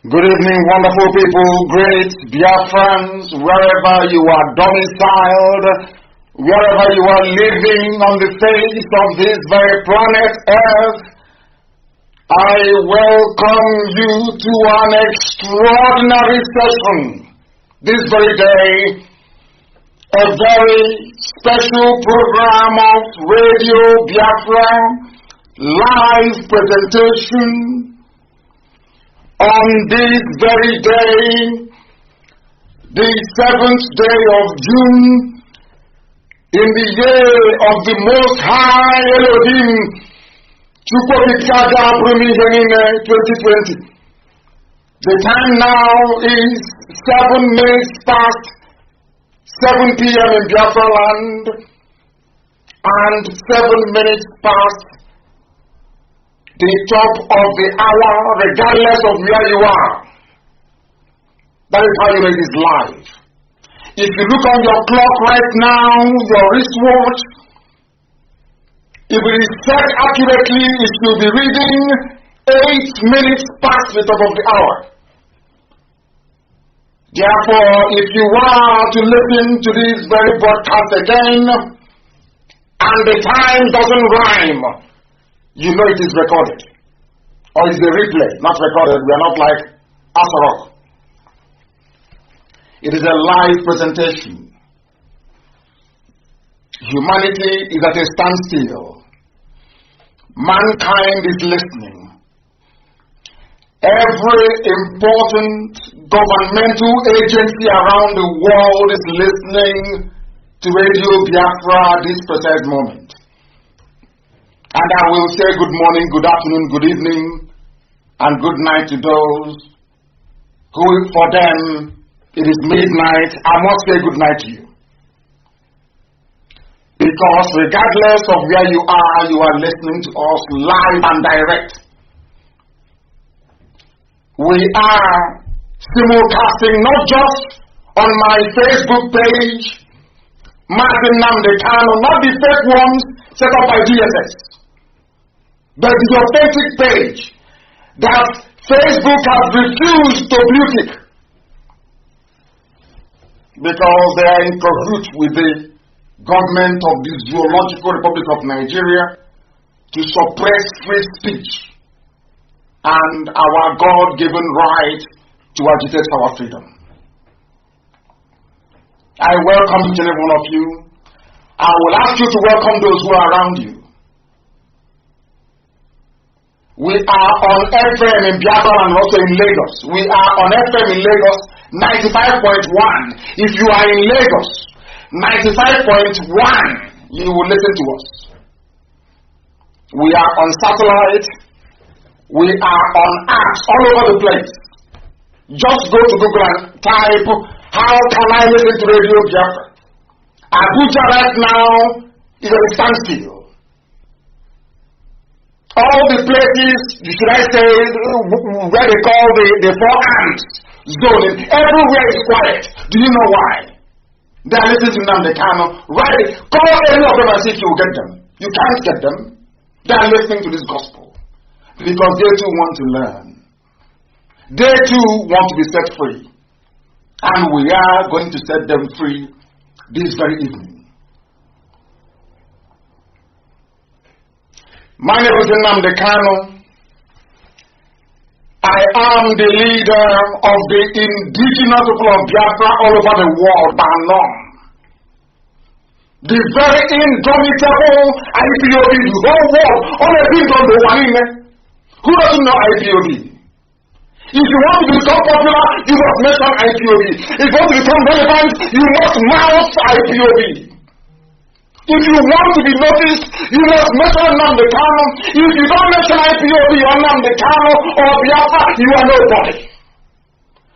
Good evening, wonderful people, great Biafrans, wherever you are domiciled, wherever you are living on the face of this very planet Earth. I welcome you to an extraordinary session this very day, a very special program of Radio Biafra, live presentation on this very day, the 7th day of June, in the year of the Most High Elohim, 2020. The time now is 7 minutes past 7 p.m. in Biafra land, and 7 minutes past the top of the hour, regardless of where you are. That is how you know it is live. If you look on your clock right now, your wristwatch, if it is set accurately, it should be reading 8 minutes past the top of the hour. Therefore, if you are to listen to this very broadcast again, and the time doesn't rhyme, you know it is recorded. Or it's a replay, not recorded. We are not like Asarok. It is a live presentation. Humanity is at a standstill. Mankind is listening. Every important governmental agency around the world is listening to Radio Biafra this precise moment. And I will say good morning, good afternoon, good evening, and good night to those who, for them, it is midnight. I must say good night to you. Because regardless of where you are listening to us live and direct. We are simulcasting not just on my Facebook page, Martin Namdekano, not the fake ones set up by DSS. But the authentic page that Facebook has refused to mute because they are in cahoots with the government of the Zoological Republic of Nigeria to suppress free speech and our God-given right to agitate our freedom. I welcome each and every one of you. I will ask you to welcome those who are around you. We are on FM in Biafra and also in Lagos. We are on FM in Lagos, 95.1. If you are in Lagos, 95.1, you will listen to us. We are on satellite. We are on apps all over the place. Just go to Google and type, how can I listen to Radio Biafra? Abuja right now is at a standstill. All the places, should I say, where they call the four arms zone, everywhere is quiet. Do you know why? They are listening to Namdekano. Right? Call any of them and see if you will get them. You can't get them. They are listening to this gospel. Because they too want to learn. They too want to be set free. And we are going to set them free this very evening. My name is Namdekano. I am the leader of the indigenous people of Biafra all over the world, Banom. The very indomitable IPOB, the whole world, all the people don't know one in there. Who doesn't know IPOB? If you want to become popular, you must mention IPOB. If you want to become relevant, you must mouth IPOB. If you want to be noticed, you must mention Namdekano. If you don't mention IPOB or Namdekano or Biafra, you are nobody.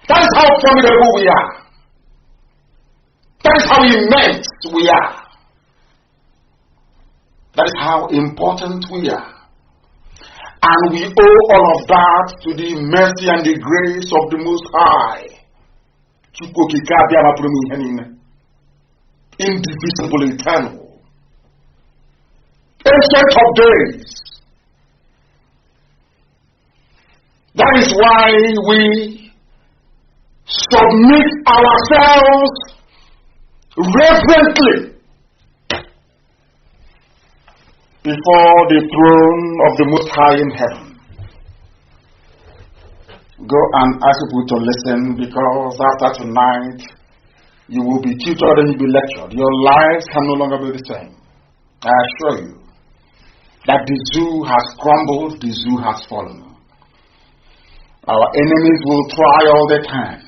That is how formidable we are. That is how immense we are. That is how important we are. And we owe all of that to the mercy and the grace of the Most High. Indivisible, eternal. Ancient of days. That is why we submit ourselves reverently before the throne of the Most High in heaven. Go and ask people to listen, because after tonight you will be tutored and you'll be lectured. Your lives can no longer be the same. I assure you that the zoo has crumbled, the zoo has fallen. Our enemies will try all the time.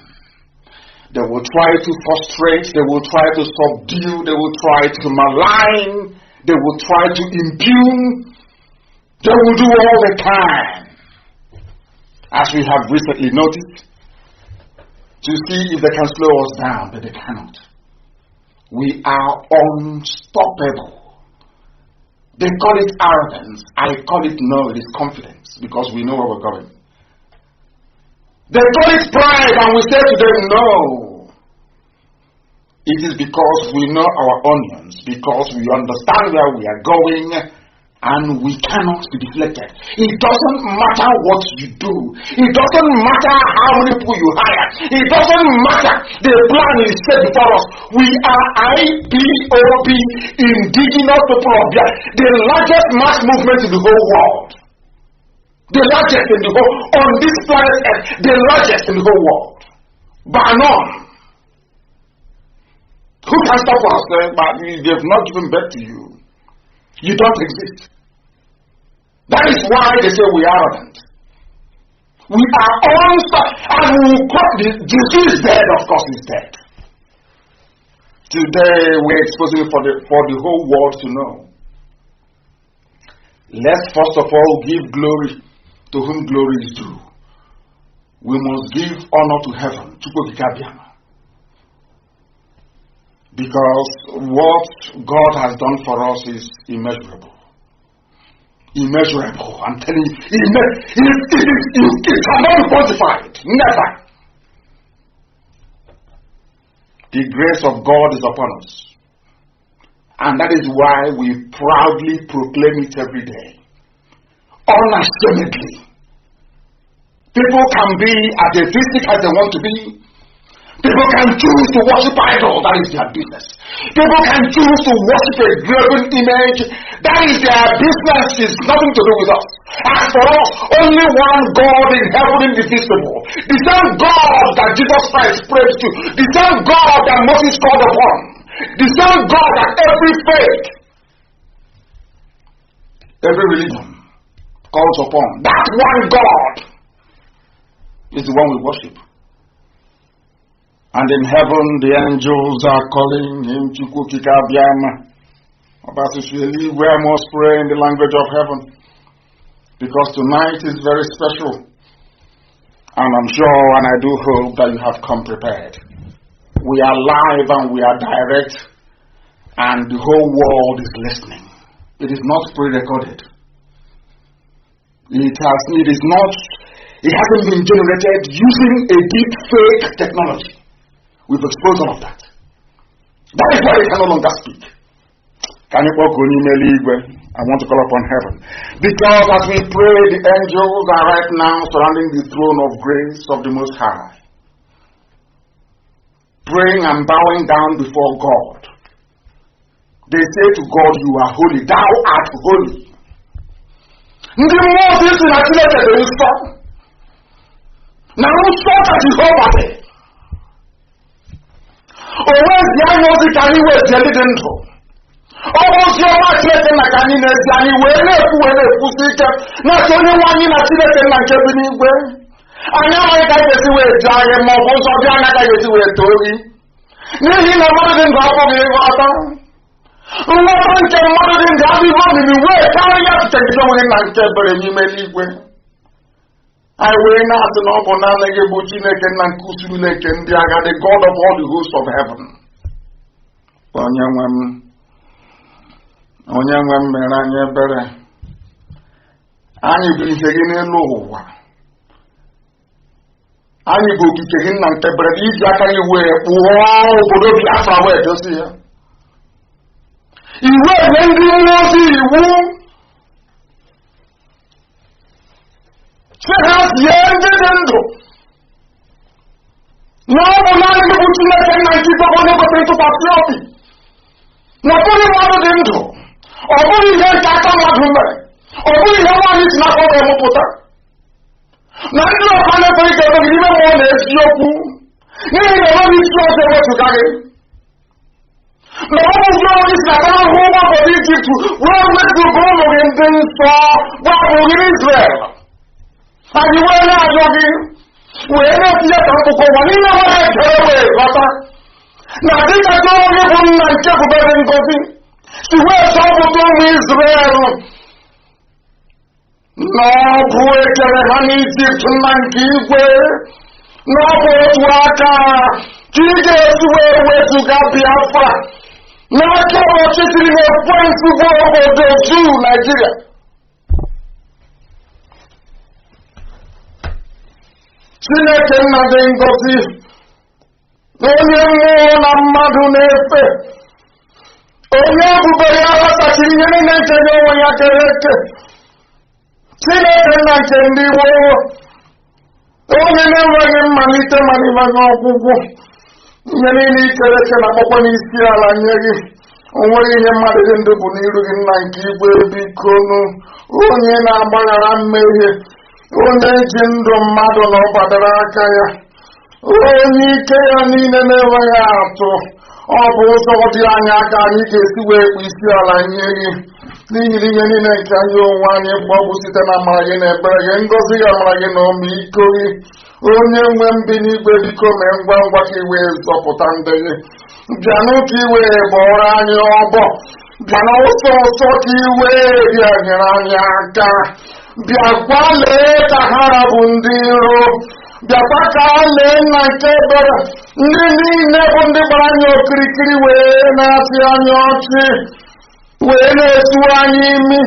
They will try to frustrate, they will try to subdue, they will try to malign, they will try to impugn, they will do all they can, as we have recently noticed, to see if they can slow us down, but they cannot. We are unstoppable. They call it arrogance. I call it no, it is confidence, because we know where we're going. They call it pride, and we say to them, no. It is because we know our onions, because we understand where we are going, and we cannot be deflected. It doesn't matter what you do. It doesn't matter how many people you hire. It doesn't matter. The plan is set before us. We are ipob, indigenous people of Biafra, the largest mass movement in the whole world. The largest in the whole, on this planet Earth, the largest in the whole world. By none. Who can stop us? But they have not given birth to you. You don't exist. That is why they say we are arrogant. We are unstoppable, and we will cross the disease is dead, of course, is dead. Today we're exposing it for the whole world to know. Let's first of all give glory to whom glory is due. We must give honor to heaven, because what God has done for us is immeasurable. Immeasurable. I'm telling you, it cannot be quantified. Never. The grace of God is upon us. And that is why we proudly proclaim it every day. Unashamedly. People can be as atheistic as they want to be. People can choose to worship idols, that is their business. People can choose to worship a graven image, that is their business, it's nothing to do with us. As for us, only one God in heaven invisible. The same God that Jesus Christ prayed to, the same God that Moses called upon, the same God that every faith, every religion calls upon. That one God is the one we worship. And in heaven, the angels are calling him Chukwukikabiama. We must pray in the language of heaven, because tonight is very special. And I'm sure, and I do hope, that you have come prepared. We are live and we are direct, and the whole world is listening. It is not pre-recorded. It hasn't been generated using a deep fake technology. We've exposed all of that. That is why we can no longer speak. Can you walk on email? I want to call upon heaven. Because as we pray, the angels are right now surrounding the throne of grace of the Most High, praying and bowing down before God. They say to God, you are holy, thou art holy. Ndị mmụọ isi na Chineke dị nsọ. Na nsọ ka Jehova dị. O wezi anyị ozi ka anyị wezi ndị dị ndụ. Ọ bụ ozi ọma Chineke na ka anyị na-ezi anyị wee na-ekwusi ike na-achọ onye nwe anyị na Chineke na nke bi n'igwe. Anyị amaghị ka anyị ga-esi wee ji anyị ma ọ bụ ụzọ dị anya ka anyị ga-esi wee too oyi. N'ihi na mmadụ dị ndụ apụghị ịghọta. Nghọta nke mmadụ dị ndụ adịghị omimi wee karịa echiche nke onwe na nke ebere n'ime eluigwe. Anyị wee na-asị na ọ bụ naanị gị bụ Chineke nna nke usoro nke ndị agha, the God of all the hosts of heaven. Onye nwe m mere anyị ebere. Anyị bụ ihe gị n'elu ụwa. Anyị bụ okike gị nna nke ebere iji aka gị wee kpụọ obodo Biafra wee dozi ya. Iwe nye ndị mmụọ ozi iwu sị ha sie ndị dị ndụ na Chineke nna nke ikpe onye kwesịrị ntụkwasị obi. Na ọ bụghị mmadụ dị ndụ, ọ bụghị ihe nke aka mmadụ mere, ọ bụghị ihe nwaanyị si n'afọ ga-emụpụta. Na ndị ọzọ na-ekweghị ka ebe gị n'ime mmụọ na eziokwu, n'ihi na enweghị isi ọzọ ewezụga gị. Na ọ bụ ụzọ onye si na-aga ahụ ụgbọ obodo Ijipt wee wezụga ụmụ gị ndị nsọ bụ abụghị Izrel. Anyị wee na-ajọ gị wee na-etinye ka mkpụkọ ụwa niile nwere ekele wee ghọta na dịka gị onye bụ nna nke bubere ngozi si wee zọpụta ụmụ Izrel na ọ bụ ekele ha n'Ijipt nna nke igwe, na ọ bụ otu aka ka ị ga-esi wee wezụga Biafra n'aka ọchịchịrị na ekwentị bụ obodo Juu Naijiria. Chineke nna dị ngọzi, onye mmụọ na mmadụ na-efe, onye ebube ya ghọtachiri ihe niile nke nye onwe ya kere eke. Chineke nna nke ndị gboo, onye na-enweghị mmalite ma n'ime ọgwụgwụ, ihe niile ikere eke na akpọkwa n'isi ala nye gị. Onweghị ihe mmadụ dị ndụ bụ n'iru gị nna nke igwe, bikonu onye na-agbaghara mmehie, onye ji ndụ mmadụ na ọgbadara aka ya, onye ike ya niile na-enweghị atụ. Ọ bụ ụzọ dị anya ka anyị ga-esi wee kpụ isi ala nye gị n'ihi ihe niile nke anyị onwe anyị mgbe ọ bụ site na amara gị na ebere gị, ngọzi gị, amara gị na ọmịiko gị. Onye nwe mbi n'igwe, biko mee ngwa ngwa ka i wee zọpụta ndị gị. Bịanụ ka i wee gbọrọ anyị ọbọ, bịa na ụsọ ụsọ ka i wee bịa nyere anyị aka. Bịakwa lee ka ha rabụ ndị iro, bịakwa ka lee nna nke ebere ndị niile bụ ndị gbara anyị okirikiri wee na-achị anyị ọchị, wee na-esu anyị imi,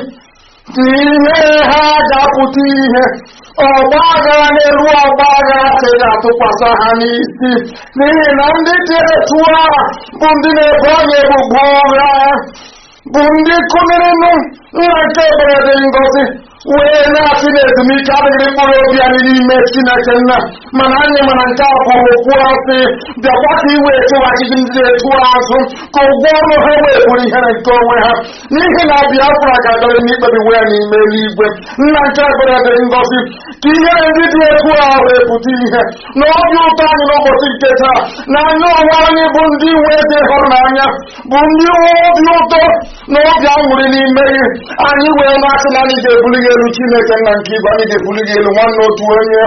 ka ihe ha ga-apụta ihe. Ọgba aghara n'elu ọgba aghara ka ị ga-atụkwasị ha n'isi, n'ihi na ndị dị etu a bụ ndị na-ebu anyị ebubo ụgha, bụ ndị kụnirinụ nna nke ebere dị ngọzi wee na-asị na ezumike adịghị mkpụrụ obi anyị n'ime Chineke nna. Mana anyị mana nke a bụ okwu asị, bịakwa ka i wee chụghachiji ndị etu azụ, ka ụgwọ ọrụ ha wee bụrụ ihere nke onwe ha, n'ihi na Biafra ga-adọrọ n'ikpebi wee n'ime eluigwe. Nna nke ebere dị ngọzi, ka ihere ndị dị etu a wee pụta ihe na obi ụtọ anyị n'ụbọchị nke taa, na anyị onwe anyị bụ ndị nwee ezi ịhụnanya, bụ ndị nwe obi ụtọ na obi aṅụrị n'ime gị. Anyị wee na-asị na anyị ga-ebuli gị elu Chineke nna nke igwe, anyị ga-ebuli gị elu nwanne otu onye,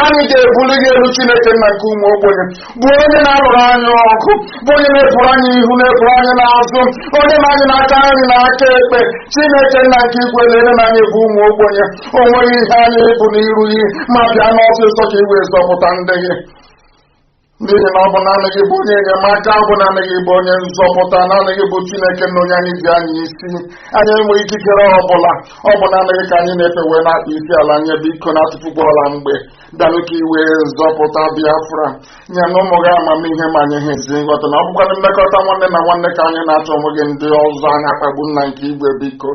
anyị ga-ebuli gị elu Chineke nna nke ụmụ ogbenye, bụ onye na-alụrụ anyị ọgụ, bụ onye na-efuru anyị ihu, na-efuru anyị n'azụ, onye na anyị n'aka anyị na aka ekpe. Chineke nna nke igwe, lere na anyị bụ ụmụ ogbenye, o nweghị ihe anyị bụ n'iru gị, ma bịa n'ọsịsọ ka i wee zọpụta ndị gị. N'ihi na ọ bụ naanị gị bụ onye enyemaka, ọ bụ naanị gị bụ onye nzọpụta, naanị gị bụ Chineke na onye anyị ji anyị isi. Anyị enweghị ikikere ọbụla, ọ bụ naanị gị ka anyị na-efe wee na-akpa isi ala nye. Biko na-atụfugbu ọla mgbe bịanụ ka i wee zọpụta Biafra, nye na ụmụ gị amamihe ma nye ha ezi nghọta, na ọ bụkwa mmekọta nwanne na nwanne ka anyị na-achọ onwe gị ndị ọzọ anyị akpagbu nna nke igwe. Biko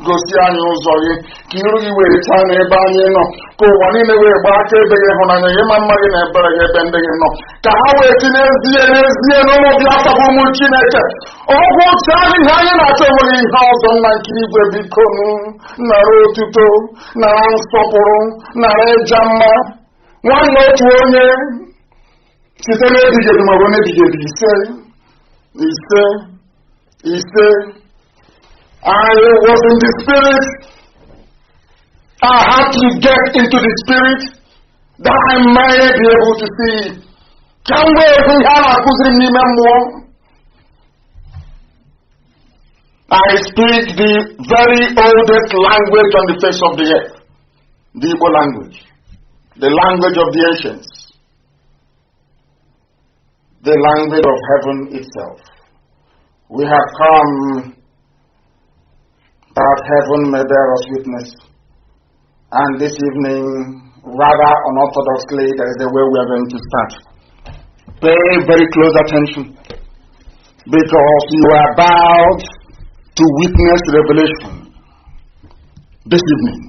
gosi anyị ụzọ gị, ka iru gị wee taa n'ebe anyị nọ, ka ụwa niile wee gbaa aka ebe gị ịhụnanya gị ma mma gị na ebere gị ebe ndị gị nọ, ka ha wee tinye n'ezie n'ụmụ Biafra bụ ụmụ Chineke. Ọgwụ otu ahụ ihe anyị na-achọ onwe gị ihe ọzọ nna nke igwe. Biko nara otuto, nara nsọpụrụ, nara ịja mma, nwanne otu onye site n'ebighị ebi maọbụ n'ebighị ebi. Ise I was in the spirit, I had to get into the spirit that I may be able to see. Can we n'ime mmụọ? I speak the very oldest language on the face of the earth, the Igbo language, the language of the ancients, the language of heaven itself. We have come that heaven may bear us witness. And this evening, rather unorthodoxly, that is the way we are going to start. Pay very close attention, because you are about to witness revelation this evening.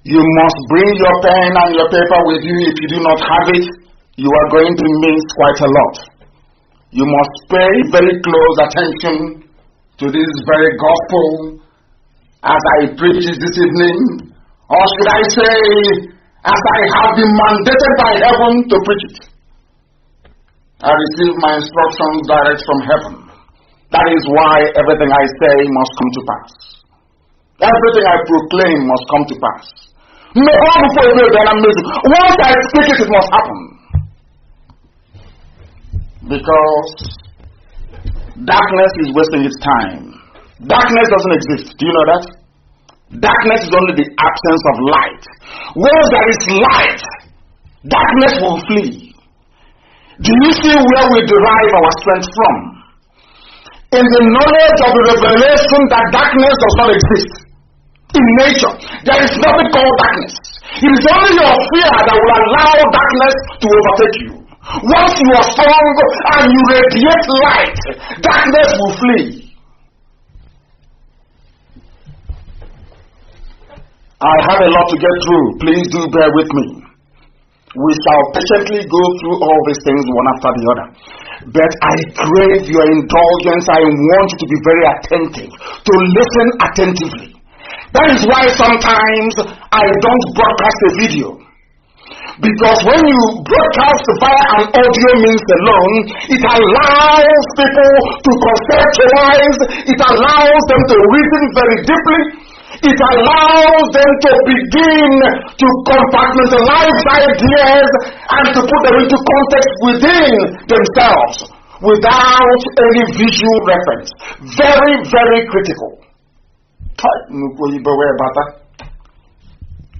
You must bring your pen and your paper with you. If you do not have it, you are going to miss quite a lot. You must pay very close attention to this very gospel as I preach this evening, or should I say, as I have been mandated by heaven to preach it. I receive my instructions direct from heaven. That is why everything I say must come to pass. Everything I proclaim must come to pass. No, once I speak it, it must happen. Because darkness is wasting its time. Darkness doesn't exist. Do you know that? Darkness is only the absence of light. Where there is light, darkness will flee. Do you see where we derive our strength from? In the knowledge of the revelation that darkness does not exist. In nature, there is nothing called darkness. It is only your fear that will allow darkness to overtake you. Once you are strong and you radiate light, darkness will flee. I have a lot to get through. Please do bear with me. We shall patiently go through all these things one after the other. But I crave your indulgence. I want you to be very attentive, to listen attentively. That is why sometimes I don't broadcast a video. Because when you broadcast via an audio means alone, it allows people to conceptualize, it allows them to reason very deeply, it allows them to begin to compartmentalize ideas and to put them into context within themselves without any visual reference. Very, very critical.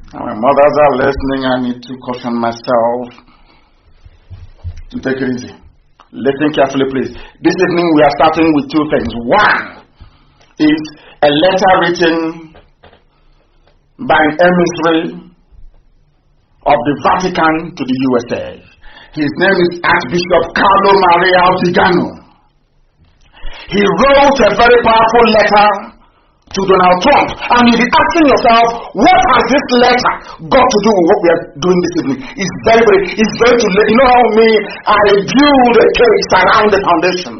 My mothers are listening. I need to caution myself to take it easy. Listen carefully, please. This evening we are starting with two things. One is a letter written by an emissary of the Vatican to the USA. His name is Archbishop Carlo Maria Vigano. He wrote a very powerful letter to Donald Trump, and you'll be asking yourself, what has this letter got to do with what we are doing this evening? It's very to let you know how I build a case around the foundation.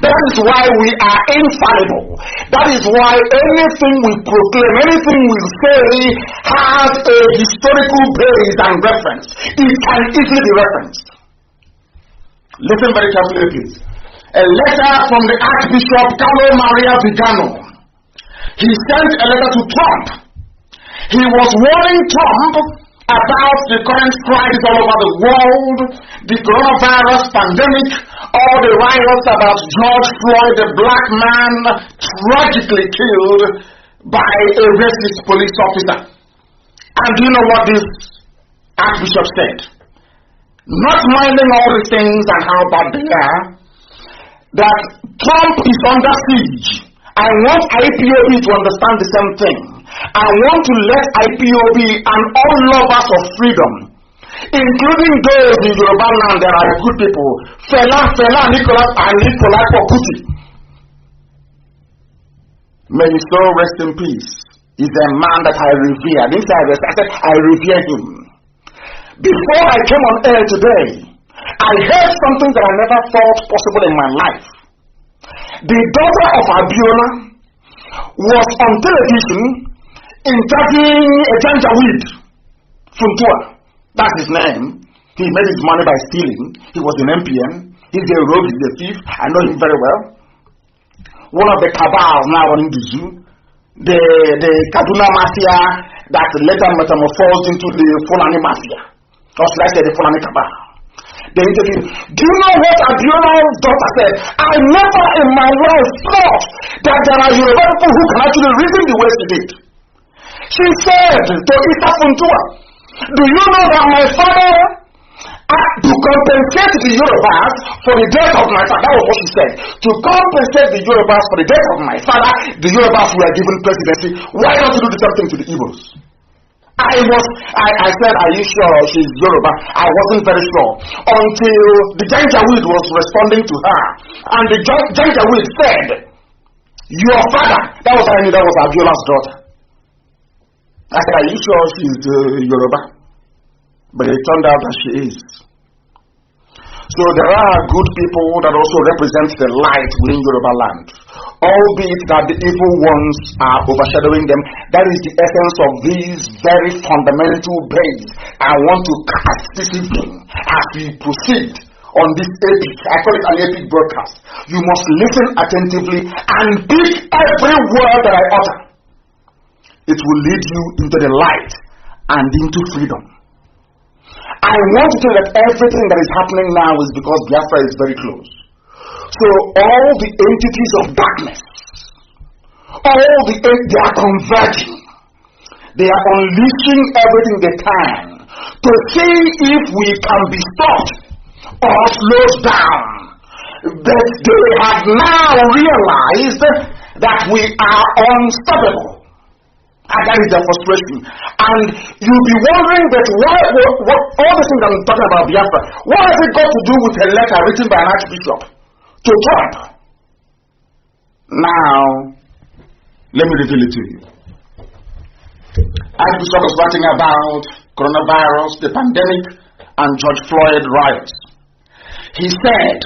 That is why we are infallible. That is why anything we proclaim, anything we say has a historical base and reference. It can easily be referenced. Listen very carefully, please. A letter from the Archbishop Carlo Maria Vigano. He sent a letter to Trump. He was warning Trump about the current crisis all over the world, the coronavirus pandemic, all the riots about George Floyd, the black man tragically killed by a racist police officer. And do you know what this Archbishop said? Not minding all the things and how bad they are, that Trump is under siege. I want IPOB to understand the same thing. I want to let IPOB and all lovers of freedom, including those in Yoruba land that are good people, Fela Nicholas and Nikolai Pokuti. May his soul rest in peace. He's a man that I revere. I said I revere him. Before I came on air today, I heard something that I never thought possible in my life. The daughter of Abiola was on television interviewing a Janjaweed Funtua. That's his name. He made his money by stealing. He was an MPN. He's a rogue, he's a thief. I know him very well. One of the cabals now running the zoo. The Kaduna Mafia that later metamorphosed into the Fulani Mafia. Or should I say the Fulani Cabal. They interviewed. Do you know what Abiola's daughter said? I never in my life thought that there are Yoruba people who can actually reason the way she did. She said to Ita Funtua, do you know that my father had to compensate the Yorubas for the death of my father? That was what she said. To compensate the Yorubas for the death of my father, the Yorubas were given presidency. Why don't you do the same thing to the Igbos? I said, are you sure she's Yoruba? I wasn't very sure until the Janjaweed was responding to her. And the Janjaweed said, your father, that was how I knew that was Abiola's daughter. I said, are you sure she's Yoruba? But it turned out that she is. So there are good people that also represent the light within Yoruba land. Albeit that the evil ones are overshadowing them. That is the essence of these very fundamental base I want to cast this evening as we proceed on this epic, I call it an epic broadcast. You must listen attentively and pick every word that I utter. It will lead you into the light and into freedom. I want to tell you that everything that is happening now is because Biafra is very close. So all the entities of darkness, they are converging. They are unleashing everything they can to see if we can be stopped or slowed down. But they have now realized that we are unstoppable. And that is their frustration. And you'll be wondering that what all the things I'm talking about Biafra, what has it got to do with a letter written by an archbishop to Trump? Now, let me reveal it to you. Archbishop was writing about coronavirus, the pandemic, and George Floyd riots. He said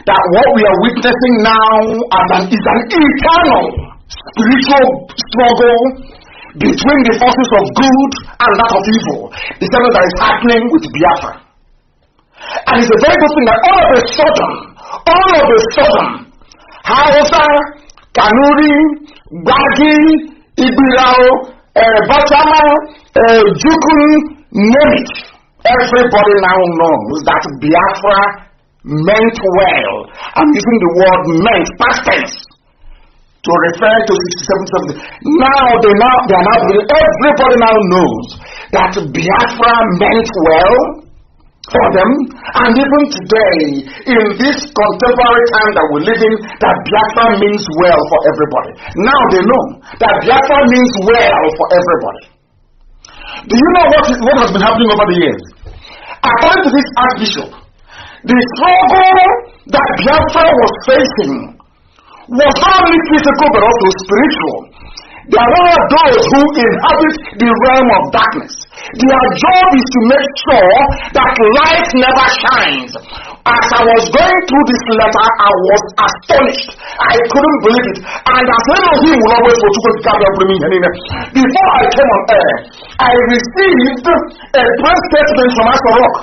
that what we are witnessing now is an eternal spiritual struggle between the forces of good and that of evil. The same that is happening with Biafra. And it's a very good thing that all of a sudden, Hausa, Kanuri, Gbagi, Ibirao, Batama, Jukun, name it. Everybody now knows that Biafra meant well. I'm using the word meant, past tense, to refer to 67. Now everybody now knows that Biafra meant well for them, and even today, in this contemporary time that we live in, that Biafra means well for everybody. Now they know that Biafra means well for everybody. Do you know what has been happening over the years? According to this archbishop, the struggle that Biafra was facing was not only physical but also spiritual. There are those who inhabit the realm of darkness. Their job is to make sure that light never shines. As I was going through this letter, I was astonished. I couldn't believe it. And as Elohim will always go to before I came on air, I received a press statement from Asarok.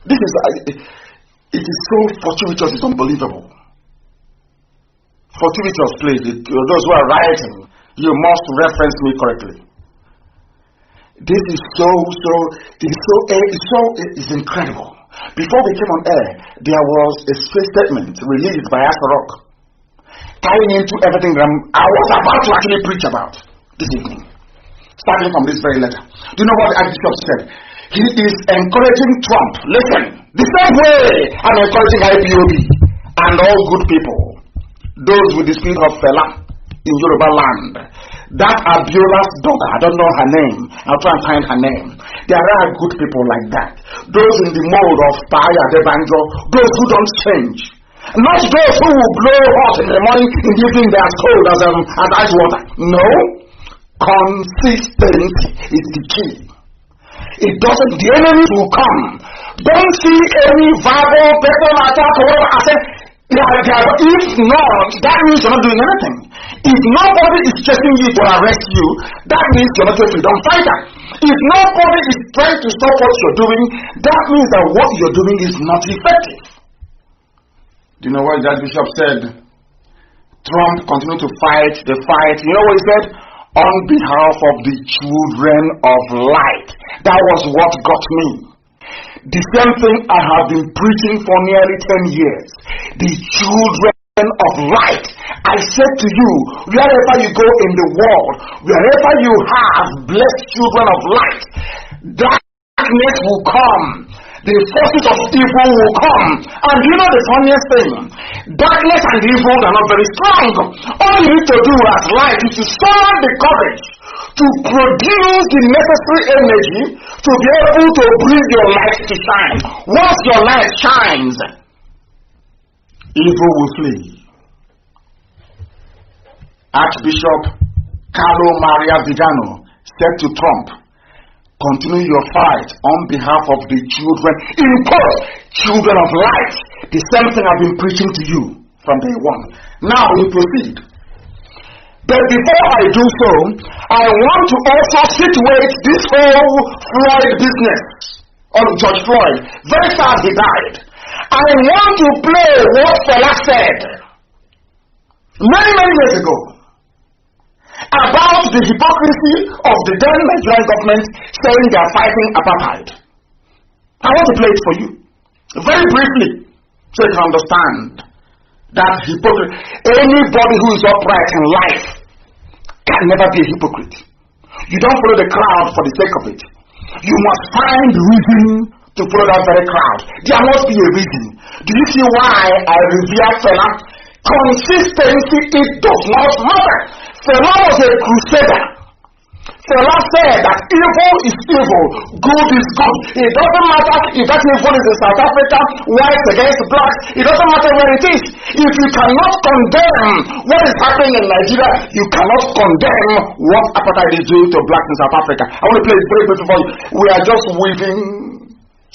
It is so fortuitous, it's unbelievable. Fortuitous, please. Those who are writing, you must reference me correctly. This is it's incredible. Before we came on air, there was a statement released by Asarok tying into everything that I was about to actually preach about this evening. Starting from this very letter. Do you know what the Archbishop said? He is encouraging Trump. Listen, the same way I'm encouraging ipob and all good people, those with the spirit of Fela in Yoruba land. That Abiola's daughter, I don't know her name, I'll try and find her name. There are good people like that. Those in the mode of Paya Debanjo, those who don't change. Not those who will blow hot in the morning, in the evening they are cold as ice water. No. Consistency is the key. It doesn't, the enemy will come. Don't see any verbal personal attack or whatever. I said, if not, that means you're not doing anything. If nobody is chasing you to arrest you, that means you're not a freedom fighter. If nobody is trying to stop what you're doing, that means that what you're doing is not effective. Do you know what the Bishop said? Trump continued to fight the fight. You know what he said? On behalf of the children of light. That was what got me. The same thing I have been preaching for nearly 10 years. The children of light. I said to you, wherever you go in the world, wherever you have blessed children of light, darkness will come. The forces of evil will come. And you know the funniest thing? Darkness and evil are not very strong. All you need to do as light is to summon the courage to produce the necessary energy to be able to bring your light to shine. Once your light shines, evil will flee. Archbishop Carlo Maria Vigano said to Trump, Continue your fight on behalf of the children, in quote, children of light. The same thing I've been preaching to you from day one. Now we proceed. But before I do so, I want to also situate this whole Floyd business on George Floyd. Very sad he died. I want to play what Fela said many years ago about the hypocrisy of the then Nigerian government saying they are fighting apartheid. I want to play it for you very briefly so you can understand that hypocrisy. Anybody who is upright in life can never be a hypocrite. You don't follow the crowd for the sake of it. You must find reason to follow that very crowd. There must be a reason. Do you see why I revere Fela? Consistency, it does not matter. Fela was a crusader. Fela said that evil is evil, good is good. It doesn't matter if that evil is in South Africa, whites against blacks. It doesn't matter where it is. If you cannot condemn what is happening in Nigeria, you cannot condemn what apartheid is doing to blacks in South Africa. I want to play it very briefly for you. We are just weaving,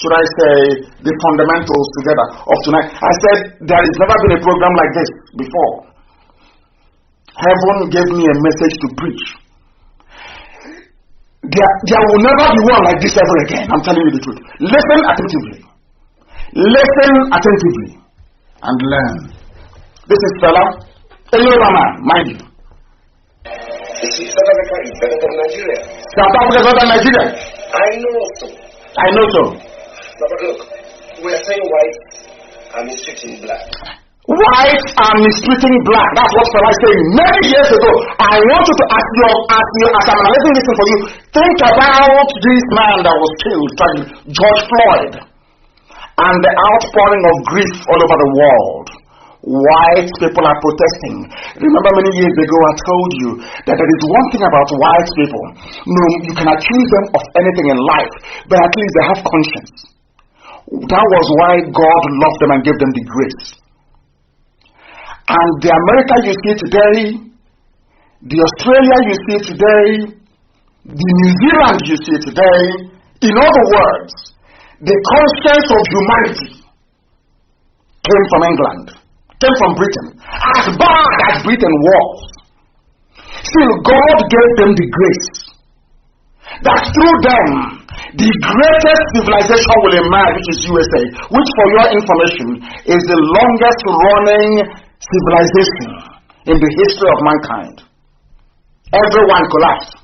should I say, the fundamentals together of tonight. I said there has never been a program like this before. Heaven gave me a message to preach. There will never be one like this ever again. I'm telling you the truth. Listen attentively. Listen attentively. And learn. This is Fela, a Yoruba man, mind you. South Africa is better than Nigeria. South Africa is better than Nigeria. I know so. I know so. But look, we are saying white and mistreating black. White are mistreating black. That's what Fela is saying many years ago. I want you to ask you as I'm analyzing this for you, think about this man that was killed, George Floyd, and the outpouring of grief all over the world. White people are protesting. Remember many years ago I told you that there is one thing about white people. No, you can accuse them of anything in life, but at least they have conscience. That was why God loved them and gave them the grace. And the America you see today, the Australia you see today, the New Zealand you see today, in other words, the conscience of humanity came from England, came from Britain. As bad as Britain was, still God gave them the grace that through them the greatest civilization will emerge, which is USA, which for your information is the longest running civilization in the history of mankind. Everyone collapsed.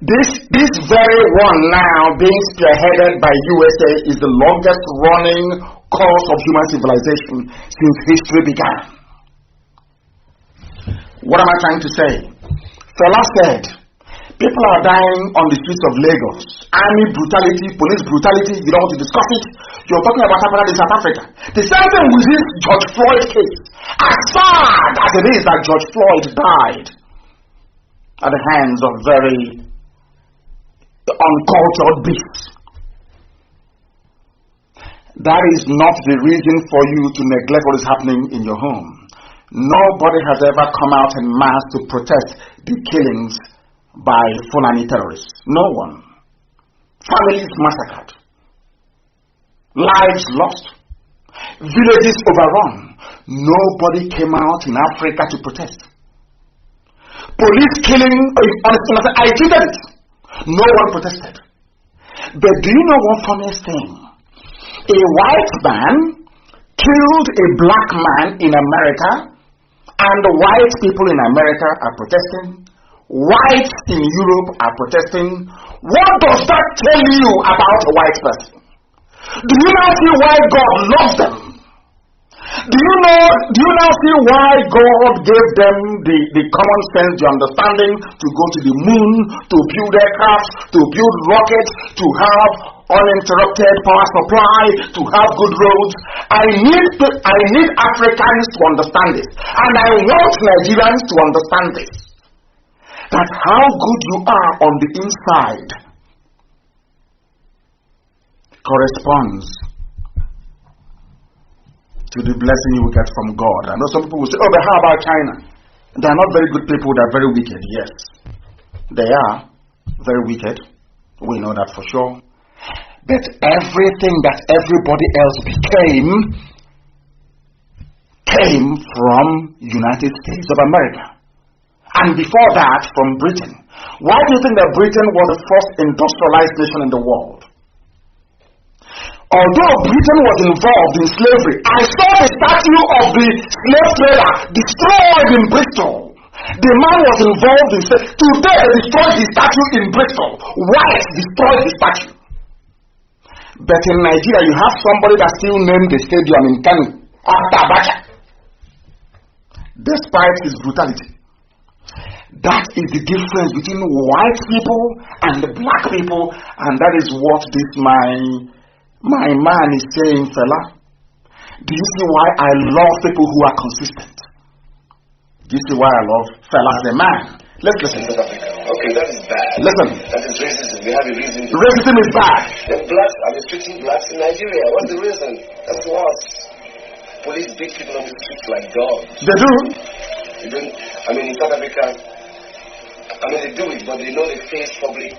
This very one now being spearheaded by USA is the longest running course of human civilization since history began. What am I trying to say? Fela said, people are dying on the streets of Lagos. Army brutality, police brutality, you don't want to discuss it. You're talking about happening in South Africa. The same thing with this George Floyd case. As sad as it is that George Floyd died at the hands of very uncultured beasts, that is not the reason for you to neglect what is happening in your home. Nobody has ever come out en masse to protest the killings by Fulani terrorists. No one. Families massacred. Lives lost. Villages overrun. Nobody came out in Africa to protest. Police killing, I tweeted it. No one protested. But do you know one funniest thing? A white man killed a black man in America, and the white people in America are protesting. Whites in Europe are protesting. What does that tell you about a white person? Do you now see why God loves them? Do you now see why God gave them the common sense, the understanding to go to the moon, to build aircraft, to build rockets, to have uninterrupted power supply, to have good roads? I need Africans to understand this, and I want Nigerians to understand this. That how good you are on the inside corresponds to the blessing you will get from God. I know some people will say, oh, but how about China? They are not very good people, they are very wicked. Yes, they are very wicked. We know that for sure. But everything that everybody else became came from United States of America. And before that, from Britain. Why do you think that Britain was the first industrialized nation in the world? Although Britain was involved in slavery, I saw the statue of the slave trader destroyed in Bristol. The man was involved in slavery. Today they destroyed the statue in Bristol. Whites destroyed the statue. But in Nigeria, you have somebody that still named the stadium in Kano after Abacha, despite his brutality. That is the difference between white people and the black people, and that is what this my man is saying, fella. Do you see why I love people who are consistent? Do you see why I love fella as a man? Let's listen. Okay, that is bad. Listen. That is racism. We have a reason. Racism is bad. The blacks are mistreating blacks in Nigeria. What's the reason? That's what. Police beat people on the streets like dogs. They do. They don't. I mean, in South Africa, I mean, they do it, but they know they face public.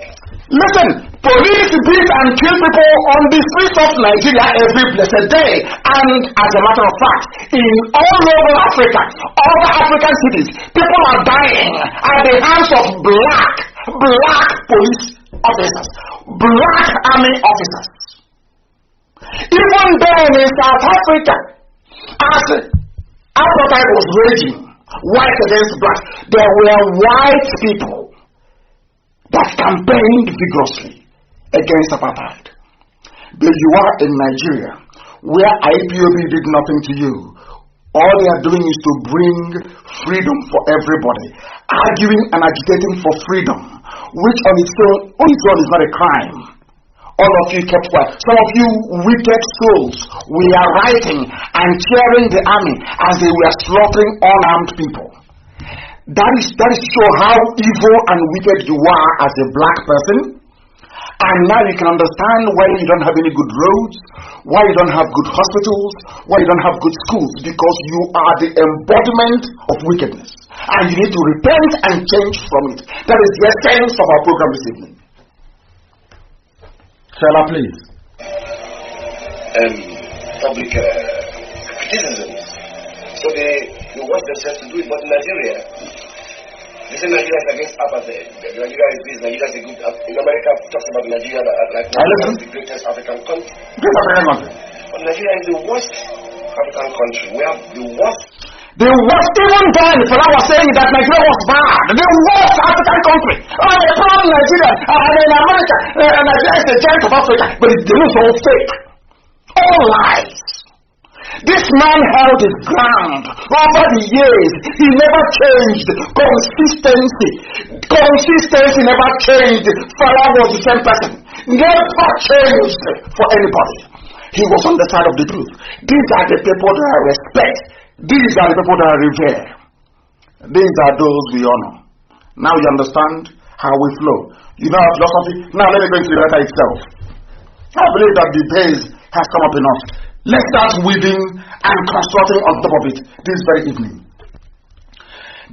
Listen, police beat and kill people on the streets of Nigeria every blessed day. And as a matter of fact, in all over Africa, other African cities, people are dying at the hands of black police officers, black army officers. Even then in South Africa, as apartheid was raging, white against black, there were white people that campaigned vigorously against apartheid. But you are in Nigeria, where ipob did nothing to you. All they are doing is to bring freedom for everybody, arguing and agitating for freedom, which on its own is not a crime. All of you kept quiet. Some of you wicked souls, we are writing and cheering the army as they were slaughtering unarmed people. That is to show how evil and wicked you are as a black person. And now you can understand why you don't have any good roads, why you don't have good hospitals, why you don't have good schools, because you are the embodiment of wickedness. And you need to repent and change from it. That is the essence of our program this evening. Fella, please. Public criticism. So they want themselves to do it, but in Nigeria, they say Nigeria is against apartheid. Nigeria is this, Nigeria is a good. In America, talks about Nigeria like the greatest African country. But Nigeria is the worst African country. We have the worst. The worst, even then, Fela was saying that Nigeria was bad. The worst African country. Oh, the problem Nigeria. In America, Nigeria is the giant of Africa. But it's all fake. All lies. This man held his ground over the years. He never changed. Consistency never changed. Fela was the same person. Never changed for anybody. He was on the side of the truth. These are the people that I respect. These are the people that I revere. These are those we honor. Now you understand how we flow. You know our philosophy? Now let me go into the letter itself. I believe that the days has come up enough. Let's start weaving and constructing on top of it this very evening.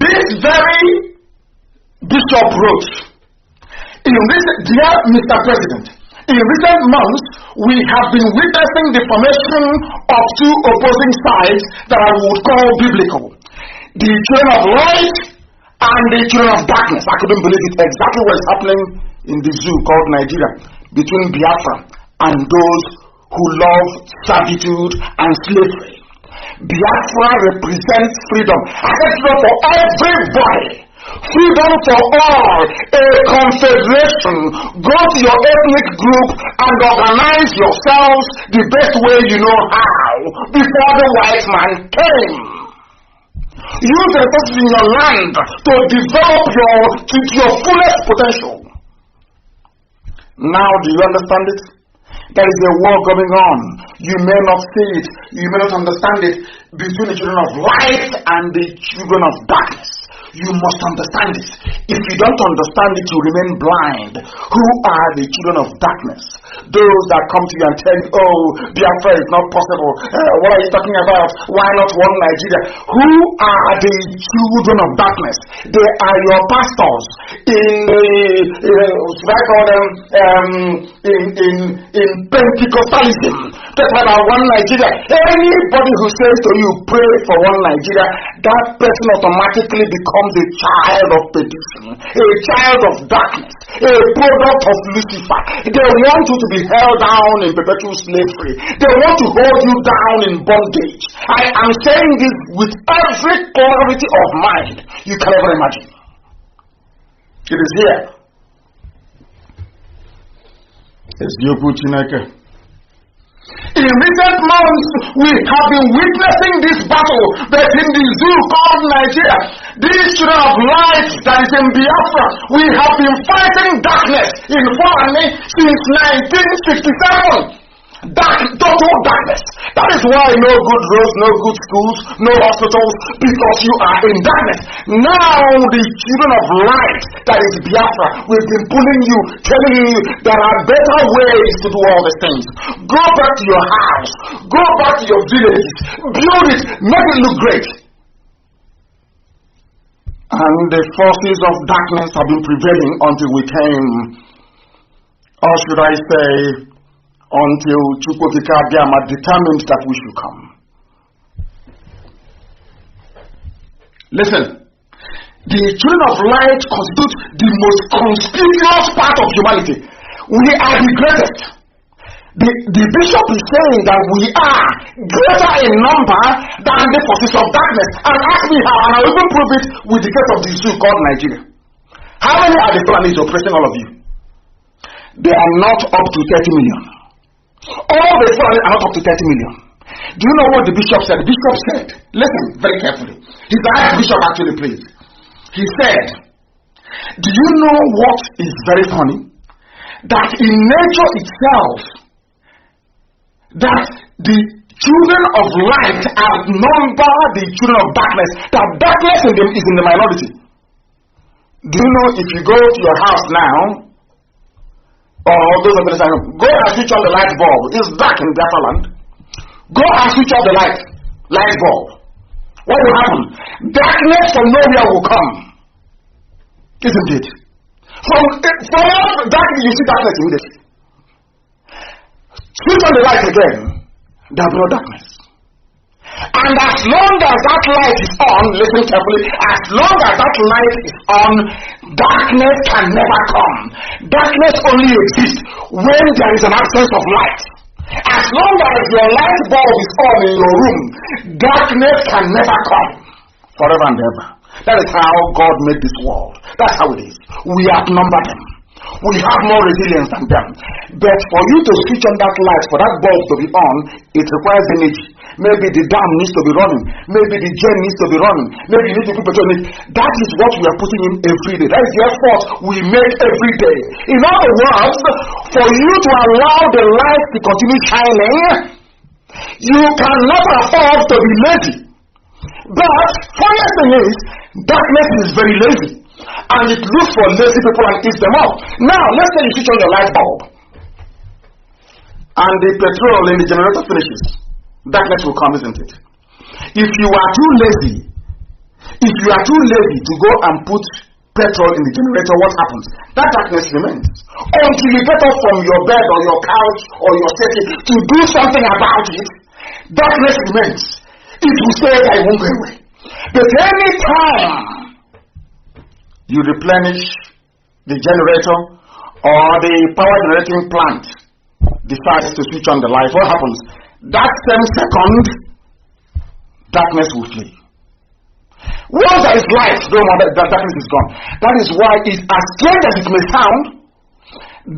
This very bishop wrote, Dear Mr. President, in recent months, we have been witnessing the formation of two opposing sides that I would call biblical. The children of light and the children of darkness. I couldn't believe it. Exactly what is happening in the zoo called Nigeria, between Biafra and those who love servitude and slavery. Biafra represents freedom. I said freedom for everybody. Freedom for all. A confederation. Go to your ethnic group and organize yourselves the best way you know how before the white man came. Use the resources in your land to develop to your fullest potential. Now do you understand it? There is a war going on. You may not see it, you may not understand it, between the children of light and the children of darkness. You must understand it. If you don't understand it, you remain blind. Who are the children of darkness? Those that come to you and tell you, oh, Biafra is not possible. What are you talking about? Why not one Nigeria? Who are the children of darkness? They are your pastors in the, should I call them, in Pentecostalism. That's about one Nigeria. Anybody who says to you, pray for one Nigeria, that person automatically becomes a child of perdition, a child of darkness, a product of Lucifer. They want you to be held down in perpetual slavery. They want to hold you down in bondage. I am saying this with every clarity of mind you can ever imagine. It is here. It's Yoku. In recent months, we have been witnessing this battle that in the zoo called Nigeria. These children of light that is in Biafra, we have been fighting darkness in Fulani since 1967. Total darkness. That is why no good roads, no good schools, no hospitals, because you are in darkness. Now the children of light, that is Biafra, we've been pulling you, telling you there are better ways to do all these things. Go back to your house, go back to your village, build it, make it look great. And the forces of darkness have been prevailing until we came, or should I say, until Chukwokika Abiyama determined that we should come. Listen, the children of light constitute the most conspicuous part of humanity. We are the greatest. The bishop is saying that we are greater in number than the forces of darkness. And ask me how, and I will even prove it with the case of the zoo called Nigeria. How many are the Fulanis oppressing all of you? They are not up to 30 million. All the Fulani are not up to 30 million. Do you know what the bishop said? The bishop said, listen very carefully. His archbishop actually, please. He said, do you know what is very funny? That in nature itself, that the children of light outnumber the children of darkness. That darkness in them is in the minority. Do you know if you go to your house now, or those of the time, go and switch on the light bulb. It's dark in Biafra land. Go and switch off the light bulb. What will happen? Darkness from nowhere will come. Isn't it? From darkness, you see darkness immediately. Switch on the light again, there will be no darkness. And as long as that light is on, listen carefully, as long as that light is on, darkness can never come. Darkness only exists when there is an absence of light. As long as your light bulb is on in your room, darkness can never come. Forever and ever. That is how God made this world. That's how it is. We outnumber them. We have more resilience than them. But for you to switch on that light, for that bulb to be on, it requires energy. Maybe the dam needs to be running. Maybe the gen needs to be running. Maybe you need to put petrol in it. That is what we are putting in every day. That is the effort we make every day. In other words, for you to allow the light to continue shining, you cannot afford to be lazy. But funniest thing is, darkness is very lazy. And it looks for lazy people and eats them up. Now, let's say you switch on your light bulb. And the petrol in the generator finishes. Darkness will come, isn't it? If you are too lazy to go and put petrol in the generator, what happens? That darkness remains. Until you get up from your bed or your couch or your settee to do something about it, darkness remains. It will stay there, it won't go away. But any time you replenish the generator or the power generating plant decides to switch on the light, what happens? That same second, darkness will flee. Once there is light, that darkness is gone. That is why, as strange as it may sound,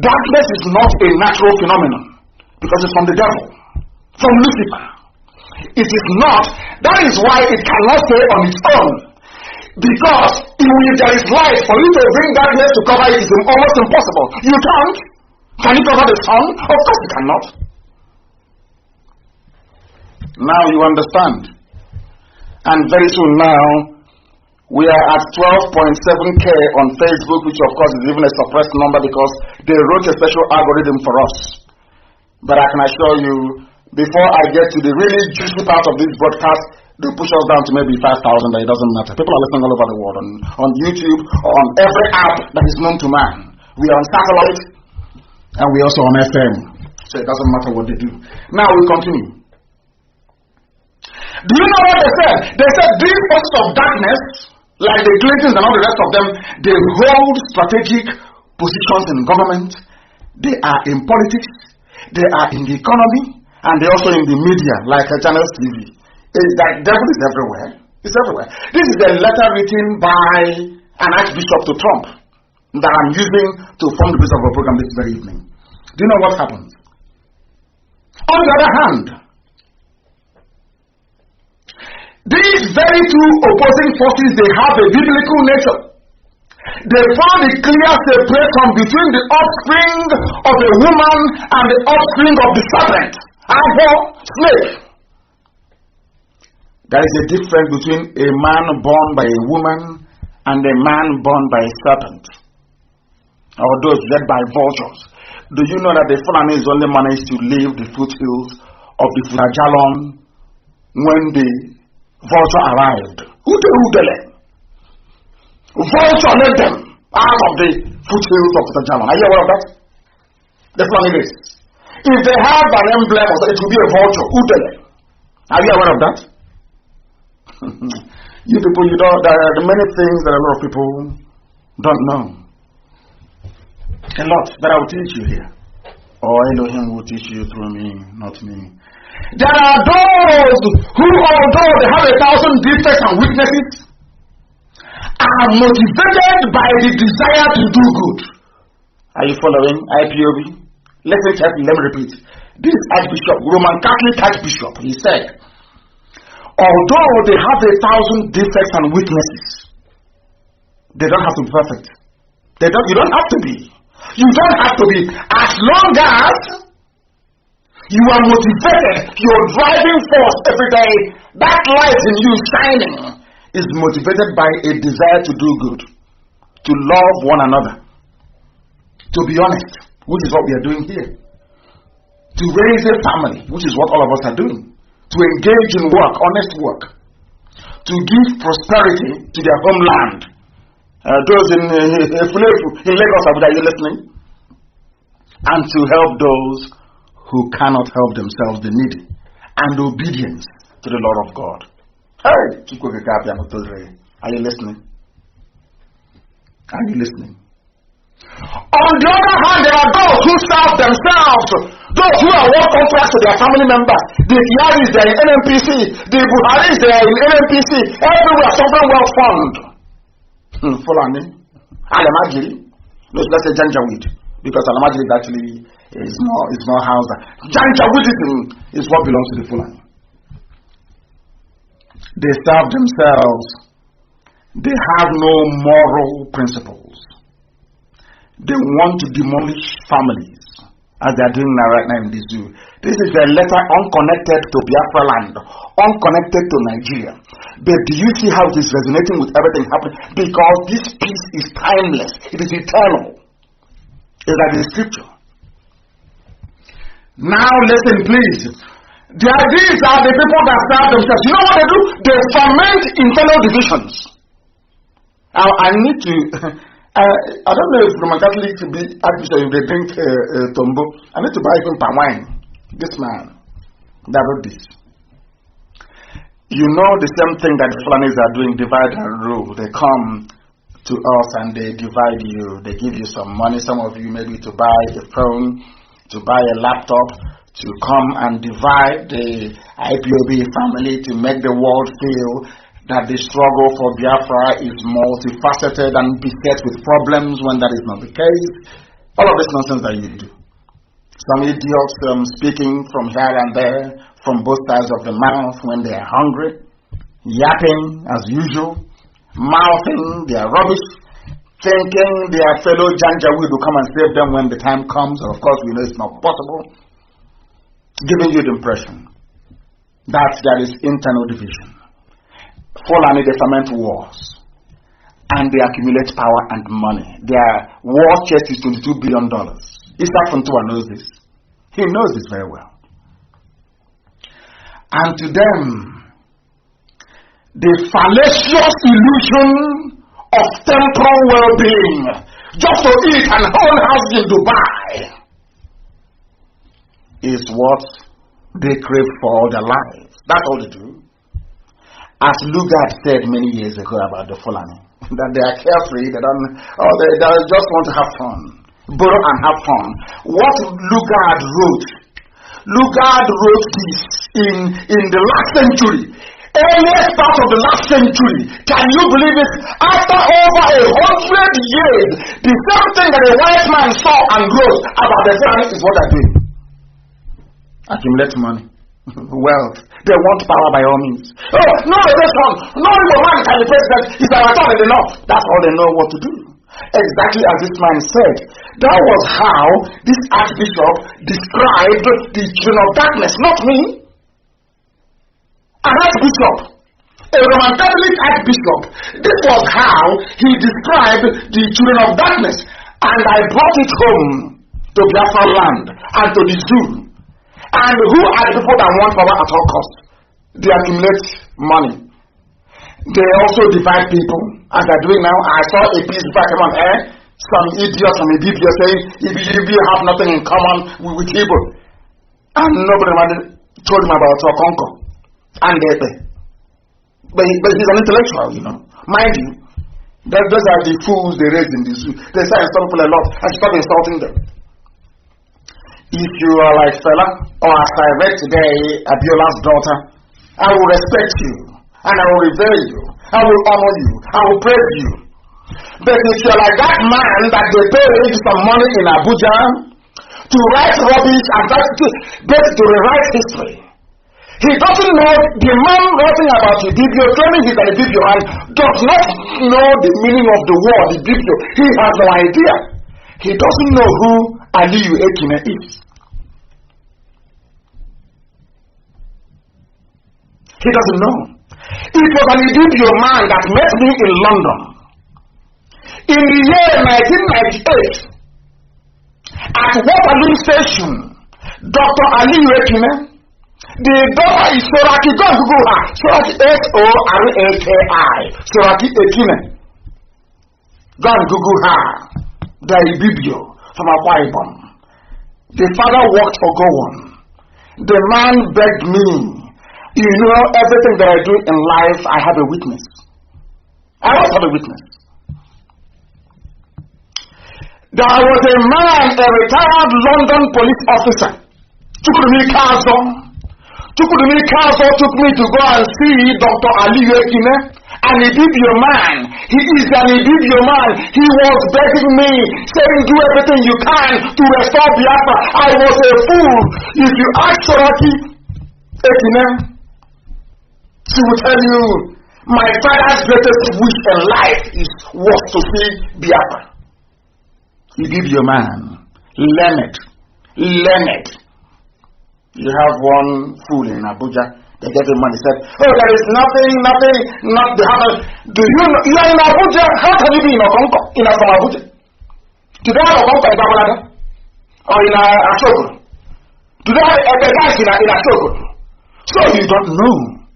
darkness is not a natural phenomenon, because it's from the devil, from Lucifer. It is not. That is why it cannot stay on its own. Because if there is light, for you to bring darkness to cover it is almost impossible. You can't. Can you cover the sun? Of course you cannot. Now you understand. And very soon now, We are at 12.7K on Facebook, which of course is even a suppressed number because they wrote a special algorithm for us. But I can assure you, before I get to the really juicy part of this broadcast, they push us down to maybe 5,000, but it doesn't matter. People are listening all over the world, on YouTube, on every app that is known to man. We are on satellite, and we are also on FM. So it doesn't matter what they do. Now we continue. Do you know what they said? They said these forces of darkness, like the Clintons and all the rest of them, they hold strategic positions in government. They are in politics. They are in the economy. And they're also in the media, like Channels TV. That devil is everywhere. It's everywhere. This is a letter written by an archbishop to Trump that I'm using to form the basis of our program this very evening. Do you know what happens? On the other hand, these very two opposing forces, they have a biblical nature. They found a clear separation between the offspring of a woman and the offspring of the serpent. Snake. There is a difference between a man born by a woman and a man born by a serpent, or those led by vultures. Do you know that the Fulanis only managed to leave the foothills of the flagellum when the vulture arrived? Vulture led them out of the foothills of the flagellum. Are you aware of that? The Fulani race. If they have an emblem, it will be a vulture. Are you aware of that? You people, you know, there are many things that a lot of people don't know. A lot that I will teach you here. Or Elohim will teach you through me, not me. There are those who, although they have 1,000 defects and weaknesses, are motivated by the desire to do good. Are you following? IPOB? Listen carefully, let me repeat. This Archbishop, Roman Catholic Archbishop, he said, although they have 1,000 defects and weaknesses, they don't have to be perfect. You don't have to be. You don't have to be. As long as you are motivated, your driving force every day, that light in you shining, is motivated by a desire to do good, to love one another, to be honest, which is what we are doing here, to raise a family, which is what all of us are doing, to engage in work, honest work, to give prosperity to their homeland. Those in Lagos, are you listening? And to help those who cannot help themselves, the needy, and obedience to the Lord of God. Hey, are you listening? Are you listening? On the other hand, there are those who serve themselves, those who are work contracts to their family members. The Kiaris, they are in NNPC, the Buharis, they are in NNPC, everywhere, sovereign wealth fund. Fulani, Alamajiri, no, let's say Janjaweed, because Alamajiri actually is more house. Janjaweedism is what belongs to the Fulani. They serve themselves. They have no moral principles. They want to demolish families, as they are doing now right now in the zoo. This is a letter unconnected to Biafra land, unconnected to Nigeria. But do you see how it is resonating with everything happening? Because this peace is timeless. It is eternal. It's like the scripture. Now listen, please. These are the people that serve themselves. You know what they do? They ferment internal divisions. Now I need to... I don't know if Roman Catholics to be Archbishop if they drink tombo. I need to buy him palm wine. This man that wrote this. You know the same thing that the Fulanis are doing, divide and rule. They come to us and they divide you. They give you some money, some of you maybe to buy a phone, to buy a laptop, to come and divide the IPOB family to make the world feel that the struggle for Biafra is multifaceted and beset with problems when that is not the case. All of this nonsense that you do. Some idiots speaking from here and there, from both sides of the mouth when they are hungry, yapping as usual, mouthing their rubbish, thinking their fellow Janjaweed will come and save them when the time comes. And of course we know it's not possible. Giving you the impression that there is internal division. Fulani, they ferment wars. and they accumulate power and money. Their war chest is $22 billion. Isaac Fontua knows this. He knows this very well. And to them, the fallacious illusion of temporal well-being, just to eat and own house in Dubai, is what they crave for all their lives. That's all they do. As Lugard said many years ago about the Fulani, that they are carefree, they just want to have fun, borrow and have fun. What Lugard wrote this in the last century, earliest part of the last century. Can you believe it? After over 100 years, the same thing that a white man saw and wrote about the Fulani is what they're doing. Accumulate money, wealth. They want power by all means. Oh, no election, no man can be president. It's our turn enough. That's all they know what to do. Exactly as this man said. That was how this archbishop described the children of darkness, not me. An archbishop, a Roman Catholic archbishop. This was how he described the children of darkness. And I brought it home to Biafra land and to the zoo. And who are the people that want power at all costs? They accumulate money. They also divide people, as they're doing now. I saw a piece before I came on air. Some idiot from a BBO saying, if you have nothing in common with Igbo. And nobody told him about Okonko and Epe. But he's an intellectual, you know. Mind you, those are the fools they raised in the zoo. They start insulting people a lot and start insulting them. If you are like Fela, or as I read today, Abiola's daughter, I will respect you, and I will revere you, I will honor you, I will praise you. But if you're like that man that they paid some money in Abuja to write rubbish and to rewrite history, he doesn't know, the man writing about the Bibio, claiming he's an Bibio, and does not know the meaning of the word, the Bibio. He has no idea. He doesn't know who Aliyu Ekine is. He doesn't know. It was an Ibibio man that met me in London in the year 1998 at Waterloo Station. Dr. Aliyu Ekine, the daughter is Soraki. Go and Google her. Soraki, Soraki Ekine. Go and Google her. The Ibibio from Akwa Ibom. The father worked for Gowon. The man begged me, you know, everything that I do in life, I have a witness. I also have a witness. There was a man, a retired London police officer, Tukudumi Kazo took me to go and see Dr. Aliyu Ekine, an Ibibio man. He is an Ibibio man. He was begging me, saying, do everything you can to restore Biafra. I was a fool. If you ask Soraki Ekine, she will tell you, my father's greatest wish in life was to see Biafra. Ibibio man, learned. You have one fool in Abuja, they get him money, said, oh, there is nothing, not the other. Do you know, you are in Abuja, how can you be in Okonko, from Abuja? Do they have Okonko in Babalada? Or in Ashoko? Do they have a guy in Ashoko? So you don't know.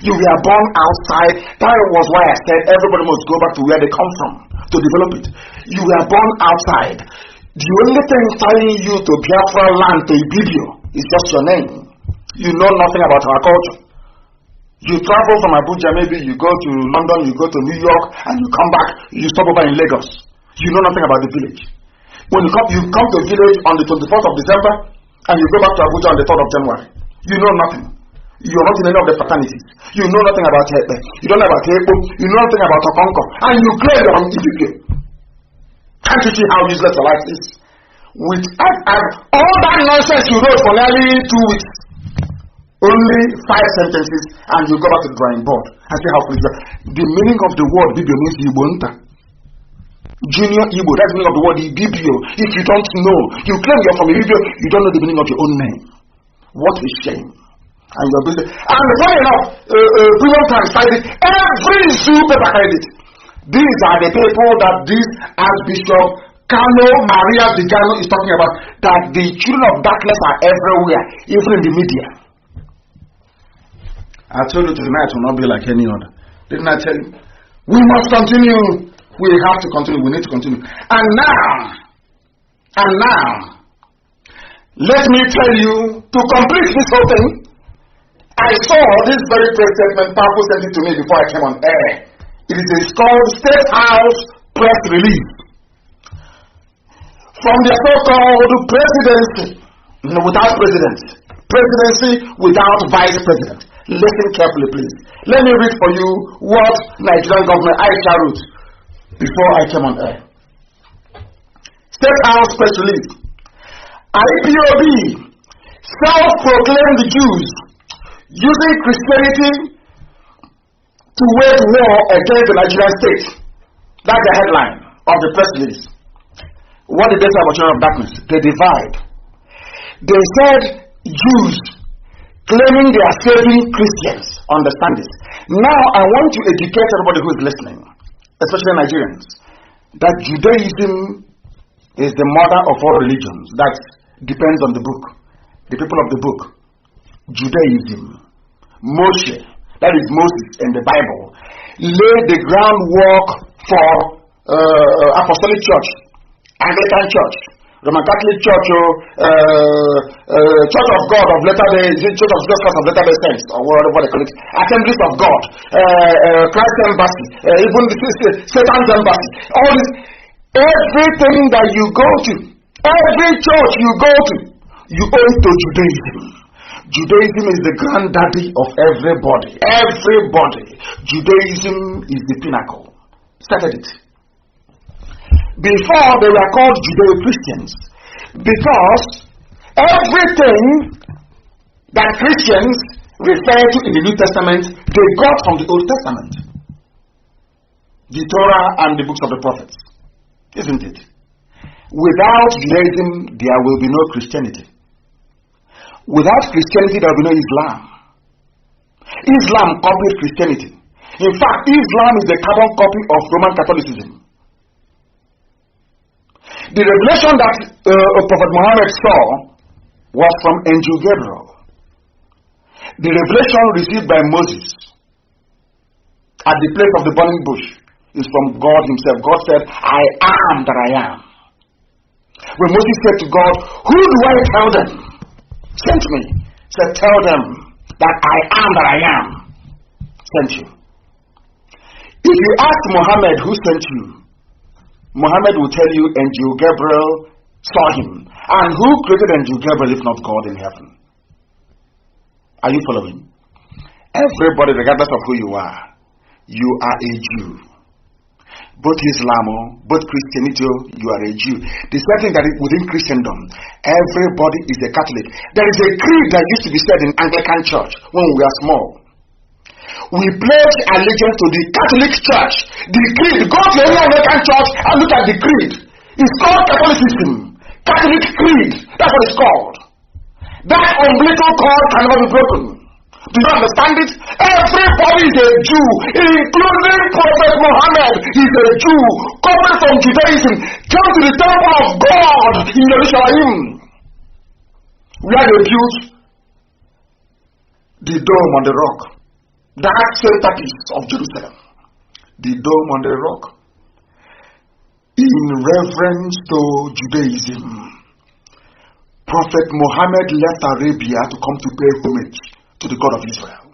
You were born outside. That was why I said everybody must go back to where they come from to develop it. You were born outside. The only thing tying you to Biafra land, to Ibibio, is just your name. You know nothing about our culture. You travel from Abuja, maybe you go to London, you go to New York, and you come back, you stop over in Lagos. You know nothing about the village. When you come to the village on the 24th of December, and you go back to Abuja on the 3rd of January. You know nothing. You're not in any of the fraternities. You know nothing about Hepe. You don't know about Hepo. You know nothing about Okonko. And you claim you're from Ibibio. Can't you see how useless your life is? With all that nonsense you wrote for nearly 2 weeks, only 5 sentences, and you go back to the drawing board and see how foolish you are. The meaning of the word Ibibio means Ibonta. Junior Igbo, that's the meaning of the word Ibibio. If you don't know, you claim you're from Ibibio, you don't know the meaning of your own name. What a shame. And you're busy. And funny enough, Premium Times cited every zoo paper carried it. These are the people that this Archbishop Carlo Maria Vigano is talking about, that the children of darkness are everywhere, even in the media. I told you tonight will not be like any other. Didn't I tell you? We must continue. We have to continue. We need to continue. And now, let me tell you, to complete this whole thing, I saw this very press statement. Papa sent it to me before I came on air. It is called State House Press Release. From the so-called presidency, without president, presidency without vice president. Listen carefully, please. Let me read for you what Nigerian government Aisha wrote before I came on air. State House Press Release. IPOB, self-proclaimed Jews using Christianity to wage war against the Nigerian state. That's the headline of the press release. What did they say about children of darkness? They divide. They said Jews claiming they are saving Christians. Understand this. Now I want to educate everybody who is listening, especially Nigerians, that Judaism is the mother of all religions. That depends on the book. The people of the book. Judaism. Moshe, that is Moses in the Bible, laid the groundwork for Apostolic Church, Anglican Church, Roman Catholic Church, Church of God of Latter-day, Church of Jesus Christ of Latter-day Saints, or whatever they call it, Assemblies of God, Christ Embassy, even Satan's Embassy. All this, everything that you go to, every church you go to, you owe it to Judaism. Judaism is the granddaddy of everybody. Everybody. Judaism is the pinnacle. Started it. Before they were called Judeo-Christians, because everything that Christians refer to in the New Testament, they got from the Old Testament. The Torah and the books of the prophets. Isn't it? Without Judaism, there will be no Christianity. Without Christianity, there will be no Islam. Islam copies Christianity. In fact, Islam is the carbon copy of Roman Catholicism. The revelation that Prophet Muhammad saw was from Angel Gabriel. The revelation received by Moses at the place of the burning bush is from God himself. God said, I am that I am. When Moses said to God, who do I tell them? Sent me. Said, tell them that I am that I am. Sent you. If you ask Muhammad who sent you, Muhammad will tell you Angel Gabriel saw him. And who created Angel Gabriel if not God in heaven? Are you following? Everybody, regardless of who you are a Jew. Both Islam, both Christianity, you are a Jew. The same thing that is within Christendom, everybody is a Catholic. There is a creed that used to be said in Anglican Church when we were small. We pledge allegiance to the Catholic Church. The creed, go to any Anglican church and look at the creed. It's called Catholicism. Catholic creed, that's what it's called. That umbilical cord can never be broken. Do you understand it? Everybody is a Jew, including Prophet Muhammad. He's a Jew, coming from Judaism, came to the temple of God in Jerusalem, where they built the dome on the rock. That centerpiece of Jerusalem, the dome on the rock, in reverence to Judaism. Prophet Muhammad left Arabia to come to pay homage to the God of Israel.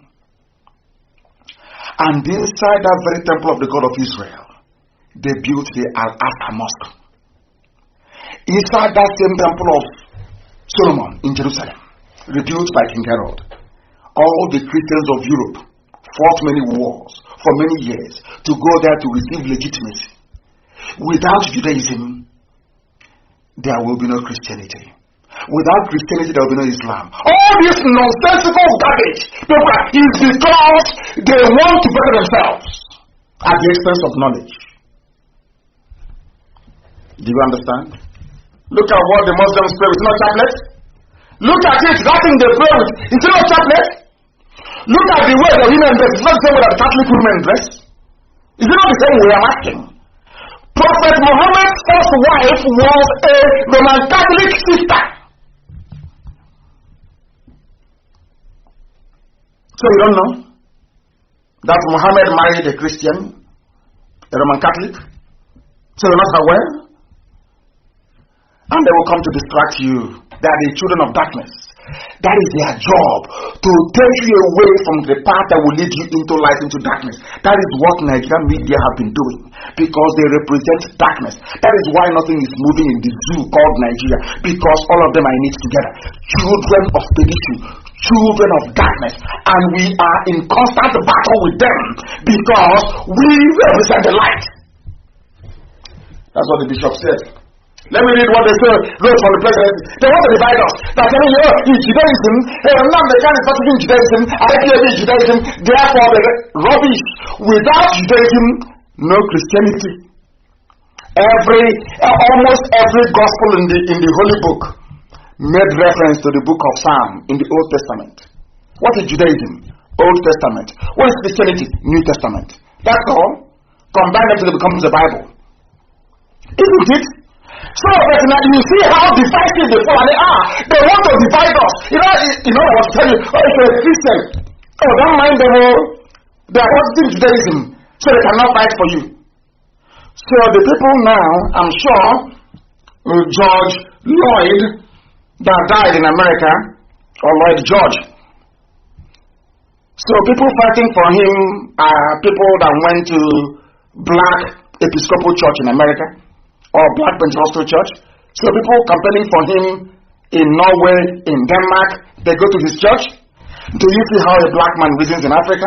And inside that very temple of the God of Israel, they built the Al-Aqsa Mosque. Inside that same temple of Solomon in Jerusalem, rebuilt by King Herod, all the Christians of Europe fought many wars for many years to go there to receive legitimacy. Without Judaism, there will be no Christianity. Without Christianity, there will be no Islam. All this nonsensical garbage is because they want to better themselves at the expense of knowledge. Do you understand? Look at what the Muslims pray with. It's not chaplet. Look at it. That thing they pray with. It's not chaplet. Look at the way the women dress. It's not the same way that the Catholic women dress. Is it not the same way I'm asking? Prophet Muhammad's first wife was a Roman Catholic sister. So you don't know that Muhammad married a Christian, a Roman Catholic? So you're not aware? And they will come to distract you. They are the children of darkness. That is their job, to take you away from the path that will lead you into light, into darkness. That is what Nigerian media have been doing, because they represent darkness. That is why nothing is moving in the zoo called Nigeria, because all of them are in it together. Children of perdition, children of darkness, and we are in constant battle with them because we represent the light. That's what the bishop said. Let me read what they wrote from the president. They want to divide us. They're telling you, in Judaism, MNK is practicing Judaism, ipob is Judaism, therefore the rubbish. Without Judaism, no Christianity. Almost every gospel in the Holy Book made reference to the book of Psalm in the Old Testament. What is Judaism? Old Testament. What is Christianity? New Testament. That's all. Combine them to become the Bible. Isn't it? So that now you see how divisive they are. They want to divide us. You know I was telling you, if you're a Christian, don't mind them all. They are practicing Judaism, so they cannot fight for you. So the people now, I'm sure, George Lloyd, that died in America, or Lloyd George. So people fighting for him are people that went to Black Episcopal Church in America, or Black Pentecostal Church. So people campaigning for him in Norway, in Denmark, they go to his church. Do you see how a black man reasons in Africa?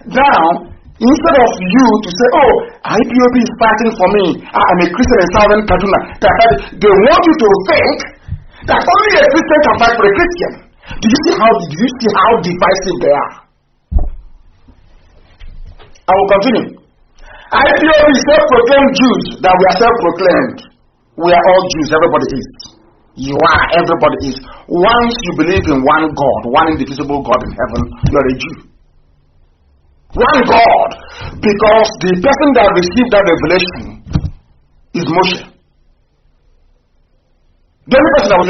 Now, instead of you to say, ipob is fighting for me, I'm a Christian in Southern Kaduna, they want you to think that only a Christian can fight for a Christian. Do you see how divisive they are? I will continue. ipob is self-proclaimed Jews, that we are self-proclaimed. We are all Jews, everybody is. You are, everybody is. Once you believe in one God, one indivisible God in heaven, you are a Jew. One God, because the person that received that revelation is Moshe. The only person that was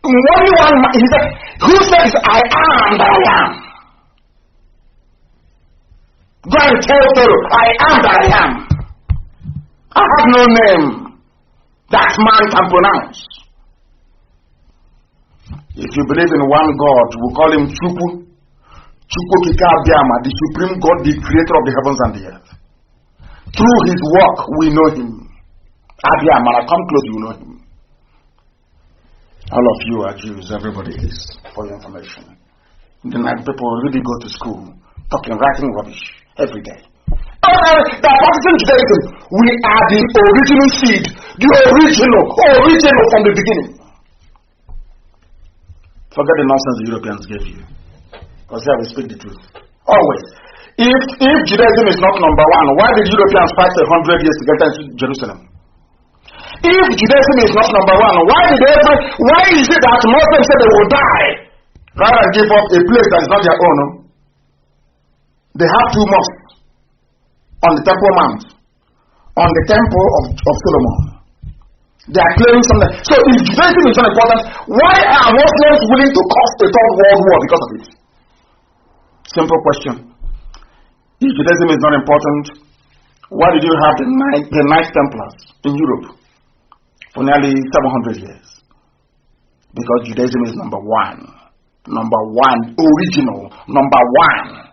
only one man, he said, who says I am that I am? Go and tell Pharaoh, I am that I am. I have no name that man can pronounce. If you believe in one God, we call him Chukwu. Chukwu Kika Abiyama, the supreme God, the creator of the heavens and the earth. Through his work, we know him. Abiyama, come close, you know him. All of you are Jews, everybody is, for your information. The night people really go to school, talking, writing rubbish every day. The practicing Judaism, we are the original seed, the original from the beginning. Forget the nonsense the Europeans gave you, because here we speak the truth. Always. If Judaism is not number one, why did Europeans fight 100 years to get into Jerusalem? If Judaism is not number one, why is it that Muslims say they will die rather than give up a place that is not their own? They have two mosques on the Temple Mount, on the Temple of Solomon. They are claiming something. So if Judaism is not important, why are Muslims willing to cause a third world war because of it? Simple question. If Judaism is not important, why did you have the Knights Templars in Europe for nearly 700 years? Because Judaism is number one, original, number one,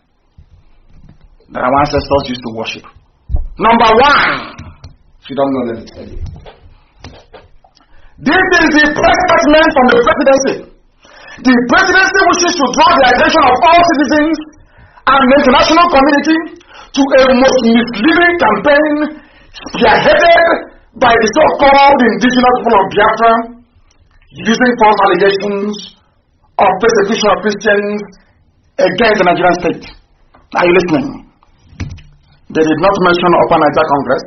that our ancestors used to worship. Number one. If you don't know, let me tell you. This is the press statement from the presidency. The presidency wishes to draw the attention of all citizens and the international community to a most misleading campaign spearheaded by the so-called indigenous people of Biafra, using false allegations of persecution of Christians against the Nigerian state. Are you listening? They did not mention Upper Niger Congress.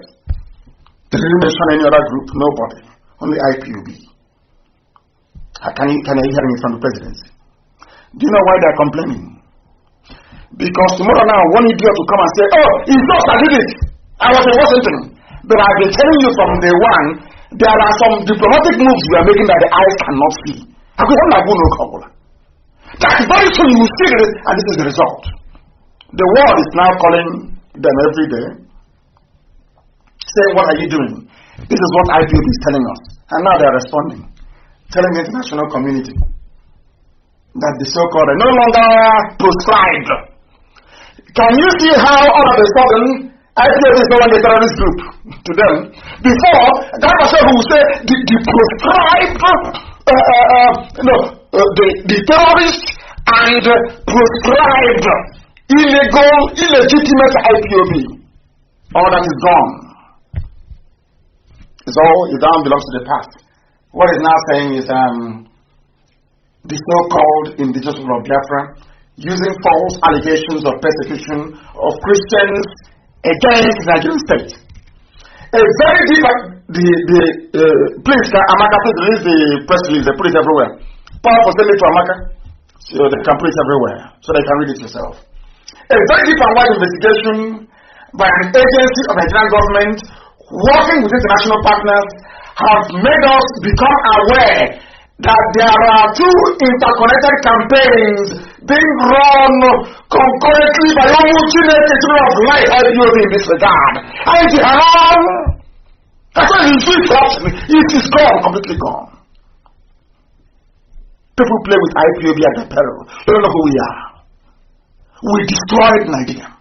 They didn't mention any other group. Nobody. Only ipob. Can you hear me from the presidency? Do you know why they are complaining? Because tomorrow now, one idiot will come and say, oh, it's not I did it. I was in Washington. But I've been telling you from day one, there are some diplomatic moves we are making that the eyes cannot see. That very soon you will see it, and this is the result. The world is now calling them every day, saying, what are you doing? This is what IPOB is telling us. And now they are responding, telling the international community that the so-called are no longer proscribed. Can you see how all of a sudden IPOB is no longer a terrorist group to them? Before, that person who would say the proscribed, the terrorist and proscribed, illegal, illegitimate IPOB, all that is gone. It's all, it now belongs to the past. What it's now saying is the so-called indigenous people of Biafra using false allegations of persecution of Christians against the Nigerian state. A very deep, please, Amaka, please release the press release, they put it everywhere. Powerful, send it to Amaka, so they can put it everywhere, so they can read it yourself. A very deep and wide investigation by an agency of the Nigerian government working with international partners have made us become aware that there are two interconnected campaigns being run concurrently by almost children of life IPOB in this regard. And that's why it is gone, completely gone. People play with IPOB at their peril. They don't know who we are. We destroyed Nigeria.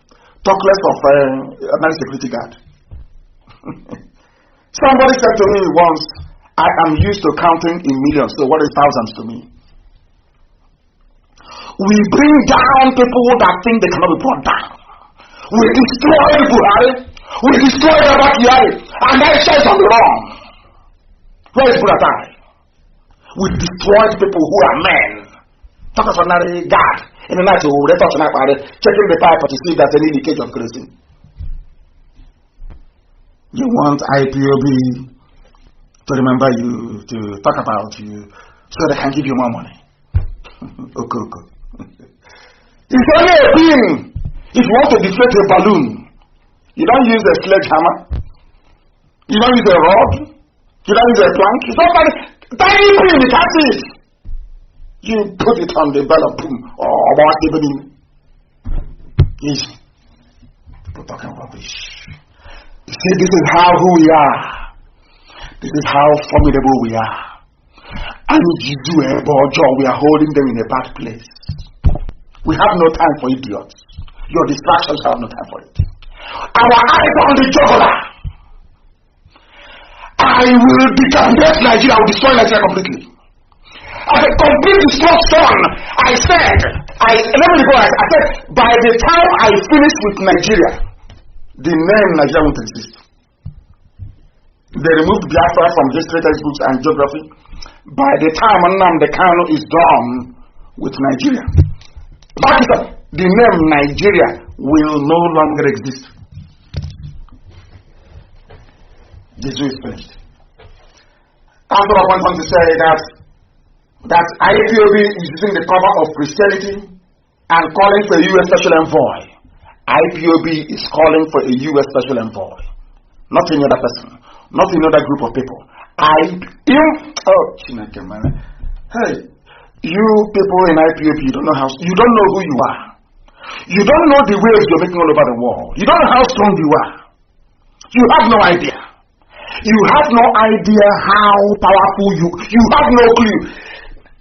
Talk less of a nice security guard. Somebody said to me once, I am used to counting in millions, so what is thousands to me? We bring down people that think they cannot be brought down. We destroyed Buhari. We destroyed Abakari. And I said on the wrong. Where is Buratai? We destroyed people who are men. Talk of ordinary guard. In the night, they talk tonight about it, checking the pipe to see if there's any leakage of kerosene. You want IPOB to remember you, to talk about you, so they can give you more money. Okay. It's only a thing. If you want to deflate a balloon, you don't use a sledgehammer, you don't use a rod, you don't use a plank. It's not like tiny pin, you can't see it. You put it on the bell of boom. Oh, what's the balloon? Easy. People talking rubbish. You see, this is who we are. This is how formidable we are. And we are holding them in a bad place. We have no time for idiots. Your distractions have no time for it. Our eyes are on the juggler. I will decompress Nigeria. I will destroy Nigeria completely. As a complete destruction, I said, by the time I finish with Nigeria, the name Nigeria won't exist. They removed Biafra from history textbooks and geography. By the time Nnamdi Kanu is done with Nigeria, the name Nigeria will no longer exist. This is finished. After I went on to say that IPOB is using the cover of Christianity and calling for a U.S. special envoy. IPOB is calling for a U.S. special envoy, not any other person, not any other group of people. Hey, you people in IPOB, you don't know who you are. You don't know the waves you're making all over the world. You don't know how strong you are. You have no idea. You have no idea how powerful you have no clue.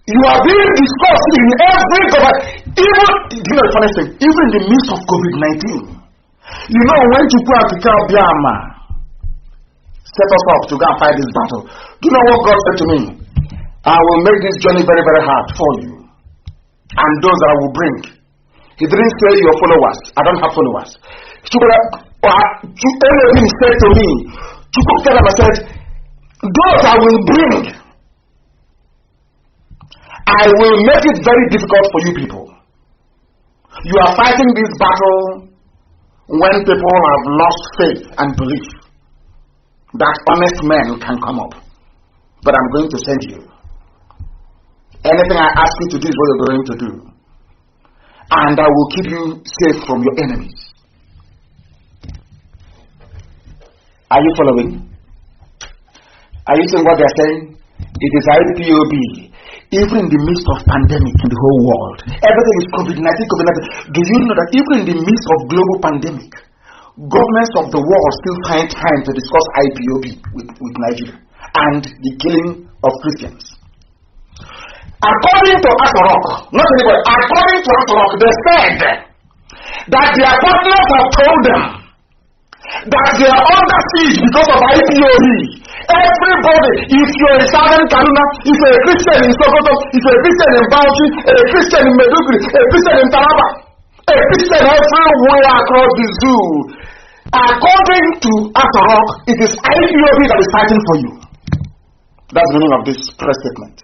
You are being discussed in every government. Even, you know the funny thing, even in the midst of COVID-19. You know, when to go out to tell Biama, set us up to go and fight this battle. Do you know what God said to me? I will make this journey very, very hard for you. And those that I will bring. He didn't say your followers. I don't have followers. Anything said to me, to tell them, I said, those I will bring, I will make it very difficult for you people. You are fighting this battle when people have lost faith and belief that honest men can come up. But I'm going to send you. Anything I ask you to do is what you're going to do. and I will keep you safe from your enemies. Are you following? Are you seeing what they're saying? It is IPOB. Even in the midst of pandemic in the whole world, everything is COVID-19, COVID-19. Do you know that even in the midst of global pandemic, governments of the world still find time to discuss IPOB with Nigeria and the killing of Christians? According to Asarok, not anybody, according to Asarok, they said that their partners have told them that they are under siege because of IPOB. Everybody, if you're in Southern Kaduna, if you're a Christian in Sokoto, if you're a Christian in Bauchi, a Christian in Meduguri, a Christian in Taraba, a Christian everywhere across the zoo, according to Asarok, it is IPOB that is fighting for you. That's the meaning of this press statement.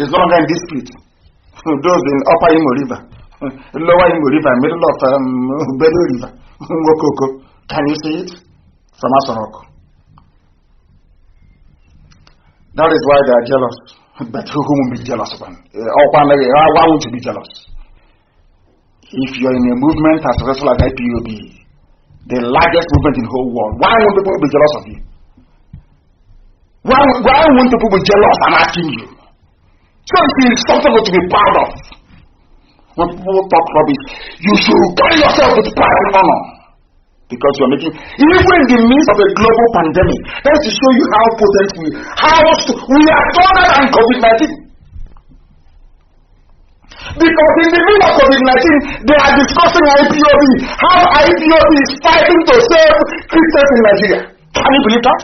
It's no longer in dispute. Those in Upper Imo River, Lower Imo River, middle of Bedo River, Ngokoko. Can you see it? From Asarok. That is why they are jealous. But who won't be jealous of them? Why won't you be jealous? If you're in a movement as successful as IPOB, the largest movement in the whole world, why won't people be jealous of you? Why won't people be jealous? I'm asking you. So it's something to be proud of. When people talk rubbish, you should carry yourself with pride and honor. Because you're making, even in the midst of a global pandemic, that's to show you how potent we are stronger than COVID-19. Because in the middle of COVID-19, they are discussing IPOB, how IPOB is fighting to save Christians in Nigeria. Can you believe that?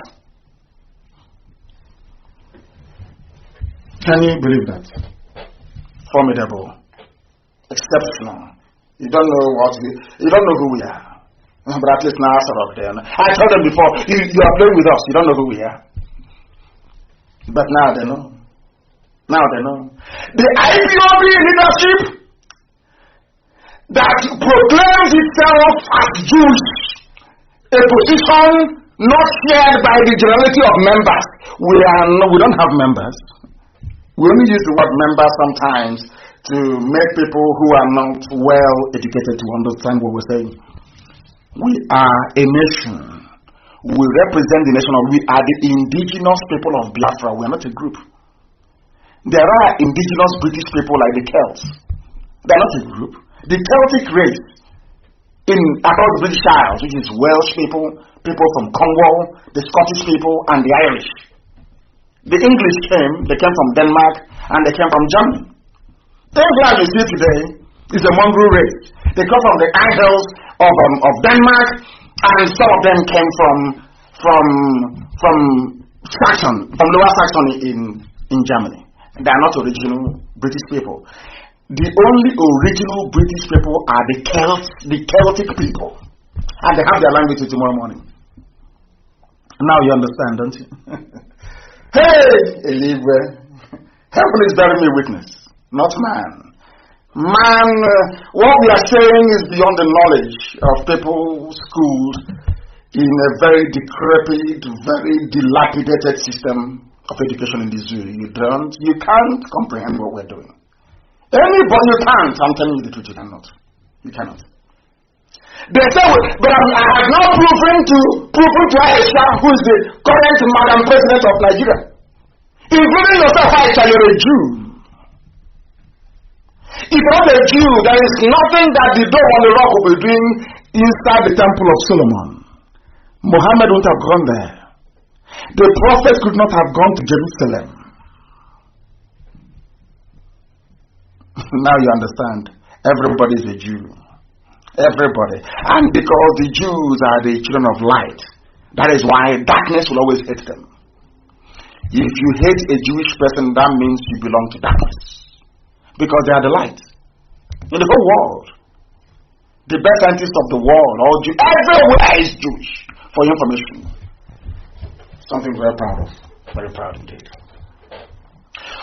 Can you believe that? Formidable. Exceptional. You don't know who we are. But at least now Asarok there. I told them before, you are playing with us, you don't know who we are. But now they know. Now they know. The IPOB leadership that proclaims itself as Jewish, a position not shared by the generality of members. We don't have members. We only use the word members sometimes to make people who are not well educated to understand what we're saying. We are a nation. We represent the nation. We are the indigenous people of Biafra. We are not a group. There are indigenous British people like the Celts. They are not a group. The Celtic race across the British Isles, which is Welsh people, people from Cornwall, the Scottish people, and the Irish. The English they came from Denmark, and they came from Germany. The England you see today is a mongrel race. They come from the Angles of Denmark, and some of them came from Saxon, from Lower Saxony in Germany. They are not original British people. The only original British people are the Celtic people, and they have their language till tomorrow morning. Now you understand, don't you? Hey, Eliwe, heaven is bearing me witness, not man. Man, what we are saying is beyond the knowledge of people schooled in a very decrepit, very dilapidated system of education in the zoo. You can't comprehend what we're doing. Anybody, you can't. I'm telling you the truth, you cannot. You cannot. They say, but I have now proven to Aisha, who is the current Madam President of Nigeria, including yourself, Aisha, you're a Jew. If you're not a Jew, there is nothing that the dome on the rock will be doing inside the temple of Solomon. Muhammad wouldn't have gone there. The prophet could not have gone to Jerusalem. Now you understand. Everybody is a Jew. Everybody. And because the Jews are the children of light, that is why darkness will always hate them. If you hate a Jewish person, that means you belong to darkness. Because they are the light. In the whole world. The best scientists of the world, all Jews, everywhere is Jewish. For your information. Something very proud of. Very proud indeed.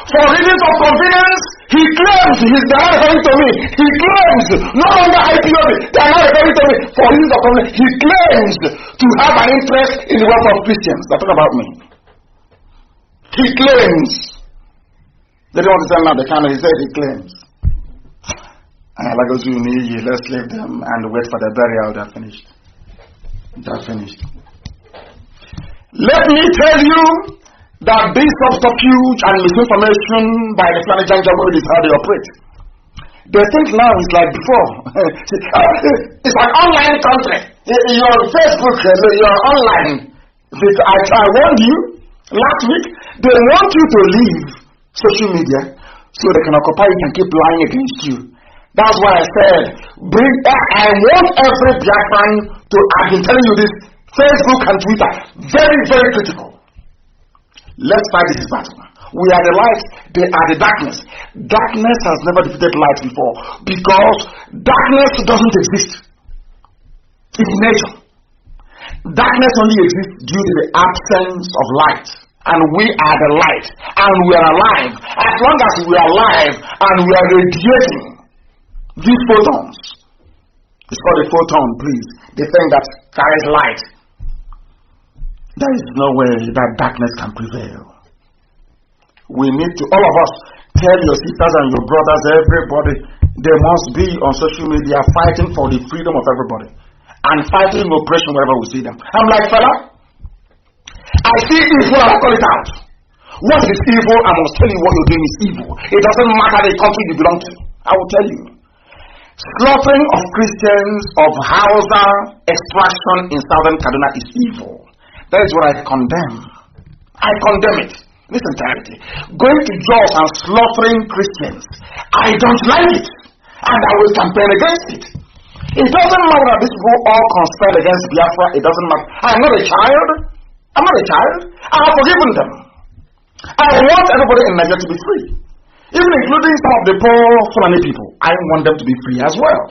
For reasons of convenience, he claims they are not referring to me. He claims, no longer IPOB, they are not referring to me. For reasons of convenience, he claims to have an interest in the welfare of Christians. They're talking about me. He claims. They don't want to say now, they can't. He said he claims. let's leave them and wait for the burial. They're finished. They're finished. Let me tell you that this subterfuge and misinformation by the Fulani Janjaweed is how they operate. They think now it's like before. It's an online country. You're on Facebook, you're online. I warned you last week, they want you to leave social media so they can occupy it and keep lying against you. That's why I said, I want every Biafran to, I've been telling you this, Facebook and Twitter, very, very critical. Let's fight this battle. We are the light, they are the darkness. Darkness has never defeated light before because darkness doesn't exist in nature. Darkness only exists due to the absence of light. And we are the light. And we are alive. As long as we are alive and we are radiating these photons. It's called a photon, please. The thing that carries light. There is no way that darkness can prevail. We need to, all of us, tell your sisters and your brothers, everybody, they must be on social media fighting for the freedom of everybody. And fighting oppression wherever we see them. I'm like, fella, I see evil, I call it out. What is evil? I must tell you what you're doing is evil. It doesn't matter the country you belong to. I will tell you. Slaughtering of Christians of Hausa extraction in southern Kaduna is evil. That is what I condemn. I condemn it. This entirety. Going to Jos and slaughtering Christians. I don't like it. And I will campaign against it. It doesn't matter that these people all conspired against Biafra. It doesn't matter. I'm not a child. I'm not a child. I have forgiven them. I want everybody in Nigeria to be free. Even including some of the poor Fulani people. I want them to be free as well.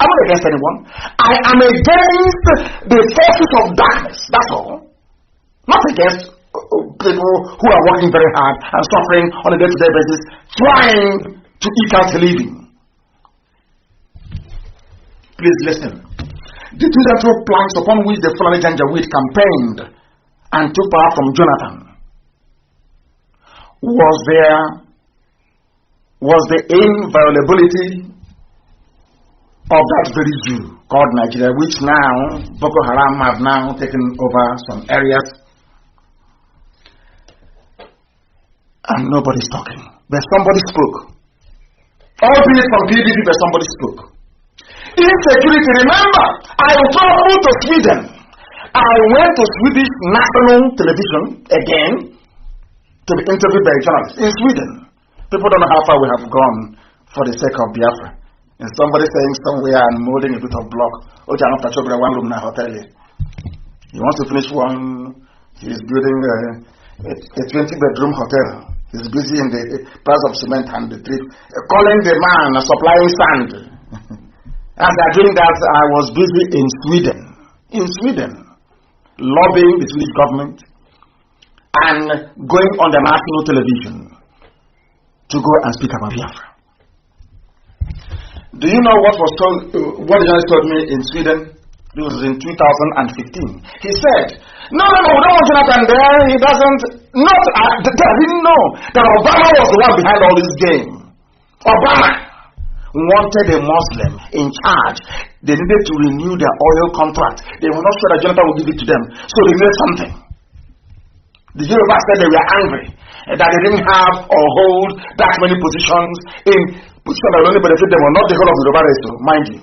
I'm not against anyone. I am against the forces of darkness. That's all. Not against people who are working very hard and suffering on a day-to-day basis, trying to eke out a living. Please listen. The two central planks upon which the Fulani Janjaweed campaigned and took power from Jonathan was the inviolability of that very Jew called Nigeria, which now Boko Haram have now taken over some areas. And nobody's talking. But somebody spoke. Albeit from PDP, but somebody spoke. Insecurity, remember, I traveled to Sweden. I went to Swedish national television again to be interviewed by a journalist in Sweden. People don't know how far we have gone for the sake of Biafra. And somebody saying somewhere and molding a bit of block. Okay, I'm after one room in a hotel. He wants to finish one. He's building a 20-bedroom hotel. He's busy in the price of cement and the trip. Calling the man supplying sand. As they're doing that, I was busy in Sweden. In Sweden. Lobbying the Swedish government and going on the national television to go and speak about Biafra. Do you know what was told? What the guy told me in Sweden? It was in 2015. He said, no, we don't want Jonathan there. He doesn't. I didn't know that Obama was the one behind all this game. Obama wanted a Muslim in charge. They needed to renew their oil contract. They were not sure that Jonathan would give it to them. So they made something. The Yoruba said they were angry that they didn't have or hold that many positions in positions that only benefit them, or not the whole of the Yoruba race, mind you.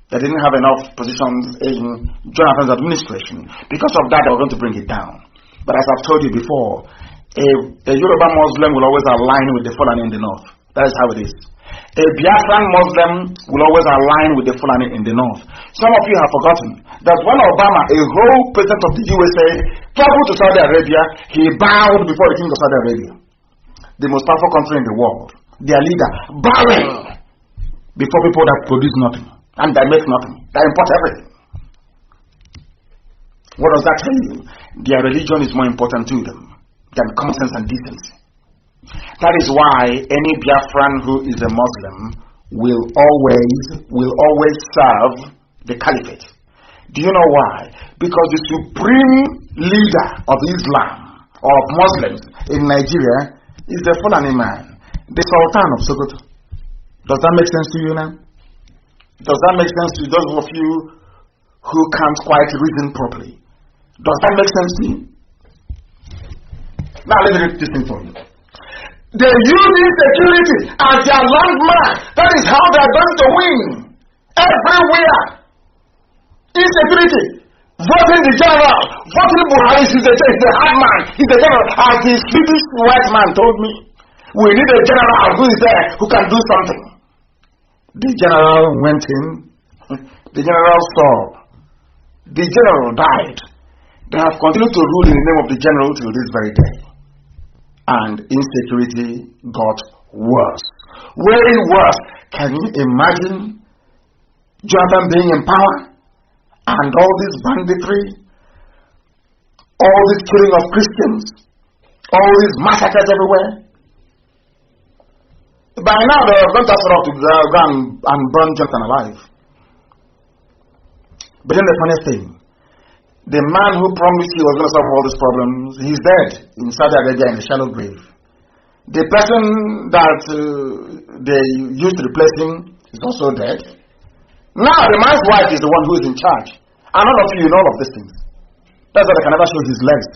They didn't have enough positions in Jonathan's administration. Because of that, they were going to bring it down. But as I've told you before, a Yoruba Muslim will always align with the Fulani in the north. That is how it is. A Biafran Muslim will always align with the Fulani in the north. Some of you have forgotten that when Obama, a whole president of the USA, traveled to Saudi Arabia, he bowed before the king of Saudi Arabia, the most powerful country in the world, their leader, bowing before people that produce nothing and that make nothing, that import everything. What does that tell you? Their religion is more important to them than common sense and decency. That is why any Biafran who is a Muslim will always serve the caliphate. Do you know why? Because the supreme leader of Islam or of Muslims in Nigeria is the Fulani man, the Sultan of Sokoto. Does that make sense to you now? Does that make sense to those of you who can't quite reason properly? Does that make sense to you? Now let me read this thing for you. They use insecurity as their landmark. That is how they are going to win. Everywhere. Insecurity. Voting the general. Voting Buhari is the hard man. He's the general. As the Swedish white man told me, we need a general who is there who can do something. The general went in. The general saw. The general died. They have continued to rule in the name of the general till this very day. And insecurity got worse. Way worse. Can you imagine Jonathan being in power? And all this banditry, all this killing of Christians, all these massacres everywhere. By now they have gone to go and burn Jonathan alive. But then the funniest thing, the man who promised he was going to solve all these problems, he's dead in Saudi Arabia in a shallow grave. The person that they used to replace him is also dead. Now the man's wife is the one who is in charge. And all of you know all of these things. That's why they can never show his legs.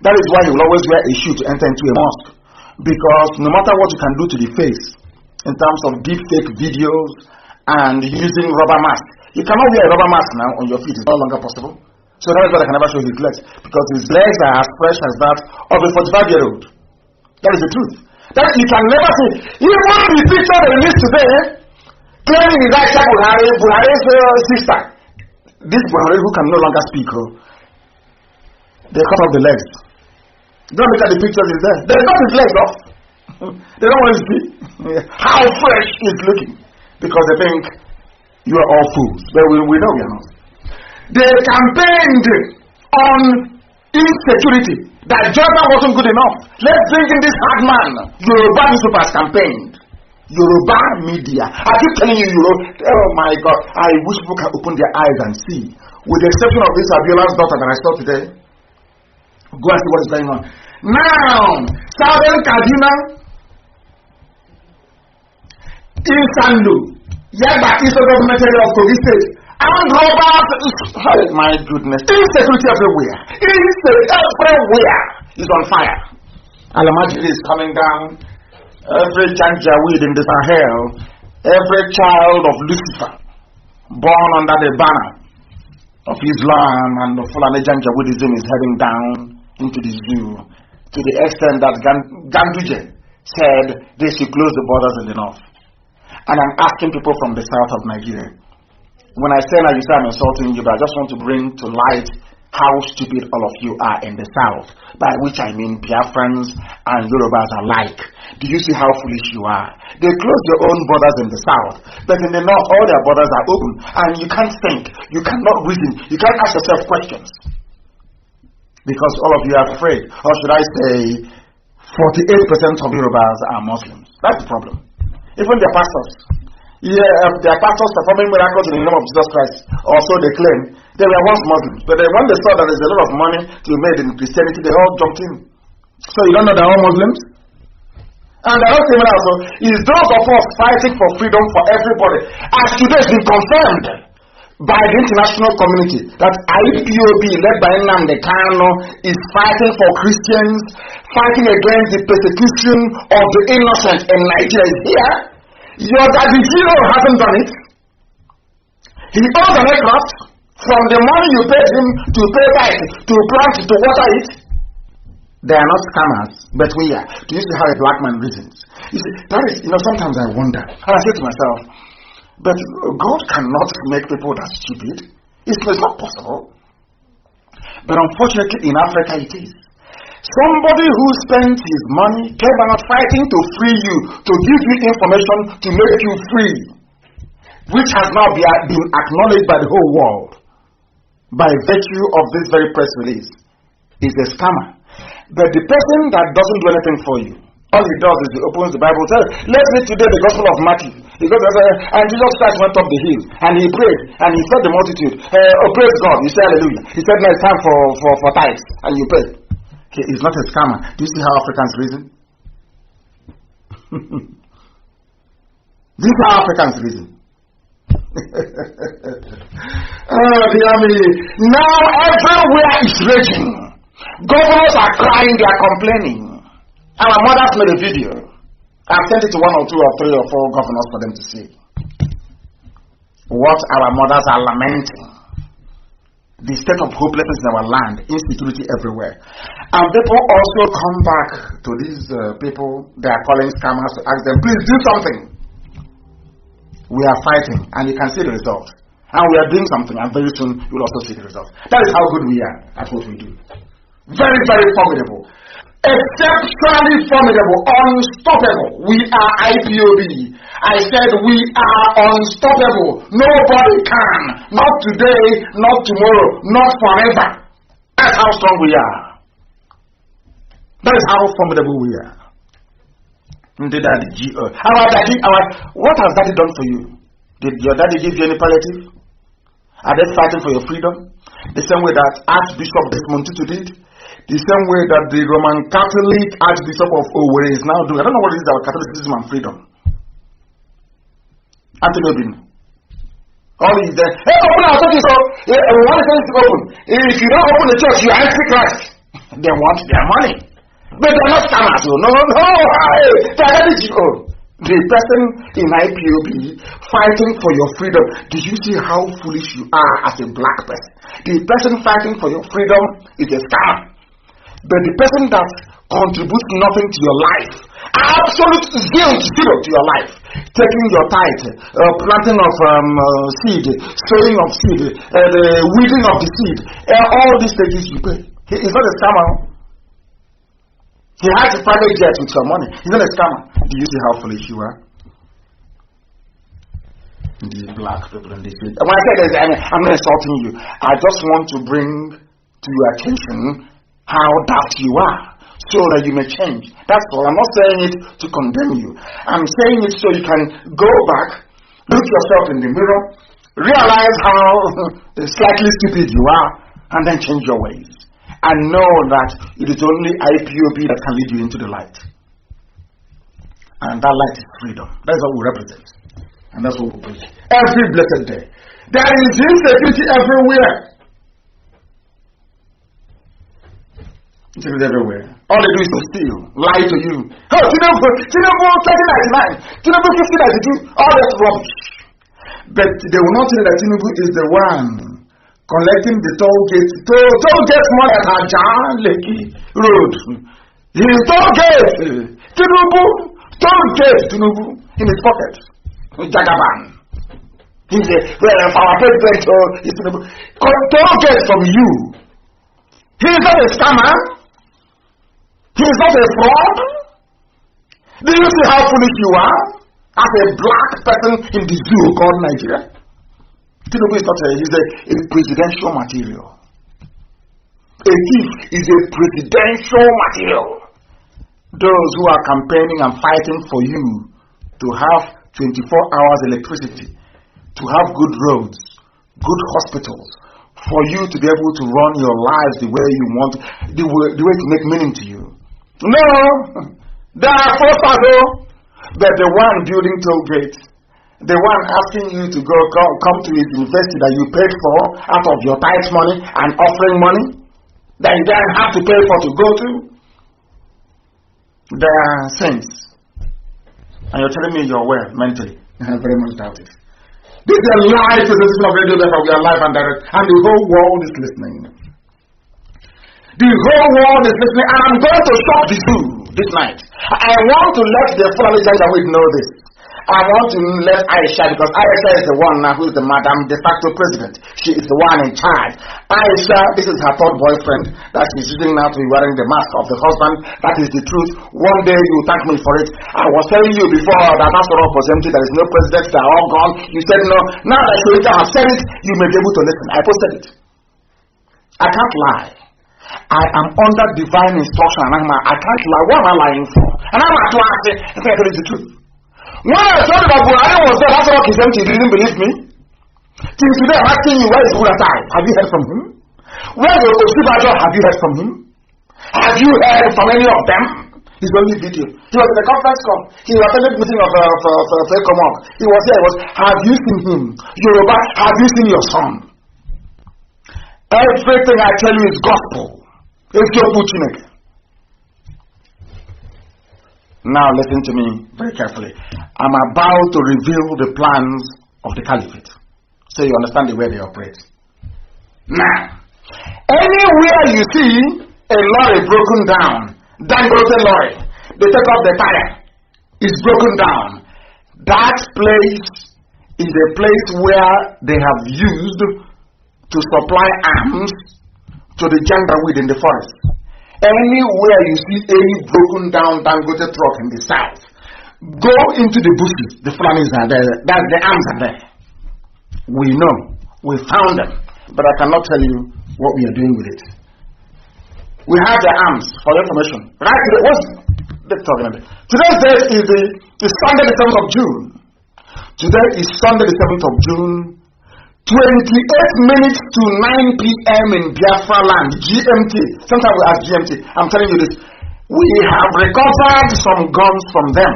That is why he will always wear a shoe to enter into a mosque. Because no matter what you can do to the face, in terms of deep fake videos and using rubber masks, you cannot wear a rubber mask now on your feet. It's no longer possible. So that is why they can never show his legs. Because his legs are as fresh as that of a 45-year-old. That is the truth. That you can never see. Even the picture they released today, claiming his Aisha Buhari's sister. This Buhari who can no longer speak, they cut off the legs. Don't look at the pictures is there. They cut his legs off. They don't want to see how fresh he's looking. Because they think you are all fools. But we know we are not. They campaigned on insecurity. That Jonathan wasn't good enough. Let's bring in this hard man. Yoruba newspapers campaigned. Yoruba media. I keep telling you, oh my God, I wish people can open their eyes and see. With the exception of this Abiola's daughter that I saw today. Go and see what is going on. Now, Southern Kaduna, Insandu, Yaba is the government area of Kogi State. And robbers, oh my goodness, insecurity everywhere. Everywhere is on fire. Al-Majid is coming down. Every Janjaweed in the Sahel, every child of Lucifer, born under the banner of Islam and the Fulani Janjaweedism is heading down into the zoo, to the extent that Ganduje said they should close the borders in the north. And I'm asking people from the south of Nigeria, when I say now you say I'm insulting you, but I just want to bring to light how stupid all of you are in the south, by which I mean Biafrans and Yorubas alike. Do you see how foolish you are? They close their own borders in the south, but in the north all their borders are open, and you can't think, you cannot reason, you can't ask yourself questions. Because all of you are afraid, or should I say 48% of Yorubas are Muslims. That's the problem. Even their pastors. Their pastors performing miracles in the name of Jesus Christ, or so they claim. They were once Muslims, but then when they saw that there's a lot of money to be made in Christianity, they all jumped in. So you don't know they're all Muslims? And they're not criminals. So it's those of us fighting for freedom for everybody. As today has been confirmed by the international community that ipob led by Nnamdi Kanu is fighting for Christians, fighting against the persecution of the innocent in Nigeria is here. Your daddy Zero hasn't done it. He owns an aircraft. From the money you paid him to pay back, to plant, to water it, they are not scammers, but we are. Do you see how a black man reasons? You see, that is, sometimes I wonder, and I say to myself, but God cannot make people that stupid. It's not possible. But unfortunately, in Africa it is. Somebody who spent his money came out fighting to free you, to give you information to make you free, which has now been acknowledged by the whole world by virtue of this very press release, is a scammer. But the person that doesn't do anything for you, all he does is he opens the Bible and says, let's read today the Gospel of Matthew. He goes and Jesus Christ went up the hill and he prayed and he fed the multitude. Praise God. You say hallelujah. He said, no, it's time for tithes, and you pray. He's not a scammer. Do you see how Africans reason? This is how Africans reason. Oh, dear me. Now everywhere is raging. Governors are crying, they are complaining. Our mothers made a video. I've sent it to 1 or 2 or 3 or 4 governors for them to see what our mothers are lamenting. The state of hopelessness in our land, insecurity everywhere. And people also come back to these people they are calling scammers to ask them, please do something. We are fighting, and you can see the result. And we are doing something, and very soon you will also see the result. That is how good we are at what we do. Very, very formidable. Exceptionally formidable, unstoppable. We are IPOB. I said we are unstoppable. Nobody can. Not today, not tomorrow, not forever. That's how strong we are. That is how formidable we are. What has daddy done for you? Did your daddy give you any palliative? Are they fighting for your freedom? The same way that Archbishop Desmond Tutu did? The same way that the Roman Catholic Archbishop of Owerri is now doing. I don't know what it is about Catholicism and freedom. Anthony Obin. All is there. Hey, open our church, so one is to open. If you don't open the church, you are antichrist. They want their money. But they're not scammers. No. The person in IPOB fighting for your freedom. Do you see how foolish you are as a black person? The person fighting for your freedom is a scammer. But the person that contributes nothing to your life, absolute zero to your life, taking your tithe, planting of seed, sowing of seed, the weeding of the seed, all these things you pay. He is not a scammer. He has a private jet with your money. He's not a scammer. Do you see how foolish you are? These black people in this city. When I say this, I'm not insulting you. I just want to bring to your attention how daft you are, so that you may change. That's all. I'm not saying it to condemn you. I'm saying it so you can go back, look yourself in the mirror, realize how slightly stupid you are, and then change your ways. And know that it is only IPOB that can lead you into the light. And that light is freedom. That's what we represent. And that's what we preach. Every blessed day. There is insecurity everywhere. Insecurity everywhere. All they do is to steal, lie to you. Oh, Tinubu 2099, Tinubu 5092, all that rubbish. But they will not say that Tinubu is the one collecting the toll gate money at Ajan Lekki Road. He is toll gate. Tinubu in his pocket. Jagaban. He's our president is Tinubu. Toll gate from you. He is not a scammer. He is not a fraud. Do you see how foolish you are as a black person in the zoo called Nigeria? Tinubu is not he's a presidential material. A thief is a presidential material. Those who are campaigning and fighting for you to have 24 hours electricity, to have good roads, good hospitals, for you to be able to run your lives the way you want, the way to make meaning to you. No, there are fraudsters, but the one building toll gates, the one asking you to come to his university that you paid for out of your tithe money and offering money that you then have to pay for to go to, they are saints. And you're telling me you're well mentally. I very much doubt it. This is a live presentation of Radio Biafra. We are live and direct, and the whole world is listening. The whole world is listening, and I'm going to shock the zoo this night. I want to let the Fulani Janjaweed know this. I want to let Aisha, because Aisha is the one now who is the Madam de facto president. She is the one in charge. Aisha, this is her third boyfriend that she's using now to be wearing the mask of the husband. That is the truth. One day you thank me for it. I was telling you before that after all was empty, there is no president, they are all gone. You said no. Now that you have said it, you may be able to listen. I posted it. I can't lie. I am under divine instruction, and I can't lie. What am I lying for? And I'm not lying. I think I tell you the truth. When I told you that Buhari was there, after all his empty, you didn't believe me. Till today, I'm asking you, where is Buratai? Have you heard from him? Where is Osibajo? Have you heard from him? Have you heard from any of them? His only video. He was in the conference call. He attended the meeting of ECOMOG. He was here. Have you seen him? Yoruba, have you seen your son? Everything I tell you is gospel. It's your Chineke. Now listen to me very carefully. I'm about to reveal the plans of the caliphate, so you understand the way they operate. Now, anywhere you see a lorry broken down, Dangote lorry, they take off the tire, it's broken down. That place is a place where they have used to supply arms to the janjaweed in the forest. Anywhere you see any broken down Dangote truck in the south, go into the bushes. The Fulanis are there. The arms are there. We know. We found them. But I cannot tell you what we are doing with it. We have the arms for information. Right? What's the talking about? Today's date is Sunday the 7th of June. Today is Sunday the 7th of June. 28 minutes to 9 p.m. in Biafra land, GMT. Sometimes we ask GMT. I'm telling you this. We have recovered some guns from them.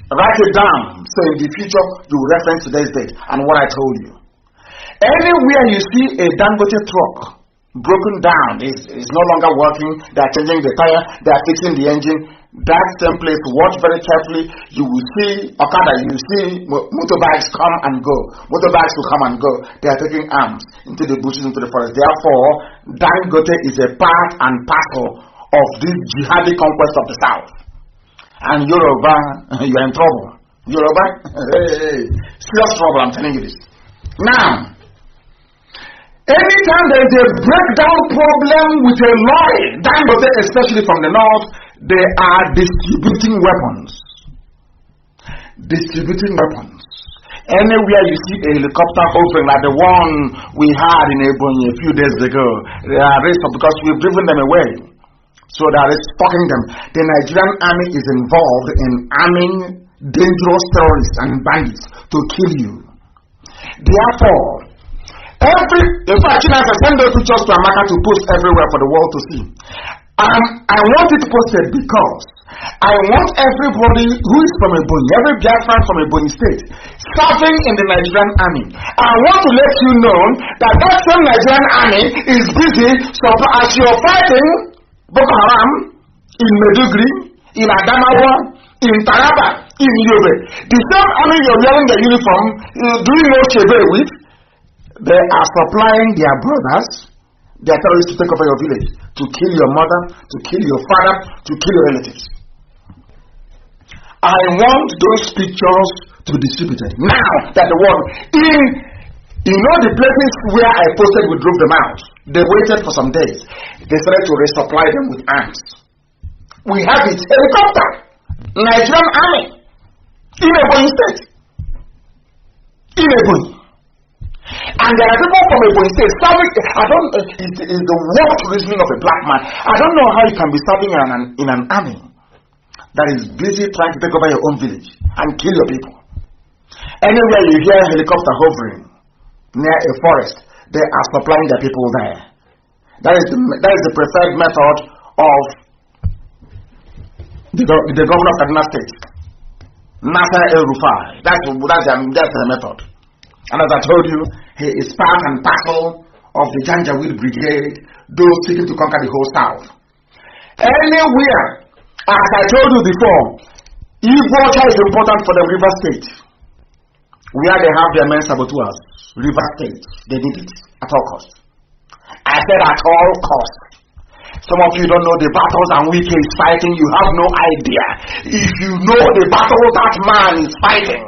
Write it down so in the future you reference today's date and what I told you. Anywhere you see a Dangote truck broken down, is no longer working, they are changing the tire, they are fixing the engine, that same place, watch very carefully, you will see Okada, you will see motorbikes come and go. Motorbikes will come and go. They are taking arms into the bushes, into the forest. Therefore, Dangote is a part and parcel of this jihadi conquest of the south. And Yoruba, you are in trouble. Yoruba, serious trouble, I'm telling you this. Now, anytime there is a breakdown problem with a lorry, Dangote, especially from the north, they are distributing weapons. Distributing weapons. Anywhere you see a helicopter hovering like the one we had in Ebonyi a few days ago, they are raised up because we've driven them away. So they are stalking them. The Nigerian army is involved in arming dangerous terrorists and bandits to kill you. Therefore, in fact, China has sent those pictures to Amaka to post everywhere for the world to see. I want it posted because I want everybody who is from Ebonyi, every Biafran from Ebonyi state, serving in the Nigerian army. I want to let you know that that same Nigerian army is busy, so as you're fighting Boko Haram in Meduguri, in Adamawa, in Taraba, in Yobe, the same army you're wearing the uniform, doing no shebe with, they are supplying their brothers, their terrorists to take over your village, to kill your mother, to kill your father, to kill your relatives. I want those pictures to be distributed. Now that the world, the places where I posted, we drove them out. They waited for some days. They started to resupply them with arms. We have it. Helicopter. Nigerian army. In Ebonyi state. In Ebonyi. And there are people from Ebonyi state serving. Is the worst reasoning of a black man. I don't know how you can be serving in an army that is busy trying to take over your own village and kill your people. Anywhere you hear a helicopter hovering near a forest, they are supplying their people there. That is the preferred method of the governor of Kaduna State, Nasser El-Rufai. That's the method. And as I told you, he is part and parcel of the Janjaweed Brigade, those seeking to conquer the whole South. Anywhere, as I told you before, Igbocha is important for the River State, where they have their men saboteurs. River State, they need it at all costs. I said at all costs. Some of you don't know the battles and Wike is fighting. You have no idea. If you know the battle that man is fighting,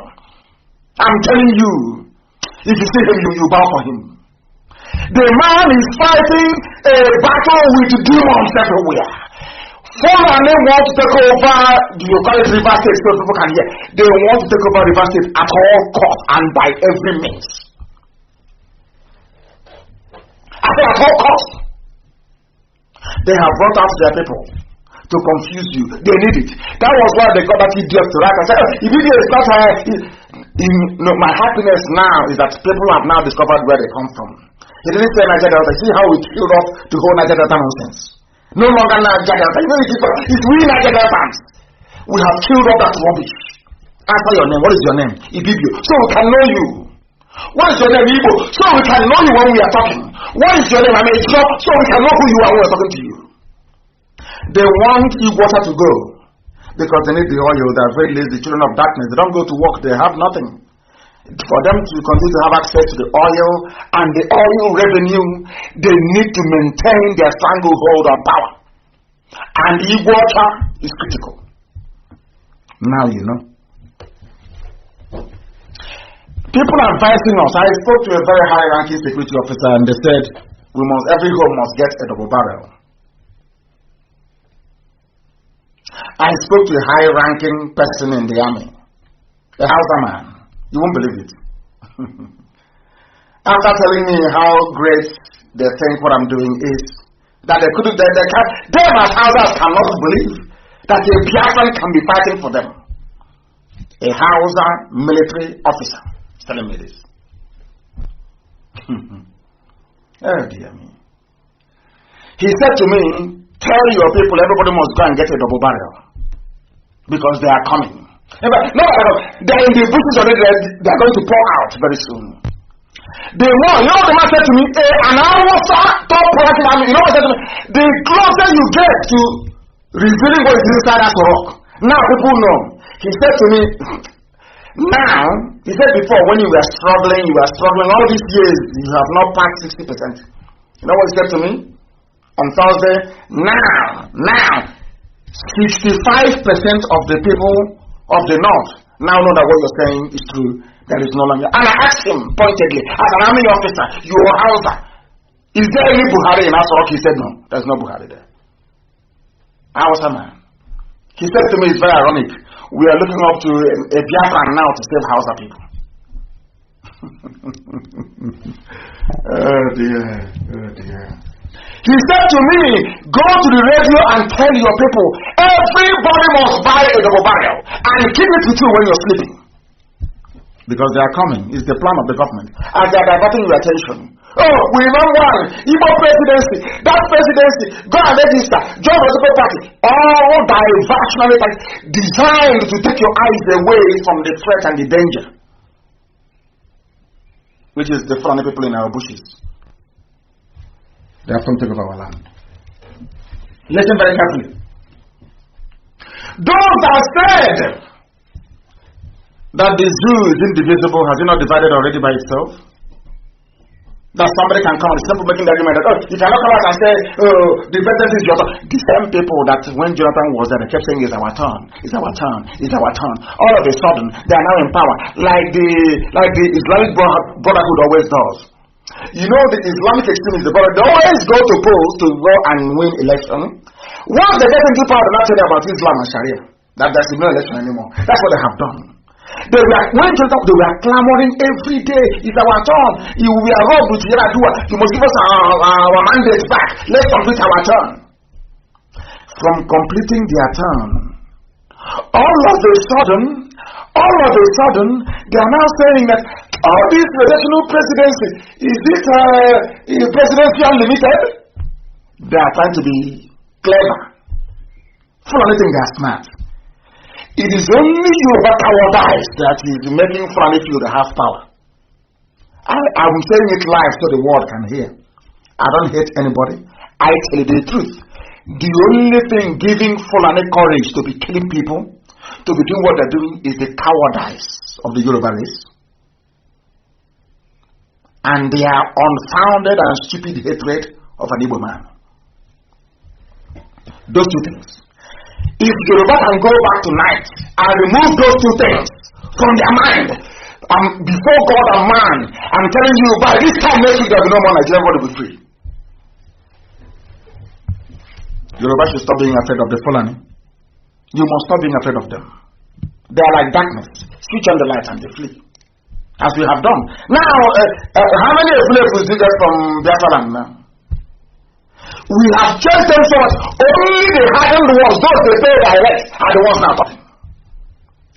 I'm telling you, if you see him, you bow for him. The man is fighting a battle with demons everywhere. Fulani want to take over, you call it River State so people can hear. They want to take over River State at all costs and by every means. I said at all costs. They have brought out their people to confuse you. They need it. That was why they got that idiot to write and say, if it is not my happiness now is that people have now discovered where they come from. He didn't say Nigeria Delta. See how we killed off the whole Nigeria Delta nonsense. No longer Niger Delta. You know it's we Niger Deltans. We have killed all that rubbish. Answer your name. What is your name? Ibibio. So we can know you. What is your name? Igbo. So we can know you when we are talking. What is your name? I'm a job. So we can know who you are when we are talking to you. They want Igbo to go because they need the oil. They are very lazy. Children of darkness. They don't go to work. They have nothing. For them to continue to have access to the oil and the oil revenue, they need to maintain their stranglehold on power. And Igbo is critical. Now you know. People are advising us. I spoke to a very high-ranking security officer, and they said every home must get a double barrel. I spoke to a high-ranking person in the army, a Hausa man. You won't believe it. After telling me how great they think what I'm doing is, that they couldn't, they as Hausas cannot believe that a Biafran can be fighting for them. A Hausa military officer is telling me this. Oh dear me. He said to me, tell your people everybody must go and get a double barrel because they are coming. No, they're in the bushes already. They're going to pour out very soon. The more, you know what the man said to me? An hour top production army. You know what he said to me? The closer you get to revealing what is inside that rock. Now people know. He said to me, now, he said before when you were struggling, all these years, you have not passed 60%. You know what he said to me? On Thursday, now, 65% of the people of the North now know that what you're saying is true. There is no longer. And I asked him pointedly, as an army officer, you are Hausa. Is there any Buhari in Asarok? He said no. There's no Buhari there. I was a man. He said to me, it's very ironic. We are looking up to a Biafran now to save Hausa people. Oh dear. Oh dear. He said to me, go to the radio and tell your people, everybody must buy a double barrel and keep it with you when you're sleeping. Because they are coming. It's the plan of the government. And they are diverting your attention. Oh, we know one. Igbo presidency. That presidency. Go and register. Join the Super Party. All diversionary designed to take your eyes away from the threat and the danger. Which is the Fulani people in our bushes. They have come to take over our land. Listen very carefully. Those that said that the zoo is indivisible, has it not divided already by itself? That somebody can come and simple making the argument that, oh, you cannot come out and say, oh, the presidency is your turn. The same people that when Jonathan was there, they kept saying, it's our turn, it's our turn, it's our turn. All of a sudden, they are now in power, like the Islamic Brotherhood always does. You know, the Islamic extremists, they always go to polls to go and win election. Once they get into power, they're not telling about Islam and Sharia. That there's no election anymore. That's what they have done. They were clamoring every day. It's our turn. We are robbed with Yeradua. You must give us our mandate back. Let's complete our turn. From completing their turn, all of a sudden, they are now saying that all these traditional presidency, is it presidency unlimited? They are trying to be clever. Full of anything, they are smart. It is only Yoruba cowardice that is making Fulani feel they have power. I'm saying it live so the world can hear. I don't hate anybody. I tell you the truth. The only thing giving Fulani courage to be killing people, to be doing what they're doing, is the cowardice of the Yoruba race. And their unfounded and stupid hatred of an Igbo man. Those two things. If Yoruba can go back tonight and remove those two things from their mind, before God and man, I'm telling you, by this time next week there will be no more Nigerian, everybody will be free. Yoruba should stop being afraid of the Fulani. You must stop being afraid of them. They are like darkness. Switch on the light and they flee. As we have done. Now, how many slaves will you get from Biafra land now? We have changed them so much. Only the hardened ones, those they pay direct, are the ones now talking.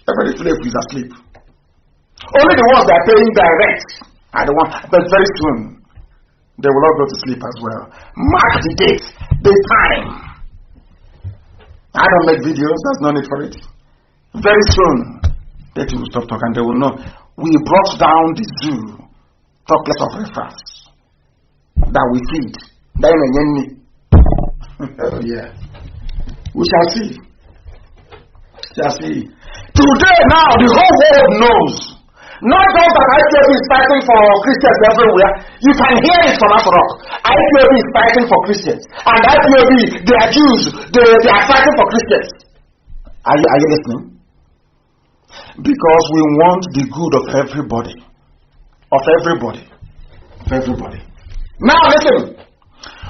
Every slave is asleep. Only the ones that are paying direct are the ones. But very soon, they will all go to sleep as well. Mark the date, the time. I don't make videos, there's no need for it. Very soon, they will stop talking, they will know. We brought down the zoo, talk less of reference, that we feed. Oh yeah. We shall see. Today now, the whole world knows. Not just that IPOB is fighting for Christians everywhere. You can hear it from Afrock. IPOB is fighting for Christians. And IPOB, they are Jews. They are fighting for Christians. Are you listening? Because we want the good of everybody. Of everybody. Now listen.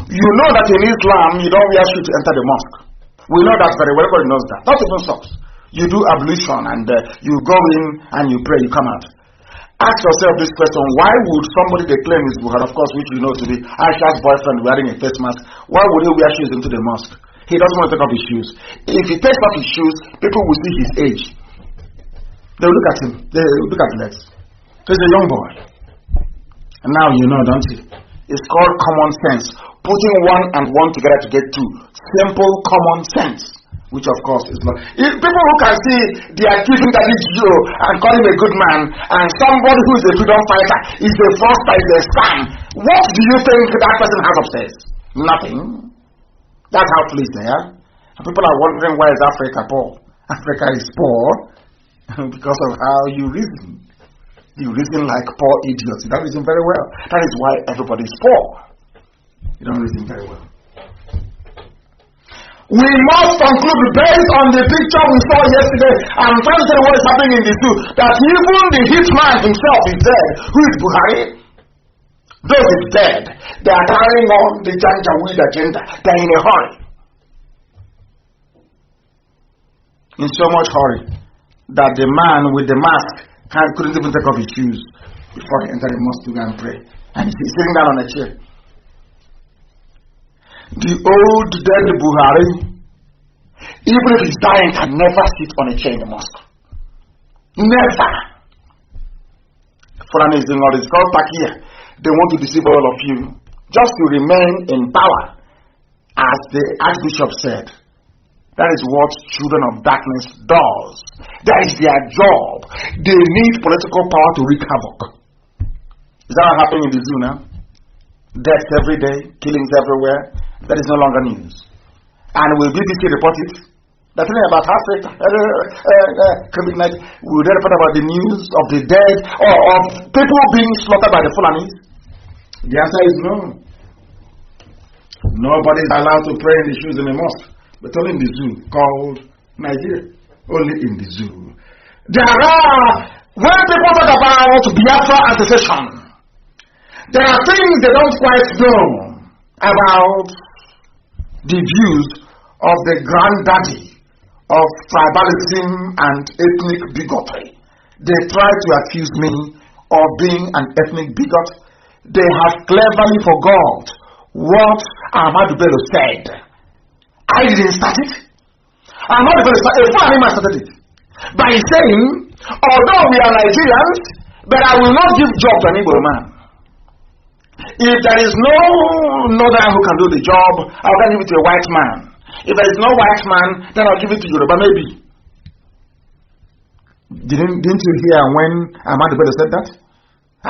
You know that in Islam, you don't wear shoes to enter the mosque. We know that very well. Everybody knows that. Not even socks. You do ablution and you go in and you pray, you come out. Ask yourself this question: why would somebody they claim is Buhari, of course, which you know to be Aisha's boyfriend, wearing a face mask, why would he wear shoes into the mosque? He doesn't want to take off his shoes. If he takes off his shoes, people will see his age. They will look at him. They will look at the legs. He's a young boy. And now you know, don't you? It's called common sense. Putting one and one together to get two. Simple common sense. Which of course is not. If people who can see they are giving that Joe and call him a good man, and somebody who is a freedom fighter is a fraudster, is a scam, what do you think that person has upstairs? Nothing. That's how foolish they are. And people are wondering, why is Africa poor? Africa is poor because of how you reason. You reason like poor idiots. You don't reason very well. That is why everybody is poor. You don't reason very well. We must conclude based on the picture we saw yesterday. I'm trying to tell you what is happening in the zoo. That even the hitman himself is dead. Who is Buhari? Those is dead. They are carrying on the Janjaweed agenda. They are in a hurry. In so much hurry that the man with the mask couldn't even take off his shoes before he entered the mosque to go and pray. And he's sitting down on a chair. The old dead Buhari, even if he's dying, can never sit on a chair in the mosque. Never. Fulanism, or it's called Takia. They want to deceive all of you just to remain in power. As the Archbishop said, that is what children of darkness does. That is their job. They need political power to wreak havoc. Is that what happening in the zoo now? Deaths every day, killings everywhere. That is no longer news. And will BBC report it? That's thing about Africa. COVID-19. Will they report about the news of the dead or of people being slaughtered by the Fulanis? The answer is no. Nobody is allowed to pray in the shoes in the mosque, but only in the zoo called Nigeria. Only in the zoo. There are, when people talk about Biafra association, there are things they don't quite know about the views of the granddaddy of tribalism and ethnic bigotry. They try to accuse me of being an ethnic bigot. They have cleverly forgot what Ahmadu Bello said. I didn't start it. Ahmadu Bello started it by saying, although we are Nigerians, but I will not give job to an Igbo man. If there is no northern who can do the job, I'll give it to a white man. If there is no white man, then I'll give it to Yoruba, maybe. Didn't you hear when Ahmadu Bello said that?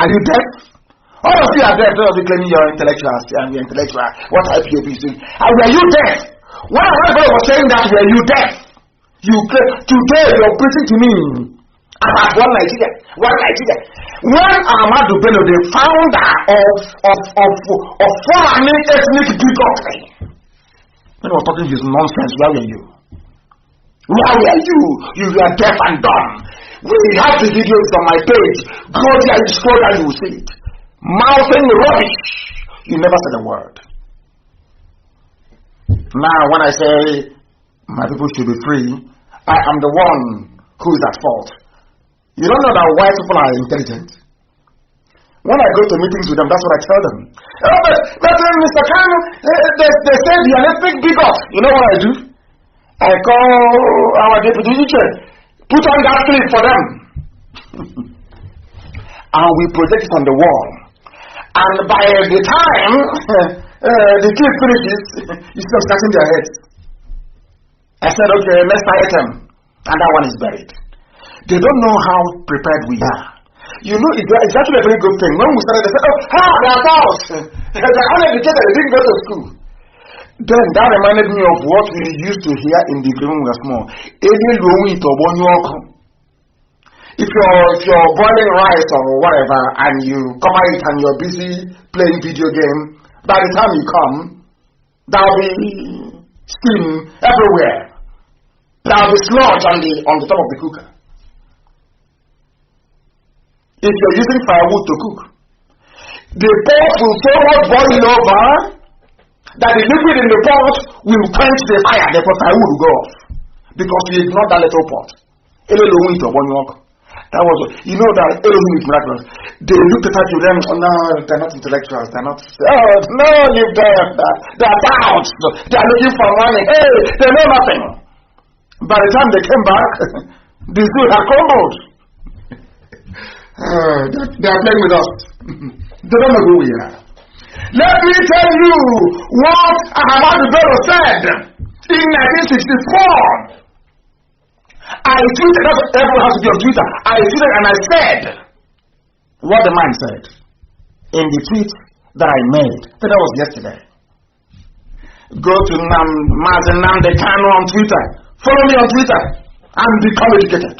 Are you deaf? All of you are deaf. Those of you claiming you're intellectuals and you're intellectual. What IPOB is doing? Were you deaf? When Ahmadu Bello was saying that, were you deaf? Today you're preaching to me about one Nigeria. When Ahmadu Bello, the founder of Fulani ethnic bigotry, when he was talking his nonsense, where were you? Where were you? You were deaf and dumb. We have the videos on my page. Go there, you scroll down, you will see it. Mouthing rubbish. You never said a word. Now, when I say my people should be free, I am the one who is at fault. You don't know that white people are intelligent. When I go to meetings with them, that's what I tell them. Oh, but Mr. Khan, they say they are ethnic bigot. You know what I do? I call our deputy teacher, put on that clip for them. And we project it on the wall. And by the time the clip finishes, you start scratching their heads. I said, okay, let's try item. And that one is buried. They don't know how prepared we are. You know, it's actually a very good thing. When we started, they said, oh, they are cows. They're uneducated, they didn't go to school. Then that reminded me of what we used to hear in the green when we were small. If you're boiling rice or whatever and you come out and you're busy playing video game, by the time you come, there'll be steam everywhere. There'll be sludge on the top of the cooker. If you're using firewood to cook, the pot will so much boil over that the liquid in the pot will quench the fire, the firewood will go off. Because you ignore that little pot. That was, you know that Elohim is miraculous. They looked at you, then, oh no, they're not intellectuals, they're not, oh no, leave them, they're doubts, they're looking for money, hey, they know nothing. By the time they came back, the zoo had crumbled. They are playing with us. They don't know who we are. Let me tell you what Ahmad Bello said in 1964. I tweeted, everyone has to be on Twitter. I tweeted and I said what the man said in the tweet that I made. That was yesterday. Go to Mazen Namde Kano on Twitter. Follow me on Twitter and become educated.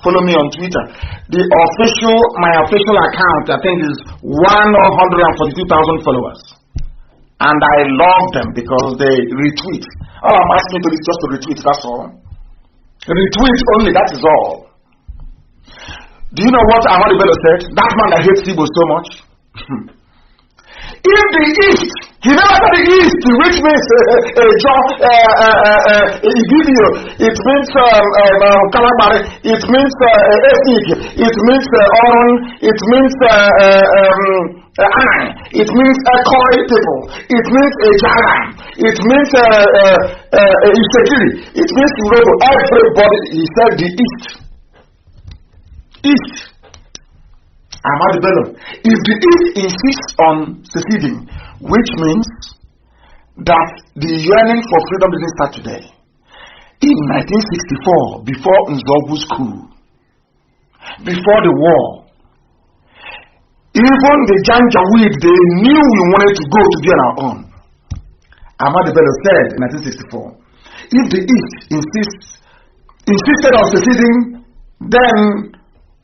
Follow me on Twitter. My official account, I think, is 142,000 followers. And I love them because they retweet. All I'm asking you to do is just to retweet, that's all. Retweet only, that is all. Do you know what Ahmad Bello said? That man that hates Igbo so much. In the East, he never said the East, which means video. It means Kalabari, it means ethnic, it means Oron, it means Anan, it means Koi people, it means Jaran, it means Isekiri, it means Urobo. Everybody, he said the East. East. Ahmad Bello. If the East insists on seceding, which means that the yearning for freedom didn't start today. In 1964, before Nzogu's coup, before the war, even the Janjaweed, they knew we wanted to go to be on our own. Ahmad Bello said in 1964, if the East insisted on seceding, then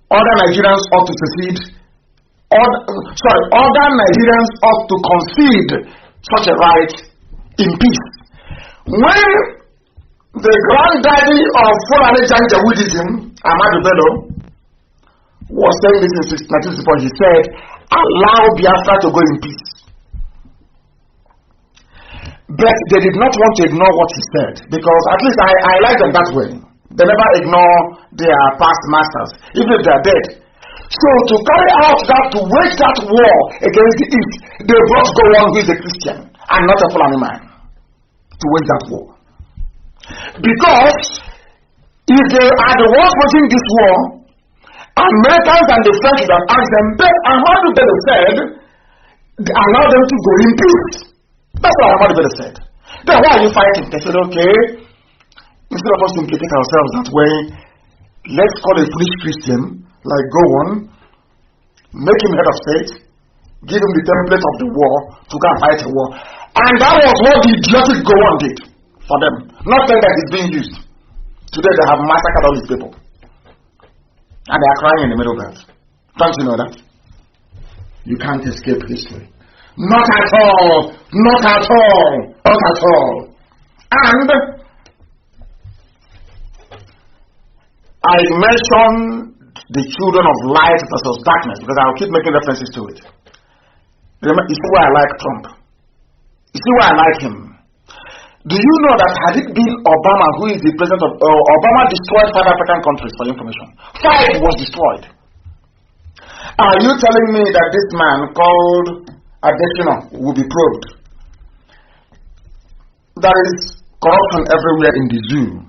other Nigerians ought to secede. Other Nigerians ought to concede such a right in peace. When the granddaddy of Fulani Janjaweedism, Ahmad Bello, was saying this in 1964, he said, allow Biafra to go in peace. But they did not want to ignore what he said, because at least I like them that way. They never ignore their past masters, even if they are dead. So to carry out that, to wage that war against the East, they brought Gowon, who is a Christian and not a Fulani man, to wage that war. Because if they are the ones waging this war, Americans and the French would have asked them, but Ahmad Bello said, allow them to go in peace. That's what Ahmad Bello said. Then why are you fighting? They said, okay, instead of us to implicate ourselves that way, let's call a foolish Christian like Gowon, make him head of state, give him the template of the war to go and fight a war. And that was what the idiotic Gowon did for them. Not saying that it's being used. Today they have massacred all these people. And they are crying in the Middle Belt. Don't you know that? You can't escape history. Not at all. Not at all. Not at all. And I mentioned the children of light versus darkness because I'll keep making references to it. Remember, you see why I like Trump? You see why I like him? Do you know that had it been Obama, who is the president of Obama, destroyed 5 African countries, for your information? 5 was destroyed. Are you telling me that this man called Adesina will be probed? There is corruption everywhere in the zoo.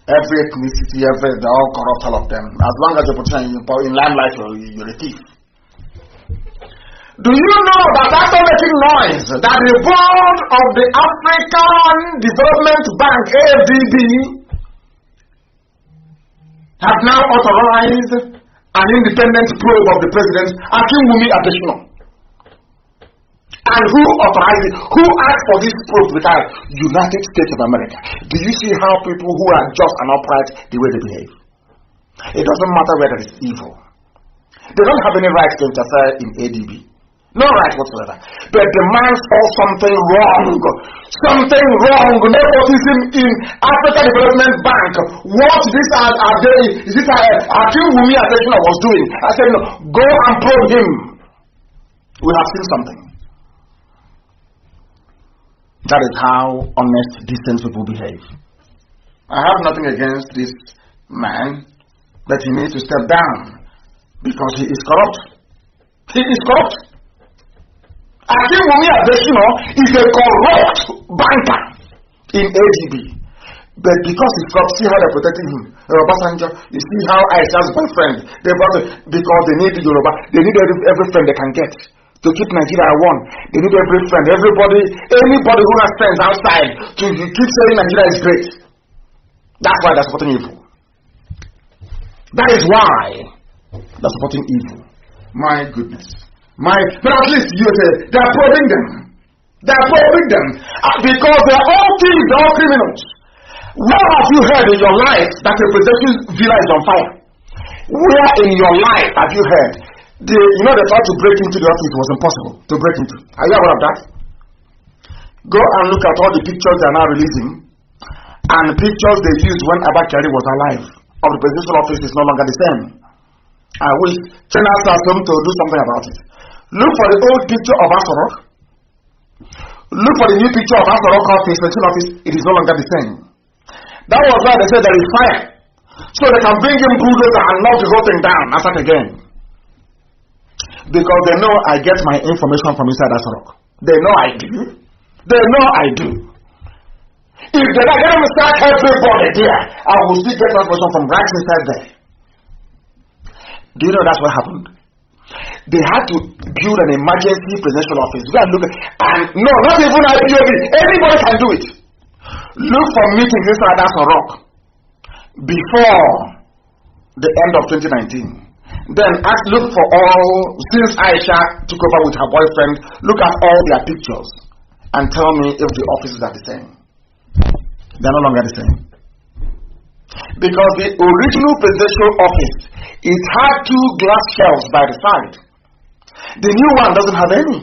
Every ethnicity, they're all corrupt, all of them. As long as you're in limelight, you're a thief. Do you know that after making noise, that the board of the African Development Bank, AFDB, have now authorized an independent probe of the president, Akinwumi Adesina? And who authorized it? Who asked for this probe to be carried? United States of America. Do you see how people who are just and upright, the way they behave? It doesn't matter whether it's evil. They don't have any right to interfere in ADB. No right whatsoever. But the man saw something wrong. Something wrong. Nepotism in African Development Bank. What this are they? Is this Akinwumi Adesina was doing? I said, no, go and probe him. We have seen something. That is how honest, decent people behave. I have nothing against this man, but he needs to step down because he is corrupt. He is corrupt. Akinwumi Adesina is a corrupt banker in ADB. But because he's corrupt, see how they're protecting him. Obasanjo, you see how Aisha's boyfriend, because they need Yoruba, they need every friend they can get to keep Nigeria one. They need every friend, anybody who has friends outside to keep saying Nigeria is great. That's why they're supporting evil. That is why they're supporting evil. My goodness. But at least you say they're probing them. They're probing them because they're all thieves, they're all criminals. Where have you heard in your life that a presidential villa is on fire? Where in your life have you heard? They tried to break into the office. It was impossible to break into. Are you aware of that? Go and look at all the pictures they are now releasing, and the pictures they used when Abakari was alive of the presidential office is no longer the same. I wish China asked them to do something about it. Look for the old picture of Asorok. Look for the new picture of Asorok office, presidential office. It is no longer the same. That was why they said there is fire, so they can bring in bulldozer and knock the whole thing down and start again. Because they know I get my information from inside Asorok. They know I do. They know I do. If they don't get them to start everybody there, I will still get my information from right inside there. Do you know that's what happened? They had to build an emergency presidential office. Go and look and no, not even ipob. Anybody can do it. Look for meetings inside Asorok before the end of 2019. Then look for all, since Aisha took over with her boyfriend, look at all their pictures and tell me if the offices are the same. They're no longer the same. Because the original presidential office, it had 2 glass shelves by the side. The new one doesn't have any.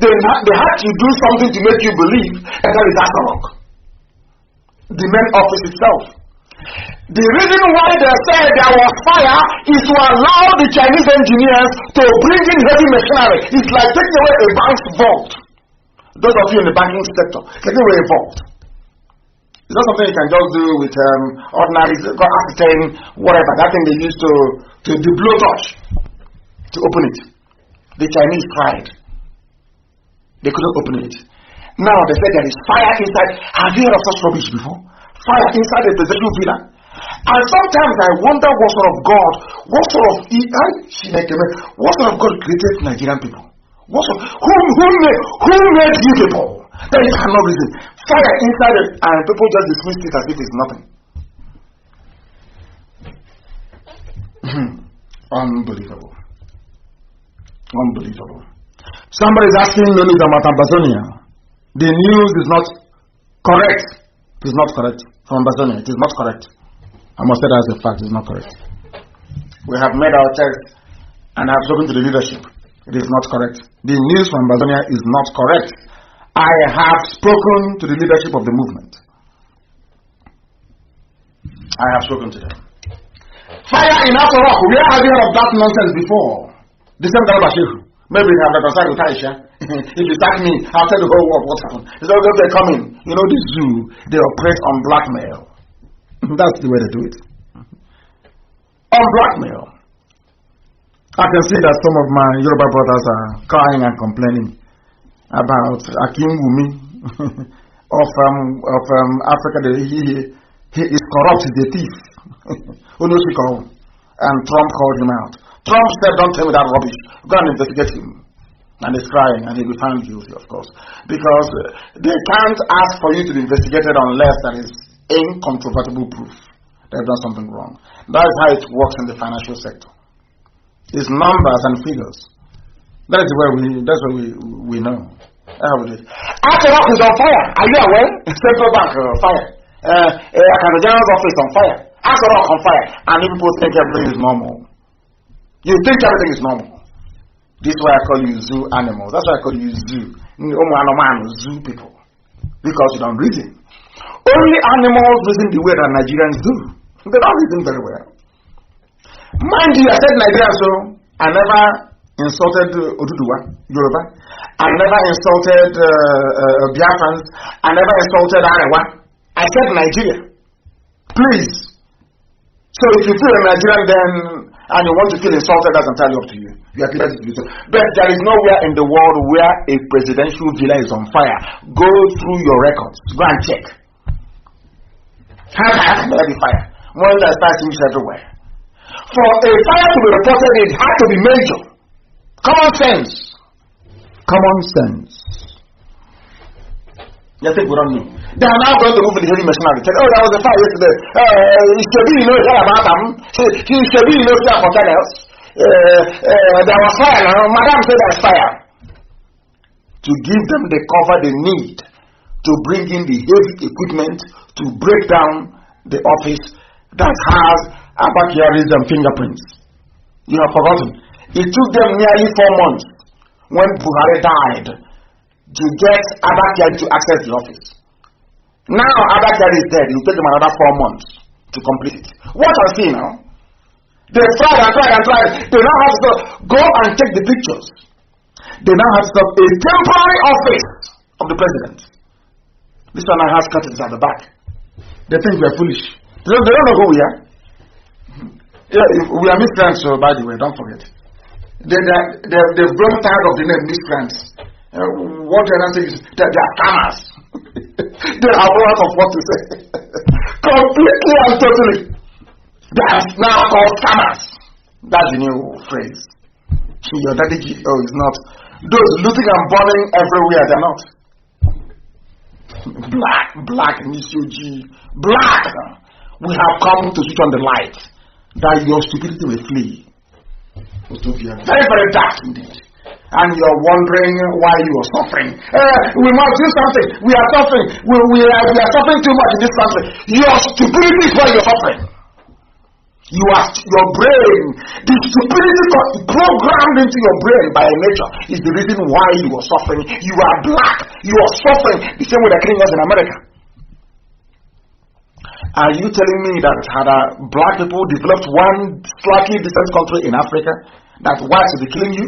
They had to do something to make you believe that that is Asorok, the main office itself. The reason why they said there was fire is to allow the Chinese engineers to bring in heavy machinery. It's like taking away a bank's vault. Those of you in the banking sector, taking away a vault. It's not something you can just do with ordinary acetane, whatever. That thing they used to the blowtorch to open it. The Chinese tried. They couldn't open it. Now they said there is fire inside. Have you heard of such rubbish before? Fire inside a presidential villa. And sometimes I wonder what sort of God created Nigerian people? Who made you people that you cannot reason? Fire inside it, and people just dismiss it as if it's nothing. Unbelievable. Unbelievable. Somebody is asking me about Ambazonia. The news is not correct. It is not correct. From Ambazonia, it is not correct. I must say that as a fact, it is not correct. We have made our checks and have spoken to the leadership. It is not correct. The news from Ambazonia is not correct. I have spoken to the leadership of the movement. I have spoken to them. Fire in Asorok. Where have you heard of that nonsense before? The same Garba-Shehu. Maybe you have reconciled with Aisha. If you sack me, I'll tell the whole world what happened. It's all they're coming. You know, the zoo, they operate on blackmail. That's the way they do it. On blackmail. I can see that some of my Yoruba brothers are crying and complaining about Akinwumi of Africa. He is corrupt, he's a thief. And Trump called him out. Trump said, don't tell me that rubbish. Go and investigate him. And he's crying, and he'll be found guilty, of course. Because they can't ask for you to be investigated unless there is incontrovertible proof they've done something wrong. That is how it works in the financial sector. It's numbers and figures. That's where we know. After all is on fire. Are you aware? Central Bank fire. The General's office on fire. After all on fire. And people think everything is normal. You think everything is normal. This is why I call you zoo animals. That's why I call you zoo. Zoo people. Because you don't reason. Only animals reason the way that Nigerians do. They don't reason very well. Mind you, I said Nigeria, so I never insulted Oduduwa, Yoruba. I never insulted Biafrans. I never insulted Arewa. I said Nigeria. Please. So if you feel a Nigerian then and you want to feel insulted, that's entirely up to you. You are clear to do so. But there is nowhere in the world where a presidential villa is on fire. Go through your records. Go and check. How can there be fire? More than starting everywhere. For a fire to be reported, it had to be major. Common sense. Common sense. You think we don't know. They are now going to move the heavy machinery. Oh, there was a fire yesterday. Shebi, you know about them. Shebi, you know for else. There was fire now. Madam said there's fire. To give them the cover they need to bring in the heavy equipment to break down the office that has abakiaris and fingerprints. You have forgotten. It took them nearly 4 months when Buhari died to get Abakiari to access the office. Now Abakiari is dead. It will take them another 4 months to complete it. What I see now, they tried and tried and tried. They now have to go and take the pictures. They now have to stop a temporary office of the president. This one now has curtains at the back. They think we are foolish. They don't know who we are. Yeah, we are miscreants, so by the way, don't forget. They've grown tired of the name miscreants. What they're not saying is that they are scammers. They have a lot of what to say. Completely and totally. They are now called scammers. That's the new phrase. Your daddy GO is not. Those looting and burning everywhere, they're not. Black, Nishoji. Black. We have come to switch on the light that your stupidity will flee. Utopia. Very, very dark indeed. And you're wondering why you are suffering. We must do something. We are suffering. We are suffering too much in this country. Your stupidity is why you're suffering. Your brain, the stupidity programmed into your brain by nature is the reason why you are suffering. You are black. You are suffering the same way they're killing us in America. Are you telling me that had black people developed one slightly different country in Africa, that whites will be killing you?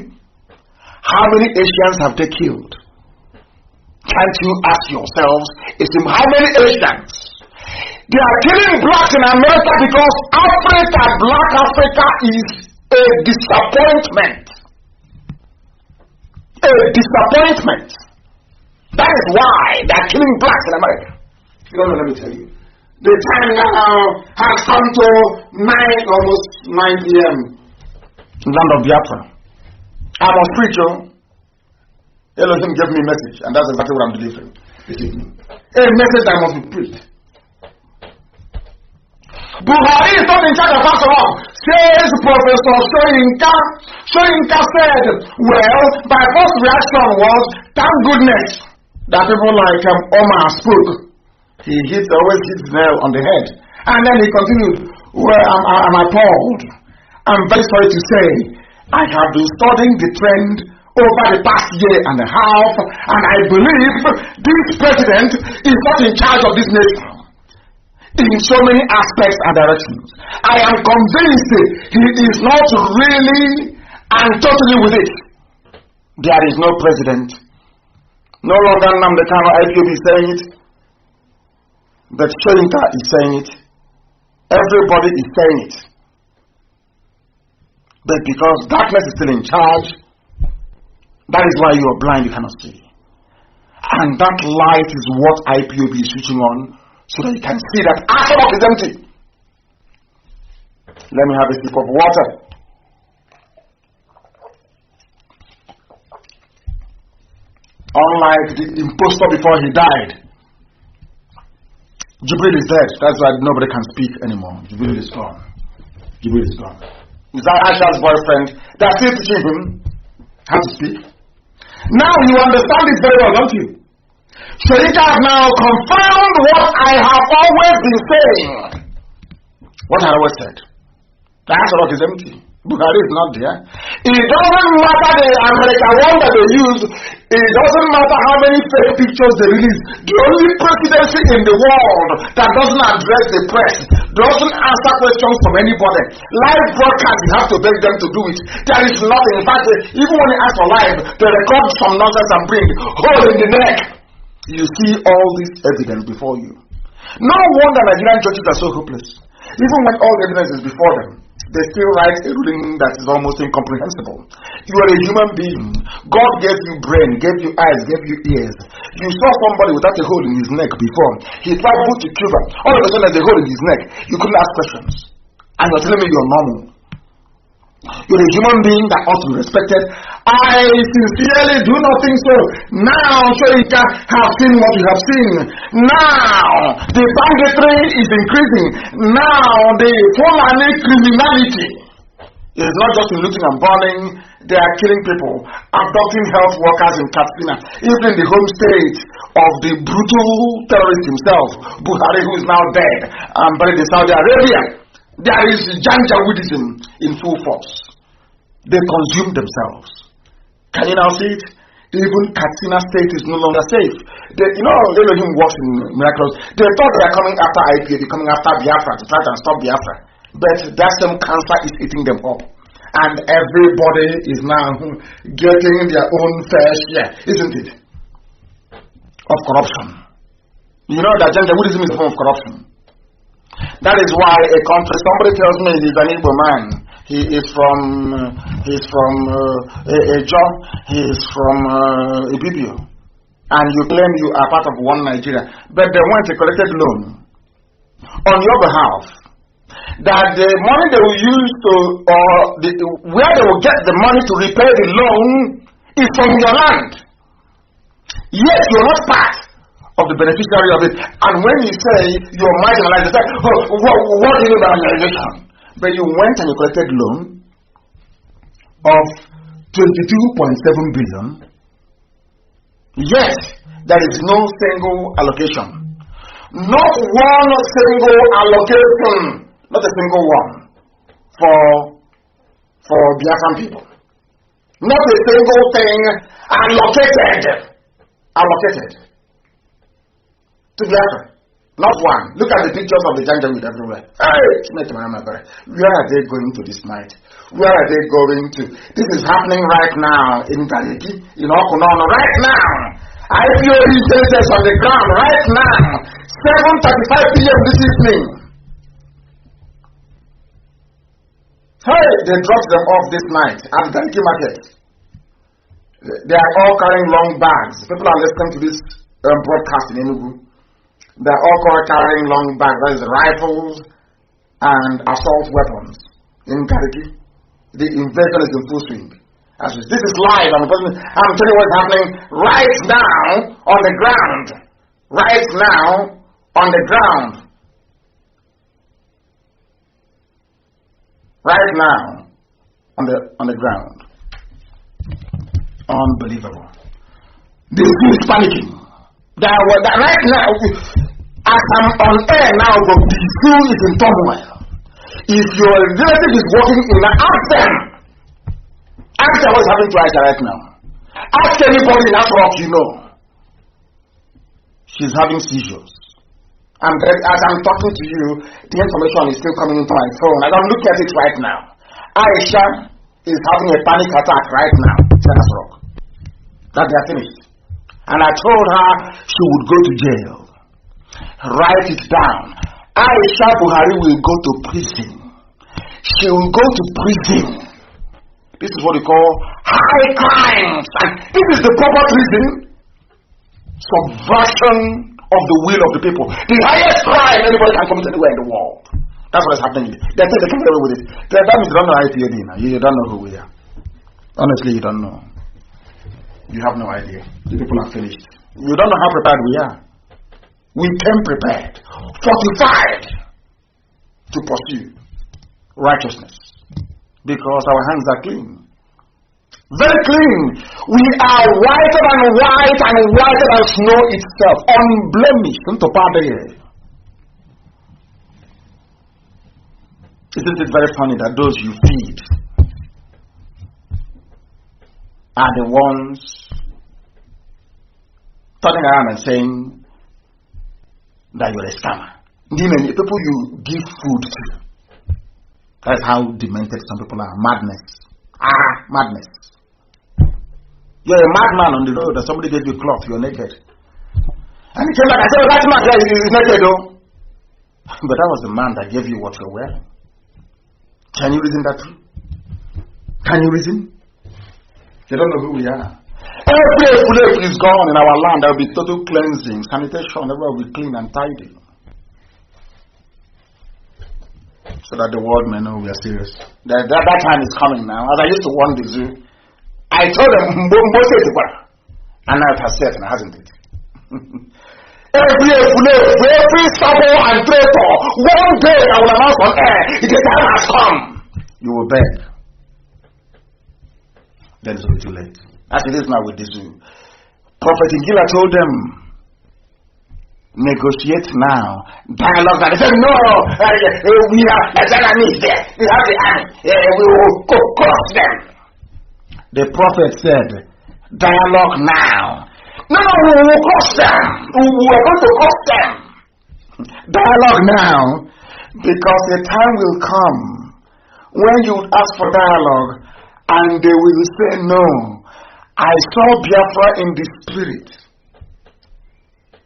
How many Asians have they killed? Can't you ask yourselves, how many Asians? They are killing blacks in America because Africa, black Africa is a disappointment. A disappointment. That is why they are killing blacks in America. You don't know, let me tell you. The time now has come to almost 9 p.m. in land of Biafra. I must preach. Elohim gave me a message, and that's exactly what I'm delivering this evening. A message that must be preached. Buhari is not in charge of us all, says Professor Soyinka. Soyinka said, well, my first reaction was, thank goodness that people like Omar spoke. He always hits the nail on the head. And then he continued, well, I'm appalled. I'm very sorry to say, I have been studying the trend over the past year and a half, and I believe this president is not in charge of this nation in so many aspects and directions. I am convinced he is not really and totally with it. There is no president. No longer Nnamdi Kanu IPOB is saying it. But Soyinka is saying it. Everybody is saying it. But because darkness is still in charge, that is why you are blind, you cannot see. And that light is what IPOB is switching on, so that you can see that Asabok is empty. Let me have a sip of water. Unlike the impostor before he died. Jibril is dead. That's why nobody can speak anymore. Jibril is gone. Jibril is gone. Is that Aisha's boyfriend? They're still teaching him how to speak. Now you understand this very well, don't you? Sharika has now confirmed what I have always been saying. What I always said. The answer is empty. Buhari is not there. It doesn't matter the American one that they use. It doesn't matter how many fake pictures they release. The only presidency in the world that doesn't address the press, doesn't answer questions from anybody. Live broadcast, you have to beg them to do it. There is nothing. In fact, even when they ask for live, they record some nonsense and bring hole in the neck. You see all this evidence before you. No wonder Nigerian churches are so hopeless. Even when all the evidence is before them, they still write a ruling that is almost incomprehensible. You are a human being. God gave you brain, gave you eyes, gave you ears. You saw somebody without a hole in his neck before. He traveled to Cuba. All of a sudden there's a hole in his neck. You couldn't ask questions. And you're telling me you're normal. You're a human being that ought to be respected. I sincerely do not think so. Now, Sharika have seen what you have seen. Now, the banditry is increasing. Now, the Fulani criminality is not just in looting and burning. They are killing people, abducting health workers in Katsina, even in the home state of the brutal terrorist himself, Buhari, who is now dead and buried in Saudi Arabia. There is Janjaweedism in full force. They consume themselves. Can you now see it? Even Katsina State is no longer safe. Elohim works in miracles. They thought they are coming after IPA, they're coming after Biafra to try to stop Biafra. But that same cancer is eating them up. And everybody is now getting their own fair share, isn't it? Of corruption. You know that Janjaweedism is a form of corruption. That is why a country, somebody tells me he's an Igbo man. He's from Ejo, he's from Ibibio. And you claim you are part of one Nigeria. But they want a collected loan on your behalf. That the money they will use to, where they will get the money to repay the loan is from your land. Yet you're not part of the beneficiary of it. And when you say you're marginalized, they say, what do you mean by marginalization? But you went and you collected loan of 22.7 billion. Yet there is no single allocation. Not one single allocation. Not a single one for Biafran people. Not a single thing allocated to Biafra. Not one. Look at the pictures of the Janjaweed everywhere. Where are they going to this night? Where are they going to? This is happening right now in Gariki, in Okunono, right now. IPO intelligence on the ground right now. 7:35 p.m. this evening. Hey, they dropped them off this night at Gariki Market. They are all carrying long bags. People are listening to this broadcast in Enugu. They are all carrying long bags, that is rifles and assault weapons in Gariki. The invasion is in full swing. This is live. I'm telling you what's happening right now on the ground. Right now on the ground. Right now on the ground. Unbelievable. The zoo is panicking. Right now, as I'm on air now, but the zoo is in turmoil. If your relative is working in ask them. Ask them what's happening to Aisha right now. Ask anybody in that rock you know. She's having seizures. And as I'm talking to you, the information is still coming into my phone. As I'm looking at it right now, Aisha is having a panic attack right now. That's rock. That they are finished. And I told her she would go to jail. Write it down. Aisha Buhari will go to prison. She will go to prison. This is what we call high crimes. And this is the proper prison. Subversion of the will of the people. The highest crime anybody can commit anywhere in the world. That's what is happening. They think they can get away with it. That means you don't know IPAD now. You don't know who we are. Honestly, you don't know. You have no idea. The people are finished. You don't know how prepared we are. We came prepared, fortified to pursue righteousness because our hands are clean. Very clean. We are whiter than white and whiter than snow itself. Unblemished. Isn't it very funny that those you feed are the ones turning around and saying that you're a scammer? The people you give food to. That's how demented some people are. Madness. Madness. You're a madman on the road that somebody gave you cloth, you're naked. And he came back and said, "Oh, that man there is naked though." But that was the man that gave you what you're wearing. Can you reason that through? Can you reason? They don't know who we are. Every place is gone in our land. There will be total cleansing, sanitation, everywhere will be clean and tidy. So that the world may know we are serious. That time is coming now. As I used to warn the zoo, I told them, and now it has said, hasn't it? Every sabo and traitor, one day I will announce on air, the time has come. You will beg. Then it will be too late. As it is now with the zoo. Prophet Ingila told them, negotiate now. Dialogue. And they said, no, we have Nigerian needs there. We have the army. We will cross them. The prophet said, dialogue now. No, we will cross them. We are going to cross them. Dialogue now. Because the time will come when you ask for dialogue and they will say, no, I saw Biafra in the spirit.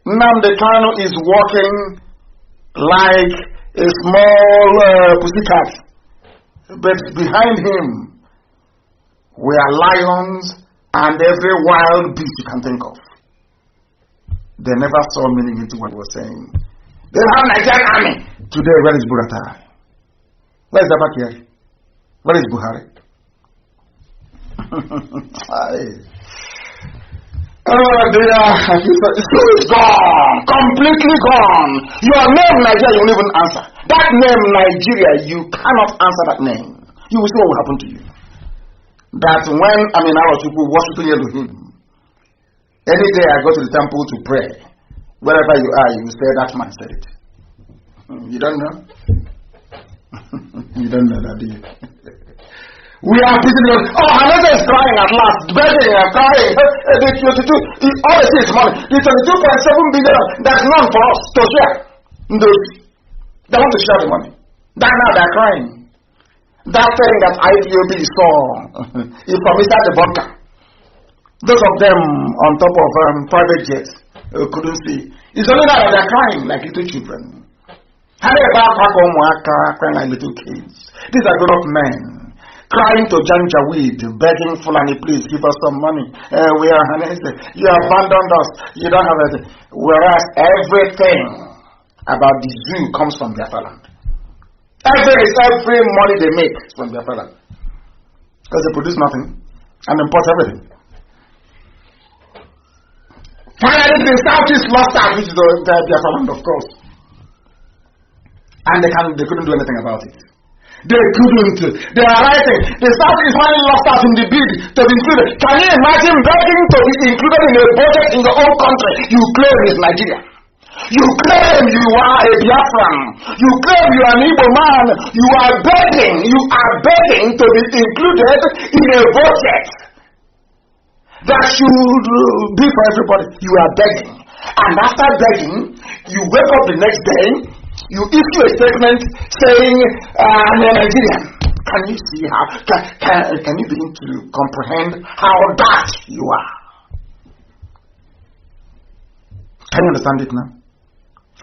Nnamdi Kanu is walking like a small pussycat, but behind him were lions and every wild beast you can think of. They never saw meaning into what he was saying. They have Nigerian army. Today, where is Buratai? Where is Abakari? Where is Buhari? School is gone, completely gone. Your name Nigeria, you won't even answer. That name Nigeria, you cannot answer that name. You will see what will happen to you. That when I was people worshiping Elohim, any day I go to the temple to pray, wherever you are, you will say that man said it. You don't know? You don't know that, do you? We are prisoners. Oh, another is crying at last, begging and crying. The 22, all they see is money. The 22.7 billion, there's none for us to share. They want to share the money. Now they're crying. That thing that ipob saw is from inside the bunker. Those of them on top of private jets couldn't see. It's only now that they're crying like little children. Crying like little kids. These are grown-up men. Crying to Janjaweed, begging Fulani, please give us some money. We are you abandoned us. You don't have anything. Whereas everything about the zoo comes from Biafra land. Every money they make is from Biafra land. Because they produce nothing and import everything. Finally, the Southeast lost out, which is the Biafra land, of course. And they couldn't do anything about it. They couldn't. They are writing. The South is finally lost out in the bid to be included. Can you imagine begging to be included in a budget in your own country? You claim it's Nigeria. You claim you are a Biafran. You claim you are an Igbo man. You are begging to be included in a budget that should be for everybody. You are begging. And after begging, you wake up the next day, you issue a statement saying, I'm a Nigerian. Can you see how, can you begin to comprehend how that you are? Can you understand it now?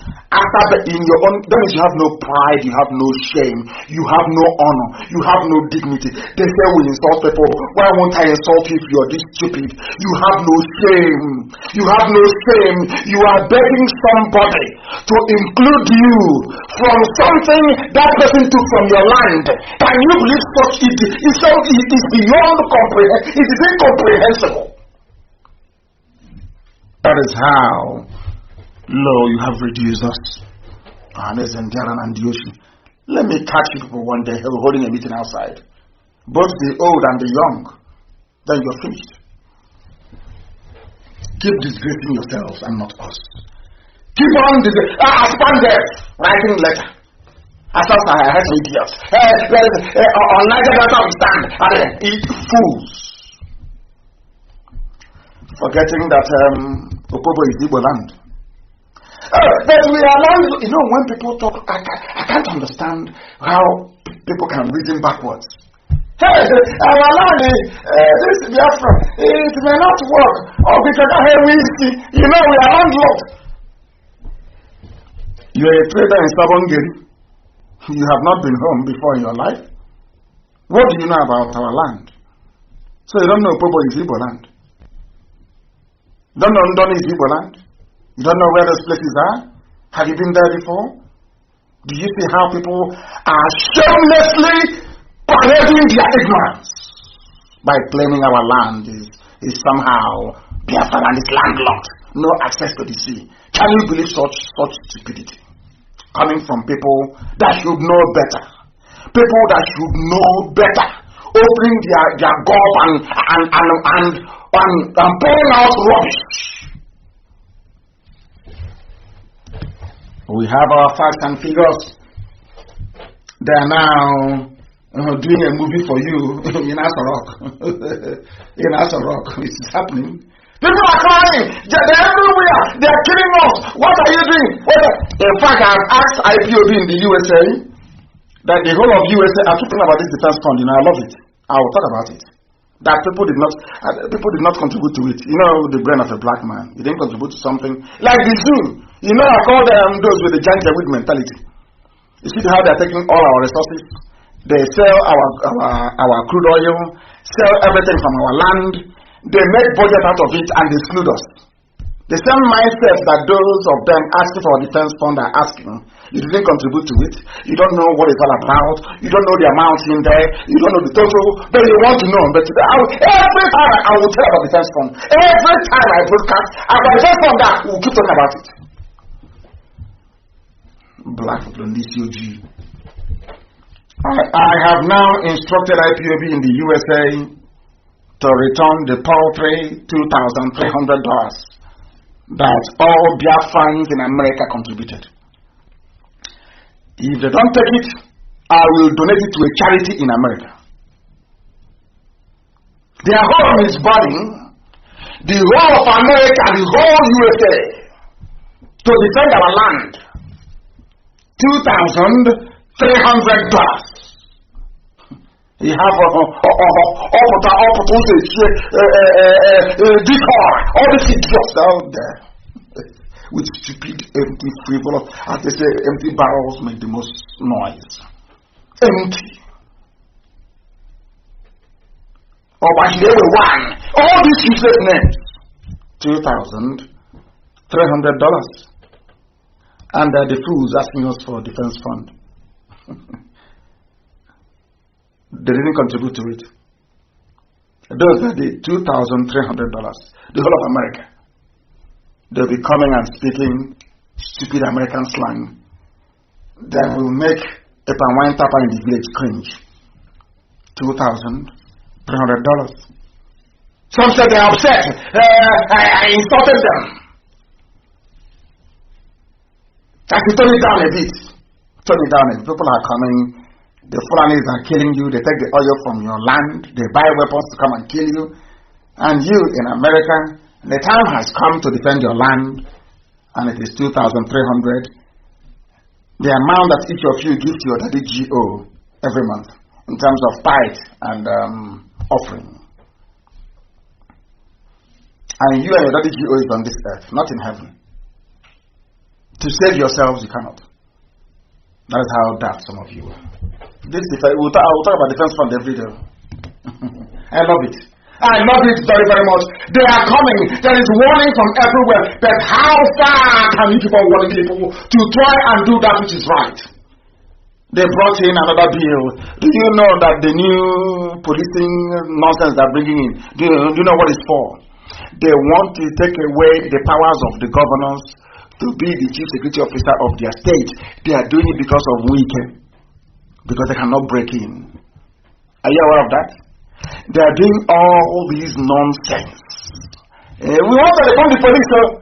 After in your own, that means you have no pride, you have no shame, you have no honor, you have no dignity. They say we insult people. Why won't I insult you if you are this stupid? You have no shame. You have no shame. You are begging somebody to include you from something that person took from your land. Can you believe such? It is beyond comprehension. It is incomprehensible. That is how low you have reduced us. And there's Indiana and the ocean. Let me catch you people one day holding a meeting outside. Both the old and the young. Then you're finished. Keep disgracing yourselves and not us. Keep on writing letter. As long as I heard idiots. Unlike that we stand. Eat fools. Forgetting that Okobo is Igbo land. But we are land, when people talk, I can't understand how people can reason backwards. Hey, our land, this Biafra, it may not work. Oh, because we see, we are landlocked. You are a trader in Sabongeri. You have not been home before in your life. What do you know about our land? So you don't know Pobo is Igbo land. You don't know Ndoni is Igbo land. You don't know where those places are. Have you been there before? Do you see how people are shamelessly parading their ignorance by claiming our land is somehow Biafra and is landlocked, no access to the sea? Can you believe such stupidity? Coming from people that should know better. People that should know better. Opening their gob and pouring out rubbish. We have our facts and figures. They are now doing a movie for you in Asarok. In Asarok, it's happening. People are crying. They're everywhere. They're killing us. What are you doing? In fact, I've asked IPOB in the USA that the whole of USA are talking about this defense fund. I love it. I will talk about it. That people did not contribute to it. The brain of a black man. He didn't contribute to something like the zoo. I call them those with the giant with mentality. You see how they're taking all our resources. They sell our crude oil, sell everything from our land. They make budget out of it and they exclude us. The same mindset that those of them asking for a defense fund are asking. You didn't contribute to it. You don't know what it's all about. You don't know the amount in there. You don't know the total. But you want to know. But every time I will tell about the defense fund. Every time I broadcast about the defense fund, we'll keep talking about it. Black people on this UG. I have now instructed IPOB in the USA to return the paltry $2,300 that all Biafrans in America contributed. If they don't take it, I will donate it to a charity in America. Their home is burning. The whole of America, the whole USA, to defend our land. $2,300. You have all these idiots out there with stupid, empty, frivolous, as they say, empty barrels make the most noise. Empty. But here we won. All these useless names. $2,300. And the fools asking us for a defense fund. They didn't contribute to it. Those are the $2,300. The whole of America. They'll be coming and speaking stupid American slang that will make a Panwine Tapa in the village cringe. $2,300. Some said they're upset. I insulted them. I should turn it down a bit. Turn it down a bit. People are coming. The Fulanis are killing you. They take the oil from your land. They buy weapons to come and kill you. And you in America, the time has come to defend your land. And it is $2,300. The amount that each of you gives to your daddy GO every month in terms of tithe and offering. And you and your daddy GO is on this earth, not in heaven. To save yourselves, you cannot. That is how daft some of you are. We'll talk about defense fund every day. I love it. I love it very, very much. They are coming. There is warning from everywhere. But how far can you keep on warning people to try and do that which is right? They brought in another bill. Do you know that the new policing nonsense they're bringing in, do you know what it's for? They want to take away the powers of the governors to be the chief security officer of their state. They are doing it because of weekend, because they cannot break in. Are you aware of that? They are doing all these nonsense. We want to reform the police, so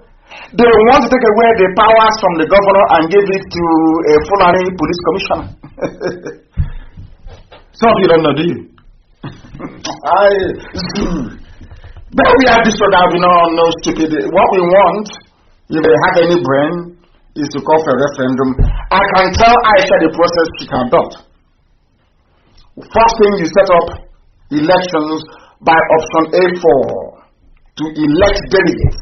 they want to take away the powers from the governor and give it to a Fulani police commissioner. Some of you don't know, do you? But we are this or that, we don't know stupid. What we want, if they have any brain, is to call for a referendum. I can tell Aisha the process she can adopt. First thing, you set up elections by option A4 to elect delegates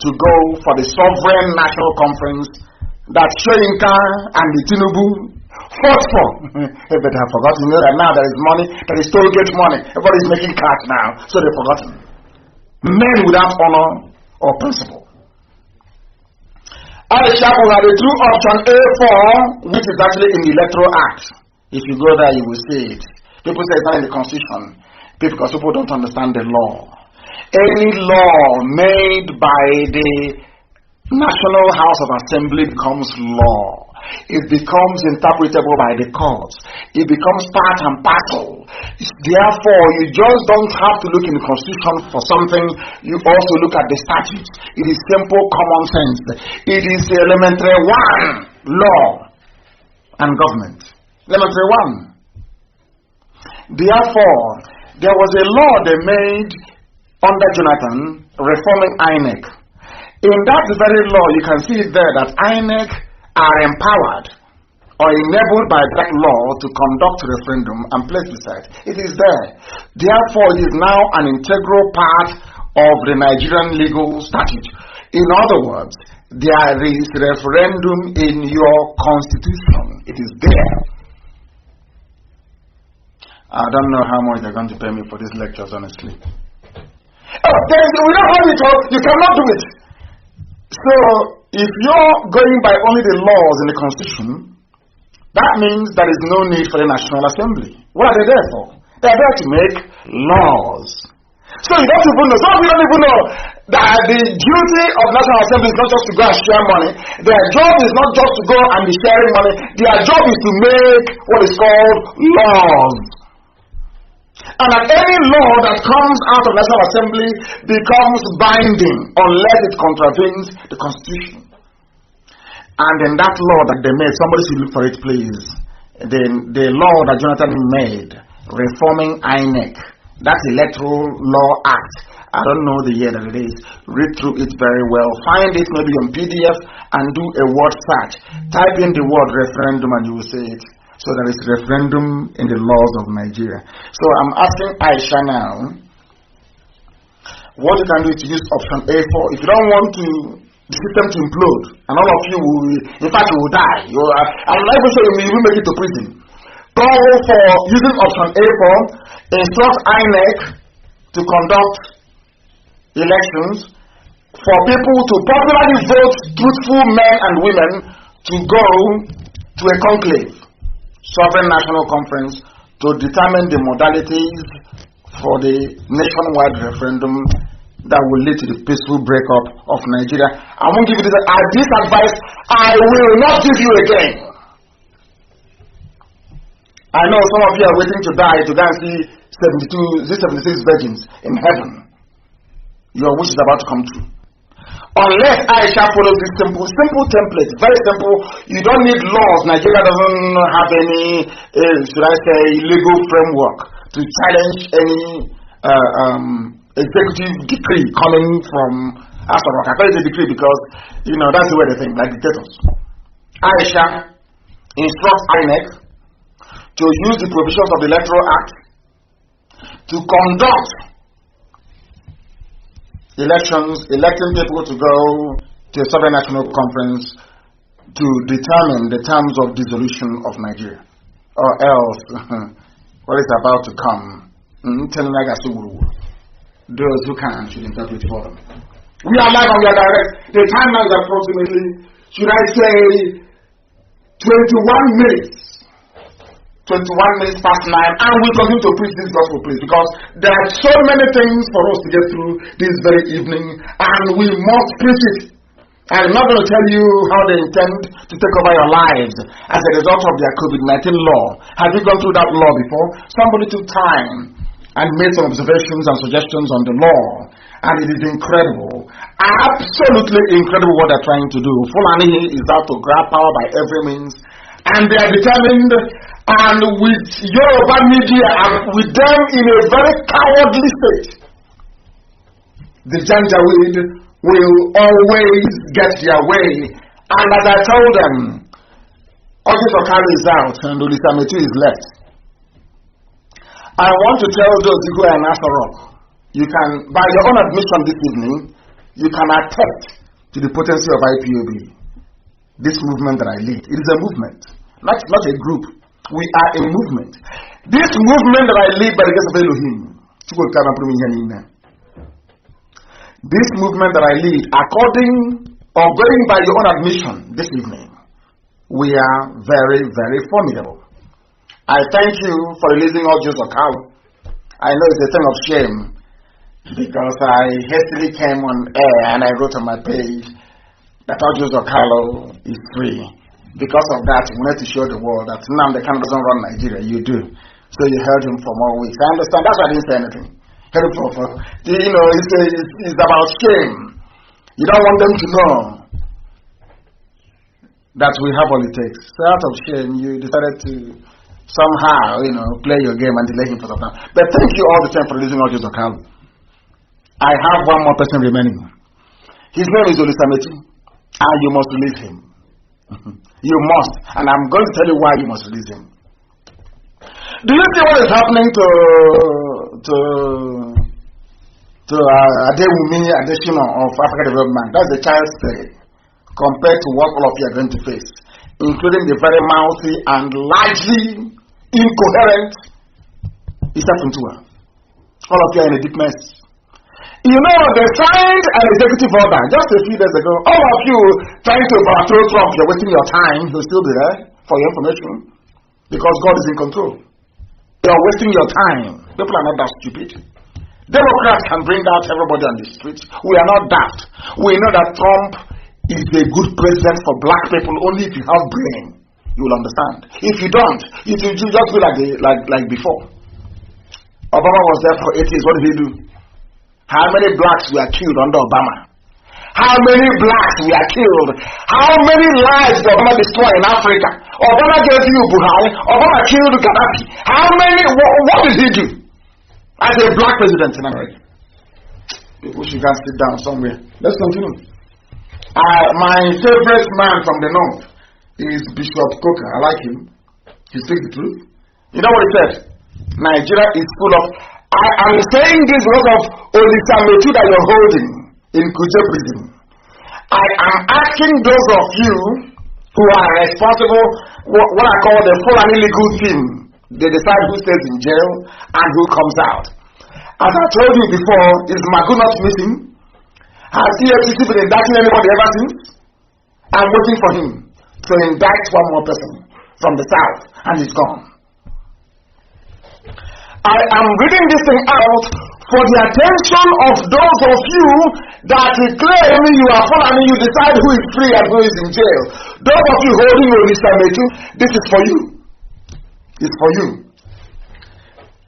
to go for the sovereign national conference that Shoyinka and the Tinubu fought for. Everybody have forgotten, you know that now there is money, there is toll gate money. Everybody is making cash now, so they've forgotten. Men without honor or principle. Aisha will have a true option A4, which is actually in the Electoral Act. If you go there, you will see it. People say it's not in the Constitution because people don't understand the law. Any law made by the National House of Assembly becomes law. It becomes interpretable by the courts. It becomes part and parcel. Therefore, you just don't have to look in the Constitution for something. You also look at the statutes. It is simple common sense. It is elementary one, law and government. Elementary one. Therefore, there was a law they made under Jonathan reforming INEC. In that very law, you can see it there that INEC are empowered or enabled by that law to conduct referendum and place beside. It is there. Therefore, it is now an integral part of the Nigerian legal statute. In other words, there is referendum in your constitution. It is there. I don't know how much they're going to pay me for these lectures, honestly. Oh, we don't have it all. You cannot do it. So, if you're going by only the laws in the Constitution, that means there is no need for the National Assembly. What are they there for? They're there to make laws. So you don't even know. Some people don't even know that the duty of National Assembly is not just to go and share money. Their job is not just to go and be sharing money. Their job is to make what is called laws. And that any law that comes out of National Assembly becomes binding unless it contravenes the Constitution. And in that law that they made, somebody should look for it, please. The law that Jonathan made, reforming INEC, that Electoral Law Act. I don't know the year that it is. Read through it very well. Find it maybe on PDF and do a word search. Type in the word referendum and you will see it. So there is referendum in the laws of Nigeria. So I'm asking Aisha now, what you can do is to use option A4. If you don't want the system to implode, and all of you will, in fact, you will die. I'm not even sure you will make it to prison. Call for using option A4, instruct INEC to conduct elections for people to popularly vote truthful men and women to go to a conclave, sovereign national conference, to determine the modalities for the nationwide referendum that will lead to the peaceful breakup of Nigeria. I won't give you this advice. I will not give you again. I know some of you are waiting to die to go and see 76 virgins in heaven. Your wish is about to come true. Unless Aisha follows this simple template, very simple. You don't need laws. Nigeria doesn't have any, should I say, legal framework to challenge any executive decree coming from Asarok. I call it a decree because, that's the way they think, like dictators. Aisha instructs INEC to use the provisions of the Electoral Act to conduct elections, electing people to go to a sovereign national conference to determine the terms of dissolution of Nigeria, or else what is about to come. Those who can should interpret for them. We are live and we are direct. The time now is approximately, should I say, 21 minutes 21 minutes past 9, and we continue to preach this gospel, please, because there are so many things for us to get through this very evening, and we must preach it. I'm not going to tell you how they intend to take over your lives as a result of their COVID-19 law. Have you gone through that law before? Somebody took time and made some observations and suggestions on the law, and it is incredible, absolutely incredible what they're trying to do. Fulani is out to grab power by every means, and they are determined, and with Yoruba media and with them in a very cowardly state, the Janjaweed will always get their way. And as I told them, August Okali is out and Olisametu is left. I want to tell those who are in Asarok, you can, by your own admission this evening, you can attest to the potency of IPOB. This movement that I lead, it is a movement, not a group. We are a movement. This movement that I lead by the grace of Elohim, this movement that I lead, according or going by your own admission this evening, we are very, very formidable. I thank you for releasing all Jews of Kalo. I know it's a thing of shame because I hastily came on air and I wrote on my page that all Jews of Kalo is free. Because of that, we need to show the world that now the Kano doesn't run Nigeria. You do. So you held him for more weeks. I understand. That's why I didn't say anything. You know, it's about shame. You don't want them to know that we have all it takes. So out of shame, you decided to somehow, play your game and delay him for some time. But thank you all the time for releasing all Joseph Okalo. I have one more person remaining. His name is Olisametu, and you must release him. You must, and I'm going to tell you why you must release him. Do you see what is happening to Adewumi Adesina of Africa Development? That's a child's play compared to what all of you are going to face, including the very mouthy and largely incoherent Isafuntua. All of you are in a deep mess. You know, they signed an executive order just a few days ago. All of you trying to overthrow Trump, you're wasting your time. He'll still be there for your information because God is in control. You're wasting your time. People are not that stupid. Democrats can bring out everybody on the streets. We are not that. We know that Trump is a good president for black people only if you have brain. You will understand. If you don't, it will just be like before. Obama was there for 8 years. What did he do? How many blacks were killed under Obama? How many blacks were killed? How many lives did Obama destroy in Africa? Obama gave you Buhari. Obama killed Gaddafi. How many? What did he do as a black president in America? People should go and sit down somewhere. Let's continue. My favorite man from the north is Bishop Coker. I like him. He speaks the truth. You know what he said? Nigeria is full of... I am saying this because of Olisametu that you're holding in Kuje prison. I am asking those of you who are responsible, what I call the full and illegal team. They decide who stays in jail and who comes out. As I told you before, is Magu not missing? Has EFCC been indicting anybody ever since? I'm waiting for him to indict one more person from the south, and he's gone. I am reading this thing out for the attention of those of you that claim you are following, you decide who is free and who is in jail. Those of you holding Olisametu, this is for you. It's for you.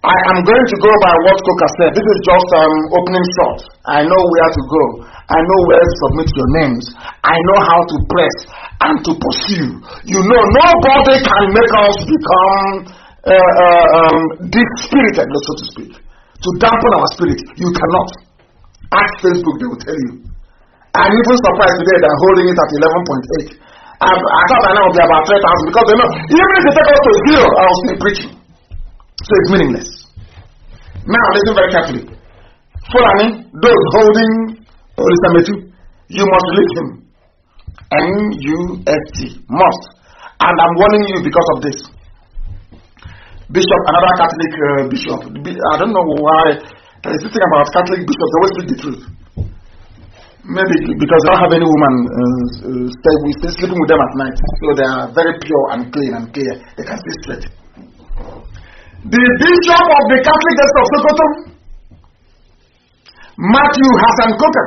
I am going to go by what Coker said. This is just opening shot. I know where to go. I know where to submit your names. I know how to press and to pursue. You know, nobody can make us become dispirited, so to speak. To dampen our spirit, you cannot. Ask Facebook, they will tell you. I'm even surprised today they're holding it at 11.8. I thought I know it would be about 3,000 because they know, even if they take us to zero, I will still preaching. So it's meaningless. Now listen very carefully. Fulani, those holding Olisametu, you must release him. MUST, must. And I'm warning you because of this. Bishop, another Catholic bishop. I don't know why there is this thing about Catholic bishops. They always speak the truth. Maybe because they don't have any woman sleeping with them at night, so they are very pure and clean and clear. They can see straight. The Bishop of the Catholic Diocese of Sokoto, Matthew Hassan Koka,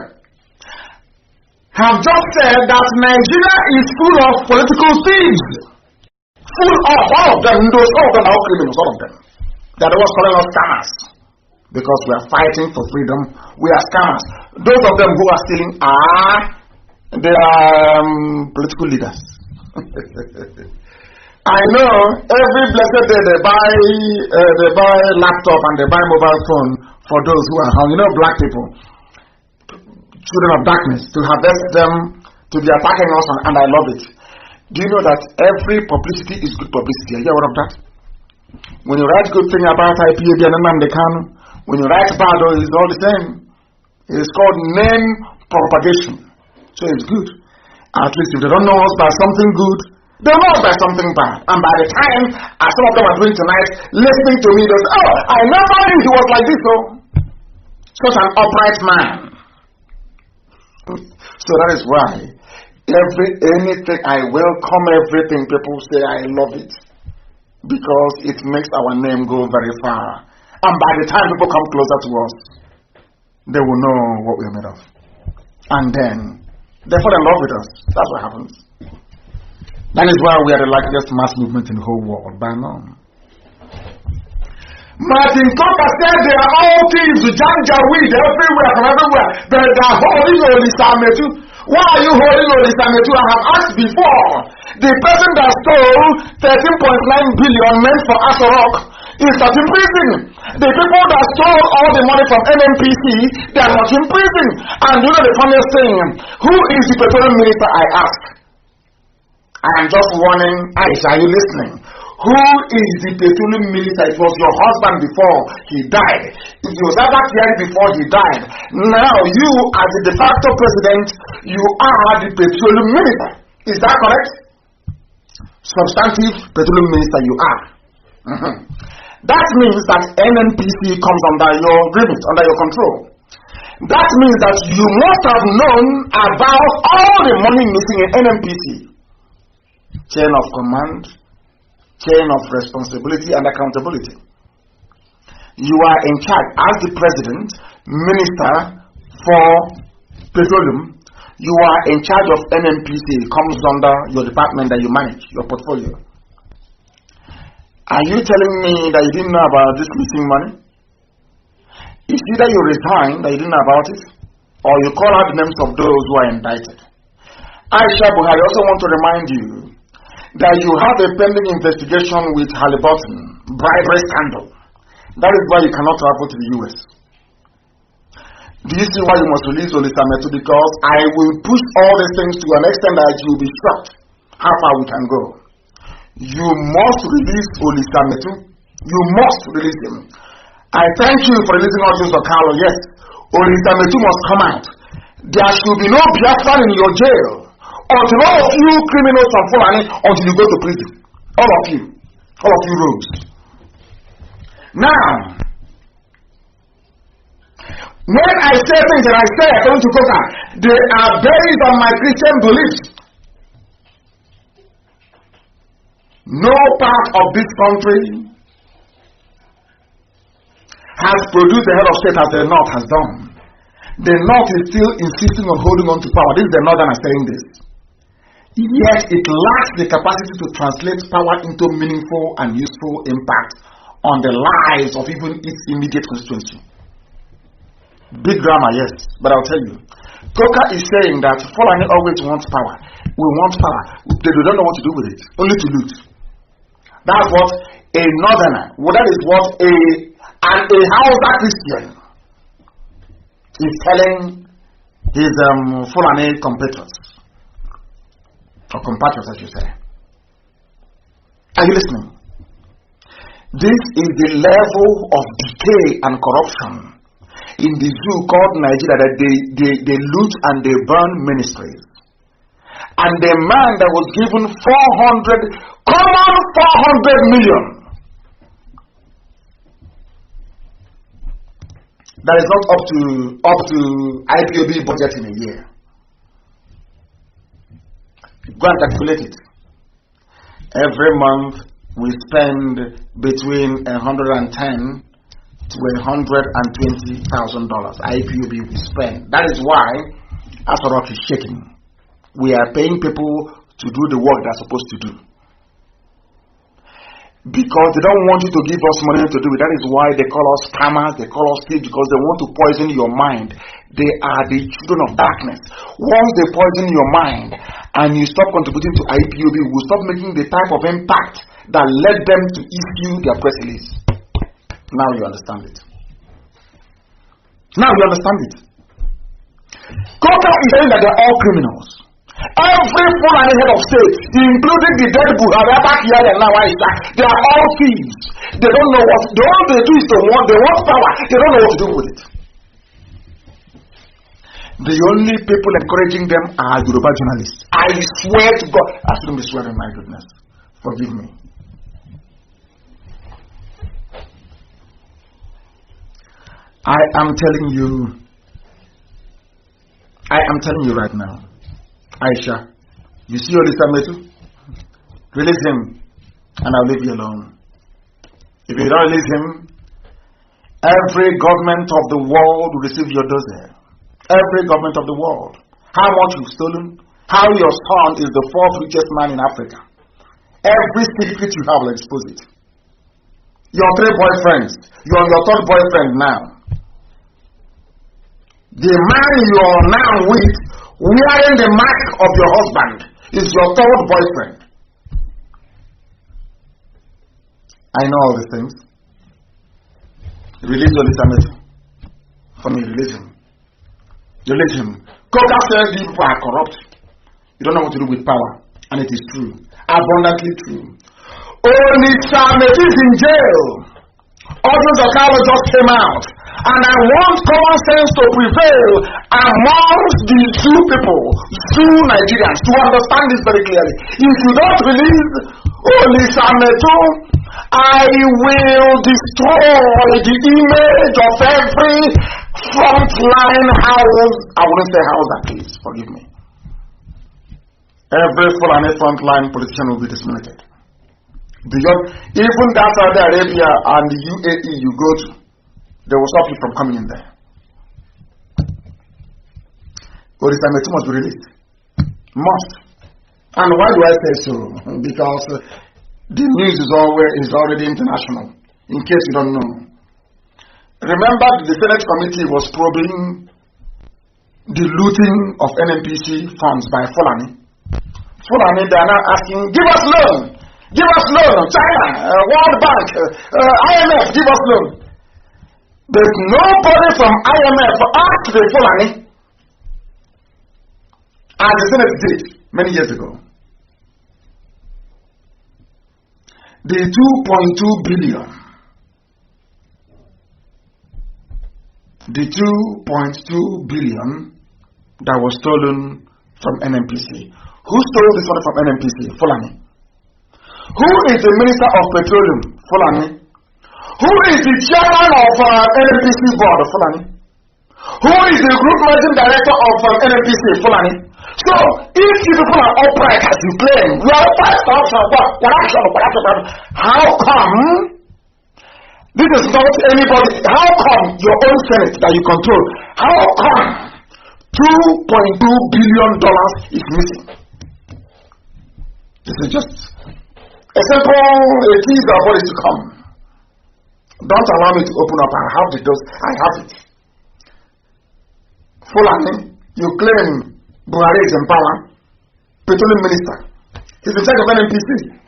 have just said that Nigeria is full of political thieves. Full of all of them, all of them are all criminals, all of them. They are the ones calling us scammers. Because we are fighting for freedom, we are scammers. Those of them who are stealing they are political leaders. I know every blessed day they buy laptop and they buy mobile phone for those who are hung. You know, black people, children of darkness, to harvest them, to be attacking us, and I love it. Do you know that every publicity is good publicity? Are you aware of that? When you write good thing about ipob and MNK, when you write bad, it's all the same. It's called name propagation. So it's good. At least if they don't know us by something good, they know us by something bad. And by the time, as some of them are doing tonight, listening to me, they say, oh, I never knew he was like this, oh. Such an upright man. So that is why anything, I welcome everything people say, I love it. Because it makes our name go very far. And by the time people come closer to us, they will know what we are made of. And then, they fall in love with us. That's what happens. That is why we are the largest mass movement in the whole world by now. Martin Coker said they are all thieves, janja weed everywhere, from everywhere. But they are holding Holy Sametu. Why are you holding Holy Sametu? I have asked before. The person that stole 13.9 billion meant for Asorok is not in prison. The people that stole all the money from MNPC, they are not in prison. And you know the funniest thing? Who is the petroleum minister, I ask? I am just warning Aisha, are you listening? Who is the petroleum minister? It was your husband before he died. It was Abba Kyari before he died. Now you, as the de facto president, you are the petroleum minister. Is that correct? Substantive petroleum minister you are. That means that NNPC comes under your remit, under your control. That means that you must have known about all the money missing in NNPC. Chain of command, chain of responsibility and accountability. You are in charge as the president, minister for petroleum. You are in charge of NNPC. It comes under your department that you manage, your portfolio. Are you telling me that you didn't know about this missing money? It's either you resign that you didn't know about it, or you call out the names of those who are indicted. Aisha Buhari, I also want to remind you that you have a pending investigation with Halliburton, bribery scandal. That is why you cannot travel to the US. Do you see why you must release Olisametu? Because I will push all these things to an extent that you will be shocked how far we can go. You must release Olisametu. You must release him. I thank you for releasing all those of Carlo. Yes, Olisametu must come out. There should be no Biafran in your jail until all of you criminals from Fulani, until you go to prison. All of you rogues. Now, when I say things that I say according to Koka, they are based on my Christian beliefs. No part of this country has produced the head of state as the North has done. The North is still insisting on holding on to power. This is the Northerners saying this. Yet it lacks the capacity to translate power into meaningful and useful impact on the lives of even its immediate constituency. Big grammar, yes, but I'll tell you. Koka is saying that Fulani always wants power. We want power. They don't know what to do with it, only to loot. That's what a Northerner, that is what a Hausa Christian is telling his Fulani compatriots. Or compatriots, as you say. Are you listening? This is the level of decay and corruption in the zoo called Nigeria, that they loot and they burn ministries. And the man that was given 400 million, that is not up to ipob budget in a year. Go and calculate it. Every month we spend between $110,000 to $120,000. IPOB we spend. That is why Asarok is shaking. We are paying people to do the work they're supposed to do, because they don't want you to give us money to do it. That is why they call us scammers, they call us thieves, because they want to poison your mind. They are the children of darkness. Once they poison your mind and you stop contributing to IPOB, we will stop making the type of impact that led them to issue their press release. Now you understand it. Now you understand it. Coca is saying that they're all criminals. Every fool and head of state, including the dead Buhari, back here and now, they are all thieves. They don't know what. All they do is they want power. They don't know what to do with it. The only people encouraging them are Yoruba journalists. I swear to God. I shouldn't be swearing, my goodness. Forgive me. I am telling you right now. Aisha, you see Olisa Metu? Release him, and I'll leave you alone. If you don't release him, every government of the world will receive your dossier. Every government of the world. How much you've stolen, how your son is the fourth richest man in Africa. Every secret you have will expose it. Your 3 boyfriends, you're on your 3rd boyfriend now. The man you're now with, wearing the mask of your husband, is your 3rd boyfriend. I know all these things. Release Olisa Metu. For me, release him. Release him. Coca says you people are corrupt. You don't know what to do with power. And it is true. Abundantly true. Olisa Metu is in jail. Audience of Carlo just came out. And I want common sense to prevail amongst the Zoo people, Zoo Nigerians, to understand this very clearly. If you don't release Olisa Metu, I will destroy the image of every frontline house. I wouldn't say house at least, forgive me. Every Fulani frontline politician will be dismantled. Even that Saudi Arabia and the UAE you go to, they will stop you from coming in there. Olisa Metu must be released. Must. And why do I say so? Because the news is already international, in case you don't know. Remember, the Senate committee was probing the looting of NNPC funds by Fulani. Fulani, they are now asking, give us loan! Give us loan! China, World Bank, IMF, give us loan. There's nobody from IMF asked the Fulani, as the Senate did many years ago. The 2.2 billion, the 2.2 billion that was stolen from NNPC. Who stole this money from NNPC? Fulani. Who is the Minister of Petroleum? Fulani. Who is the chairman of NNPC board? Fulani. Who is the group managing director of NNPC? Fulani. So, if you people are upright as you claim, we are upright, how come this is not anybody? How come your own Senate that you control? How come $2.2 billion is missing? This is just a simple teaser of what is to come. Don't allow me to open up. I have the dose. I have it. Fulani, you claim Buhari is in power, petroleum minister. He's in charge of NNPC.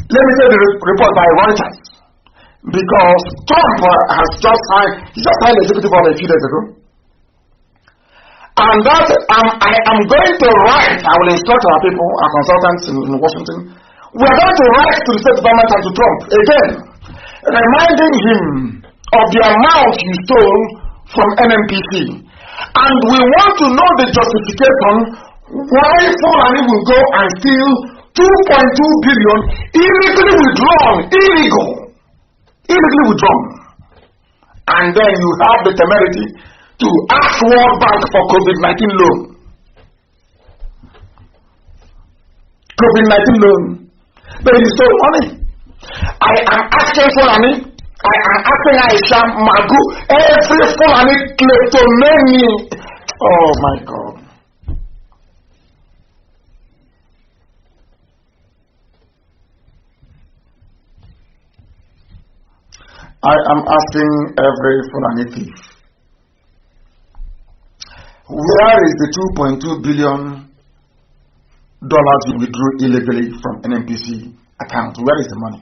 Let me tell you the report by Reuters. Because Trump has just signed executive order a few days ago. And that I am going to write, I will instruct our people, our consultants in Washington, we are going to write to the State Department and to Trump again, reminding him of the amount he stole from NNPC. And we want to know the justification why Fulani will go and steal 2.2 billion illegally withdrawn. And then you have the temerity to ask World Bank for COVID-19 loan. COVID-19 loan. But he stole money. I am asking Fulani, I am asking Aisha, Magu, every Fulani kleptomania. Oh my God. I am asking every Fulani thief, where is the $2.2 billion you withdrew illegally from NNPC account? Where is the money?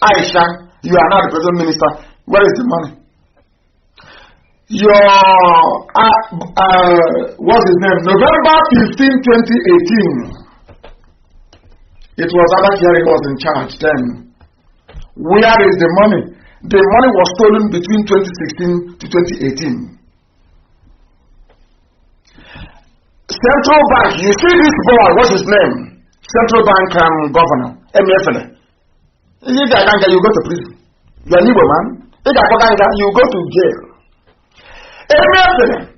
Aisha, you are now the president minister. Where is the money? Your what's his name? November 15, 2018. It was Abakari was in charge then. Where is the money? The money was stolen between 2016 to 2018. Central Bank, you see this boy, what's his name? Central Bank governor, MFL. You go to prison. You are a Igbo man. You go to jail. MFL,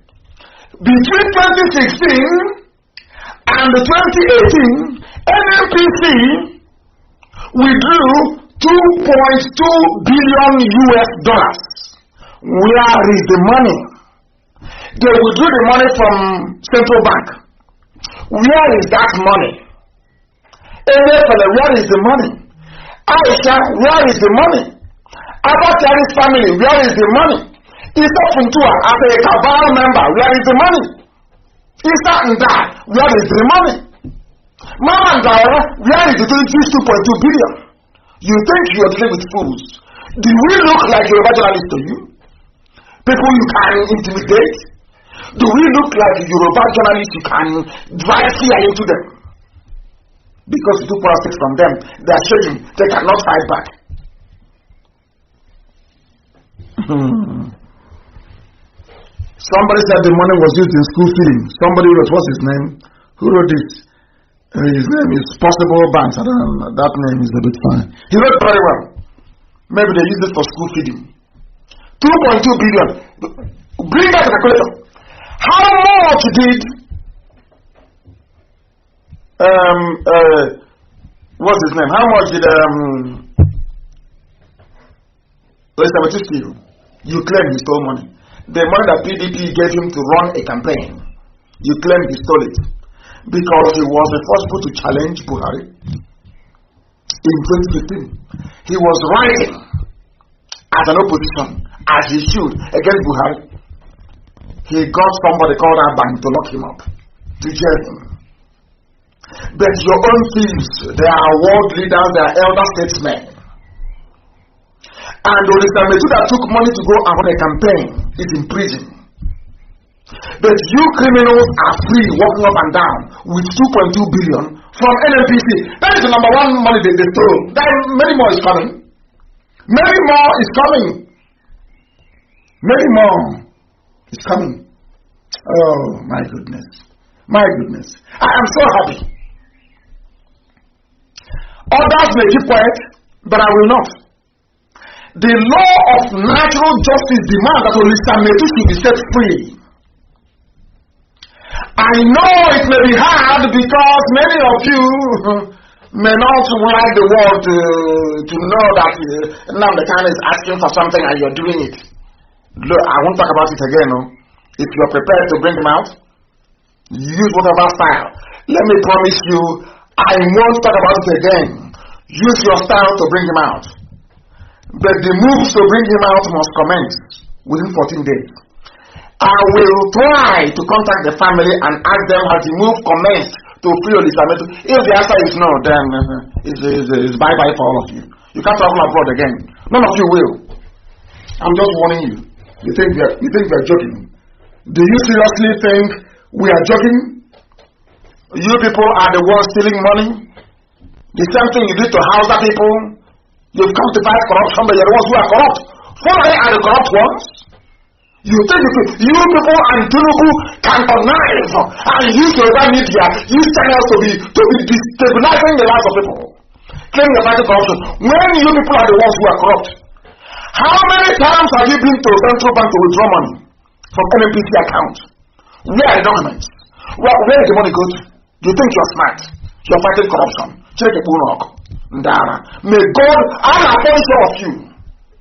between 2016 and 2018, NNPC withdrew $2.2 billion US. Where is the money? They withdrew the money from Central Bank. Where is that money? Where is the money? Aisha, where is the money? Abakari's family, where is the money? Isa Funtua, as a cabal member, where is the money? Isa Nda, where is the money? Mama Ndara, where is the 2.2 billion? You think you are dealing with fools? Do we look like Yoruba journalists to you? People you can intimidate? Do we look like Yoruba journalists you can drive fear into them? Because you took politics from them, they are shaking, they cannot fight back. Somebody said the money was used in school feeding. Somebody wrote, what's his name? Who wrote this? His name is Possible Banks. I don't know, that name is a bit funny. He wrote very well. Maybe they used it for school feeding. 2.2 billion. Bring that to the calculator. How much did what's his name? How much did Elizabeth steal? You claim he stole money. The money that PDP gave him to run a campaign, you claim he stole it. Because he was forceful to challenge Buhari in 2015. He was riding as an opposition, as he should, against Buhari. He got somebody called Aban to lock him up, to jail him. But your own thieves, they are world leaders, they are elder statesmen. And the Metu that took money to go and run a campaign is in prison. But you criminals are free, walking up and down with 2.2 billion from NNPC. That is the number one money they stole. Many more is coming. Many more is coming. Many more is coming. Oh my goodness. My goodness. I am so happy. Others may keep quiet, but I will not. The law of natural justice demands that Olisa Metu should be set free. I know it may be hard because many of you may not like the world to know that MNK is asking for something and you're doing it. Look, I won't talk about it again. No? If you're prepared to bring him out, use whatever style. Let me promise you, I won't talk about it again. Use your style to bring him out. But the moves to bring him out must commence within 14 days. I will try to contact the family and ask them has the move commenced to free Olisa Metu. If the answer is no, then it's bye-bye for all of you. You can't travel abroad again. None of you will. I'm just warning you. You think we're joking. Do you seriously think we are joking? You people are the ones stealing money. The same thing you did to Hausa people. You've come to fight corruption, but you're the ones who are corrupt. Fulani are the corrupt ones. You think you people and Tinubu can connive and use Yoruba media, use channels to be destabilizing the lives of people, claiming you're fighting corruption, when you people are the ones who are corrupt. How many times have you been to Central Bank to withdraw money from NNPC account? Where are the documents? Where did the money go to? Do you think you're smart? You're fighting corruption. Check it, Ndara. May God, I'm opposed of you.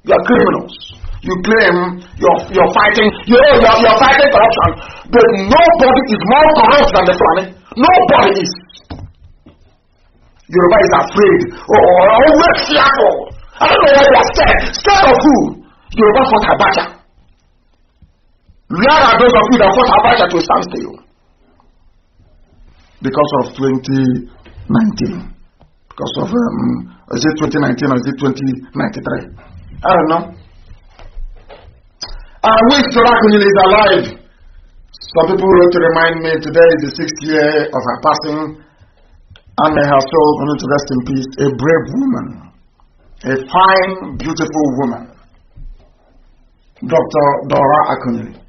You are criminals. You claim you're fighting, you're fighting corruption, but nobody is more corrupt than the Fulani. Nobody is. Yoruba is afraid. Always fearful. I don't know why they are scared. Scared of who? Yoruba fought Abacha. Where are those of you that fought Abacha to stand still? Because of 2019. Because of, is it 2019 or is it 2093? I don't know. I wish zoologian is alive. Some people wrote to remind me today is the 6th year of her passing, and may her soul continue to rest in peace. A brave woman, a fine, beautiful woman, Dr. Dora Akunyili.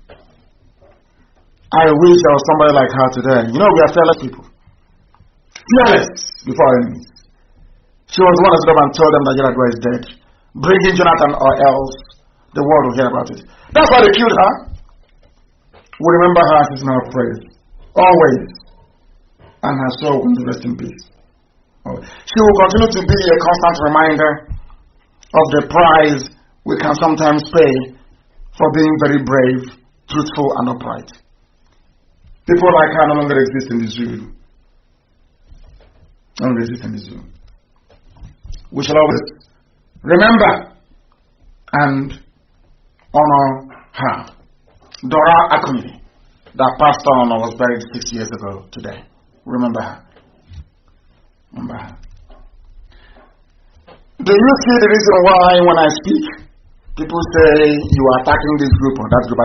I wish there was somebody like her today. You know, we are fearless people. Fearless before our enemies. She was the one that stood up and told them that Yar'Adua is dead. Bring in Jonathan or else the world will hear about it. That's why they killed her. We remember her as in our prayers. Always. And her soul will rest in peace. She will continue to be a constant reminder of the price we can sometimes pay for being very brave, truthful, and upright. People like her no longer exist in the zoo. No longer exist in the zoo. We shall always remember and honor her. Dora Akunyili, that passed on or was buried 6 years ago today. Remember her. Remember her. Do you see the reason why when I speak, people say you are attacking this group or that group?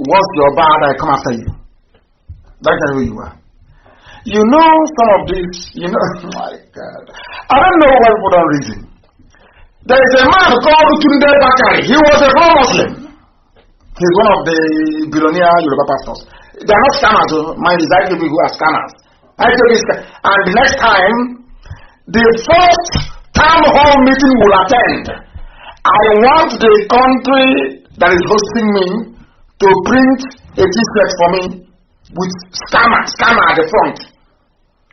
Once you're bad, I come after you. That's who you are. You know some of these, you know, my God. I don't know why people don't reason. There is a man called Tunde Bakari. He was a pro Muslim. He's one of the billionaire Yoruba pastors. They are not scammers, mind is actually people who are scammers. And the next time, the first town hall meeting will attend. I want the country that is hosting me to print a t-shirt for me with scammer at the front,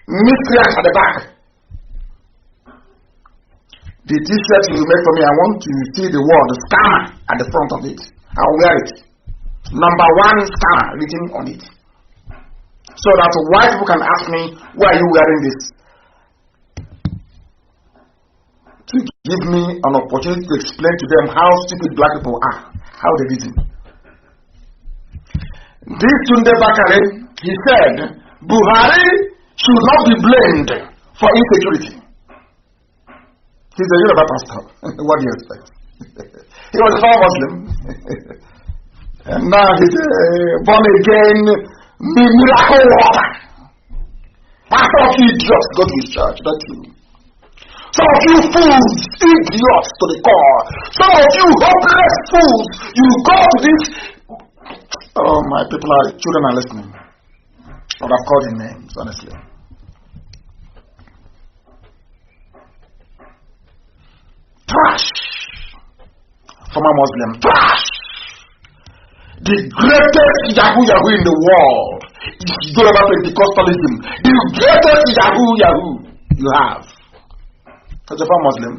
miscreants at the back. The t-shirt you make for me, I want to see the word scammer at the front of it. I'll wear it. Number 1 scammer written on it. So that white people can ask me, why are you wearing this? To give me an opportunity to explain to them how stupid black people are, how they reason. This Tunde Bakare, he said, Buhari should not be blamed for insecurity. He's a Yoruba pastor. What do you expect? He was a former Muslim. And now he's a born again miracle worker. Pastor of you idiots go to his church, not you. Some of you fools, idiots to the core. Some of you hopeless fools, you go to this. Oh, my children are listening. I would have called him names, honestly. Trash. Former Muslim. Trash. The greatest Yahoo in the world is Yoruba Pentecostalism. The greatest Yahoo you have. As a former Muslim,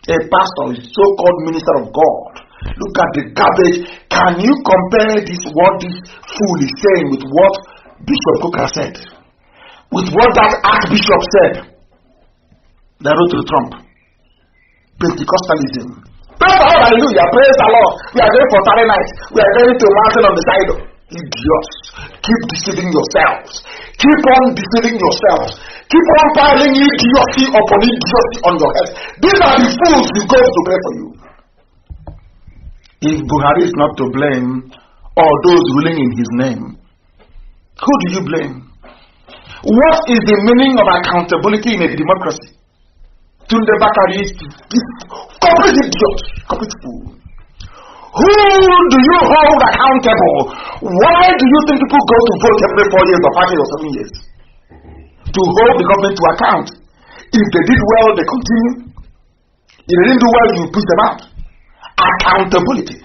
a pastor, a so-called minister of God. Look at the garbage. Can you compare this, what this fool is saying, with what Bishop Coker said? With what that Archbishop said? They wrote to Trump. Pentecostalism. Praise the Lord, hallelujah, praise the Lord. We are going for Saturday night. We are going to a mountain on the side. Idiots. Keep deceiving yourselves. Keep on deceiving yourselves. Keep on piling idiocy upon idiocy on your head. These are the fools you go to pray for you. If Buhari is not to blame, or those ruling in his name, who do you blame? What is the meaning of accountability in a democracy? Tunde Bakari is complete idiot, complete fool. Who do you hold accountable? Why do you think people go to vote every 4 years or 5 years or 7 years? To hold the government to account. If they did well, they continue. If they didn't do well, you push them out. Accountability.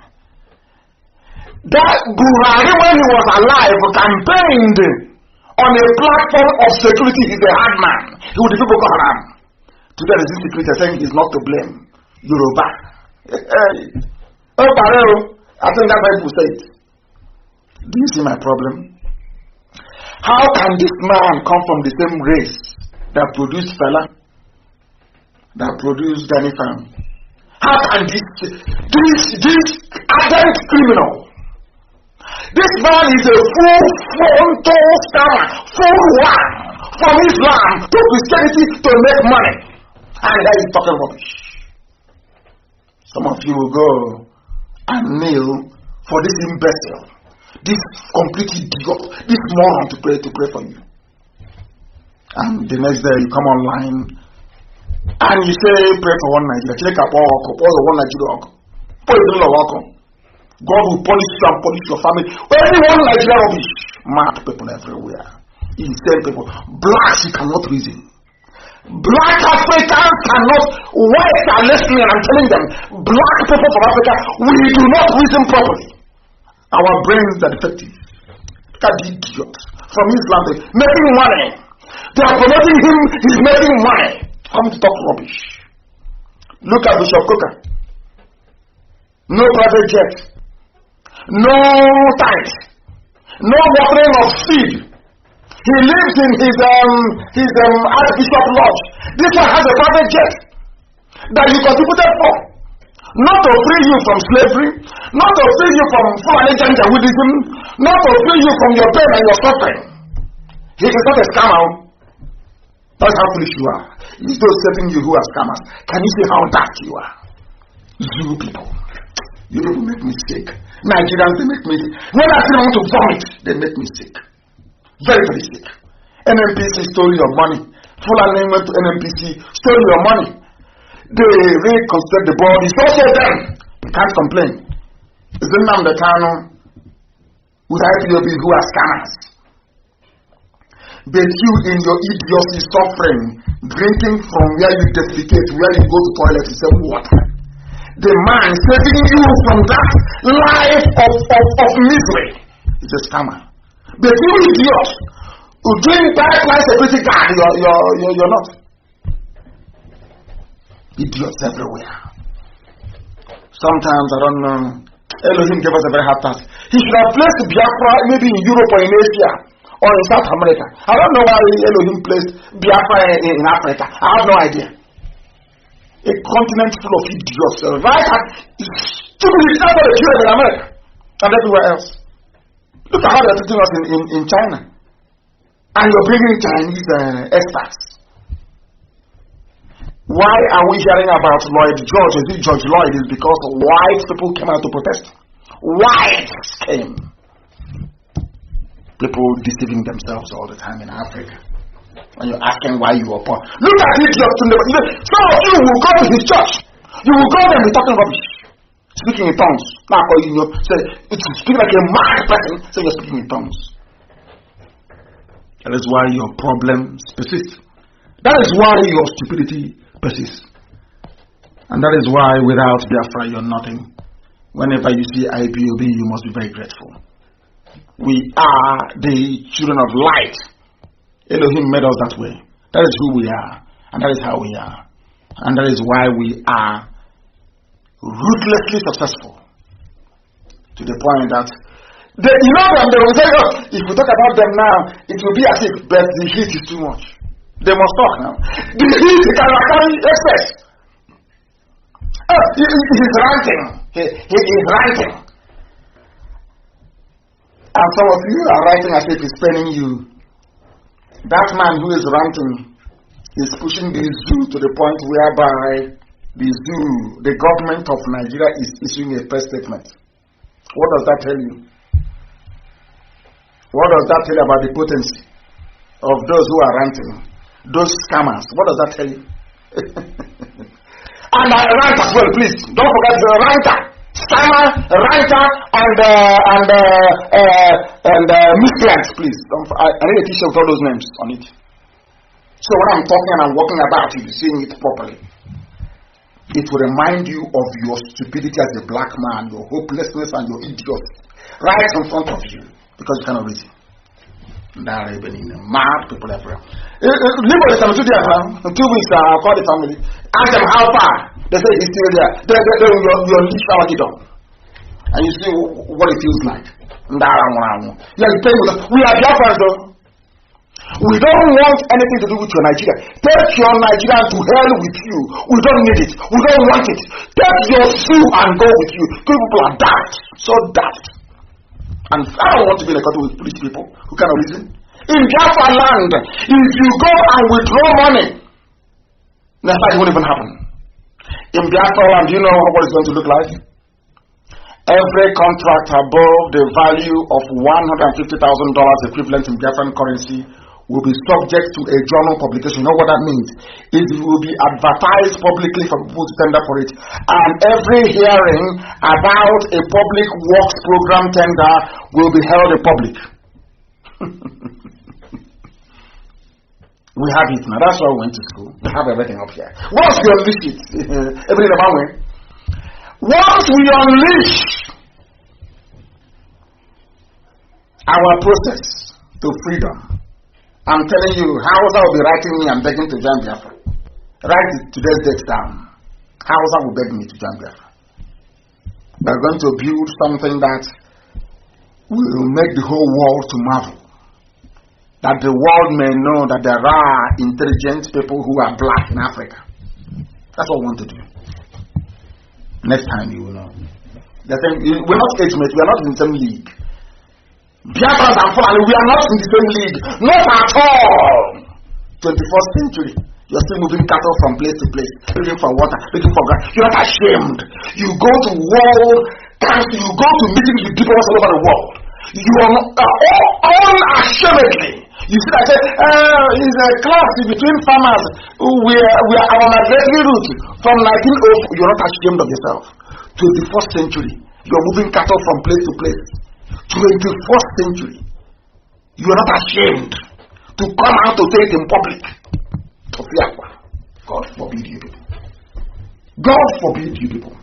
That Buhari, when he was alive, campaigned on a platform of security. He's a hard man. He would defeat Boko Haram. Today there is this secret saying he's not to blame. Yoruba. Oh, Barrel. I think that's why people say it. Do you see my problem? How can this man come from the same race that produced Fela, that produced Danny Pham? How can this ardent criminal, this man is a full-frontal scammer, full one from Islam to Christianity to make money, and that is talking rubbish. Some of you will go and kneel for this imbecile, this complete idiot, this moron to pray for you. And the next day you come online and you say, pray for one Nigeria. God will punish you and punish your family. Anyone Nigeria rubbish. Mad people everywhere. Insane people. Blacks you cannot reason. Black Africans cannot. Whites are listening and I'm telling them, black people from Africa, we do not reason properly. Our brains are defective. Look at the idiot from Islam making money. They are promoting him, he's making money. Come to talk rubbish. Look at Bishop Coker. No private jet. No tithe. No watering of seed. He lives in his Archbishop Lodge. This one has a private jet that you contributed for. Not to free you from slavery, not to free you from Fulani Janjaweedism, not to free you from your pain and your suffering. He is not a scammer. That's how foolish you are. It's those setting you who are scammers. Can you see how dark you are? You people. You people make me sick. Nigerians, they make me sick. When I still want to vomit, they make me sick. Very, very sick. NNPC stole your money. Fulani went to NNPC, stole your money. They reconstruct the board. It's also them. You can't complain. It's the name the Kano with IPOB who are scammers. But you in your idiocy suffering, drinking from where you defecate, where you go to toilet, you say water. The man saving you from that life of misery is a scammer. But you idiots who doing pipeline security guard, you're not. Idiots everywhere. Sometimes I don't know. Elohim gave us a very hard task. He should have placed Biafra maybe in Europe or in Asia or in South America. I don't know why Elohim placed Biafra in Africa. I have no idea. A continent full of idiots. Right at stupid out of Europe and America and everywhere else. Look at how they're treating us in China. And you're bringing Chinese experts. Why are we hearing about Lloyd George? Is it George Lloyd? Is because white people came out to protest. Whites came. People deceiving themselves all the time in Africa. When you're asking why you were poor. Look at idiots. Some of you will go to his church. You will go there and be talking rubbish. Speaking in tongues. Now, say, it's speaking like a mad person. So you're speaking in tongues. That is why your problems persist. That is why your stupidity persists. And that is why without Biafra you're nothing. Whenever you see IPOB, you must be very grateful. We are the children of light. Elohim made us that way. That is who we are. And that is how we are. And that is why we are ruthlessly successful. To the point that you know them, they will say, oh, if we talk about them now, it will be as if but the heat is too much. They must talk now. The heat can carry excess. He's ranting. He is ranting. And some of you are writing as if he's paining you. That man who is ranting is pushing the zoo to the point whereby the zoo, the government of Nigeria is issuing a press statement. What does that tell you? What does that tell you about the potency of those who are ranting? Those scammers. What does that tell you? And I rant as well, please. Don't forget the ranter, scammer, ranter, and miscreant, please. I need a t-shirt with all those names on it. So when I'm talking and I'm walking about, you'll be seeing it properly. It will remind you of your stupidity as a black man, your hopelessness and your idiocy, right in front of you, because you cannot reason. Mad people everywhere. Live with them 2 days now. 2 weeks, I'll call the family. Ask them how far. They say he's still there. Your leash shower it on. And you see what it feels like. We are Biafrans though. We don't want anything to do with your Nigeria. Take your Nigerian to hell with you. We don't need it. We don't want it. Take your Sioux and go with you. People are daft. So daft. And I don't want to be in a country with foolish people who cannot reason. In Biafra land, if you go and withdraw money, that won't even happen. In Biafra land, do you know what it's going to look like? Every contract above the value of $150,000 equivalent in Biafran currency will be subject to a journal publication. You know what that means? It will be advertised publicly for people to tender for it. And every hearing about a public works program tender will be held in public. We have it now. That's why we went to school. We have everything up here. Once we unleash it, everything about me. Once we unleash our process to freedom, I'm telling you, Hausa will be writing me and begging to join Biafra. Write today's date down. Hausa will beg me to join Biafra. We're going to build something that will make the whole world to marvel. That the world may know that there are intelligent people who are black in Africa. That's what we want to do. Next time you will know. We're not age mates, we are not in the same league. Biafrans and Fulani, we are not in the same league. Not at all. 21st century. You're still moving cattle from place to place, looking for water, looking for grass. You're not ashamed. You go to world council, you go to meetings with people all over the world. You are unashamedly. You see that is a clash between farmers. We are our migratory route from 1904. You're not ashamed of yourself. 21st century. You're moving cattle from place to place. 21st century. You're not ashamed to come out to say it in public. God forbid you people. God forbid you people.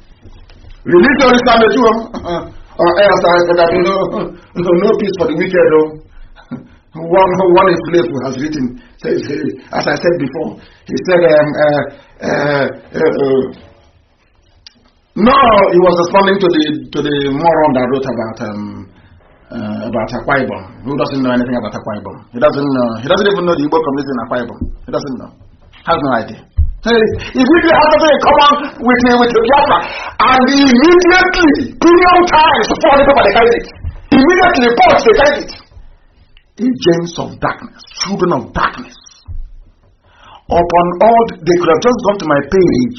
Religion is not the truth. Or else there be no peace for the wicked. One slave who has written, says, as I said before, he said, no, he was responding to the moron that wrote about Akwa Ibom. Who doesn't know anything about Akwa Ibom? He doesn't even know the Igbo community in Akwa Ibom. He doesn't know. Has no idea. If we have something in common with the Biafra, and immediately, premium times, 400 people they carried it. Immediately, reports they carried it. Agents of darkness, children of darkness. Upon all, they could have just gone to my page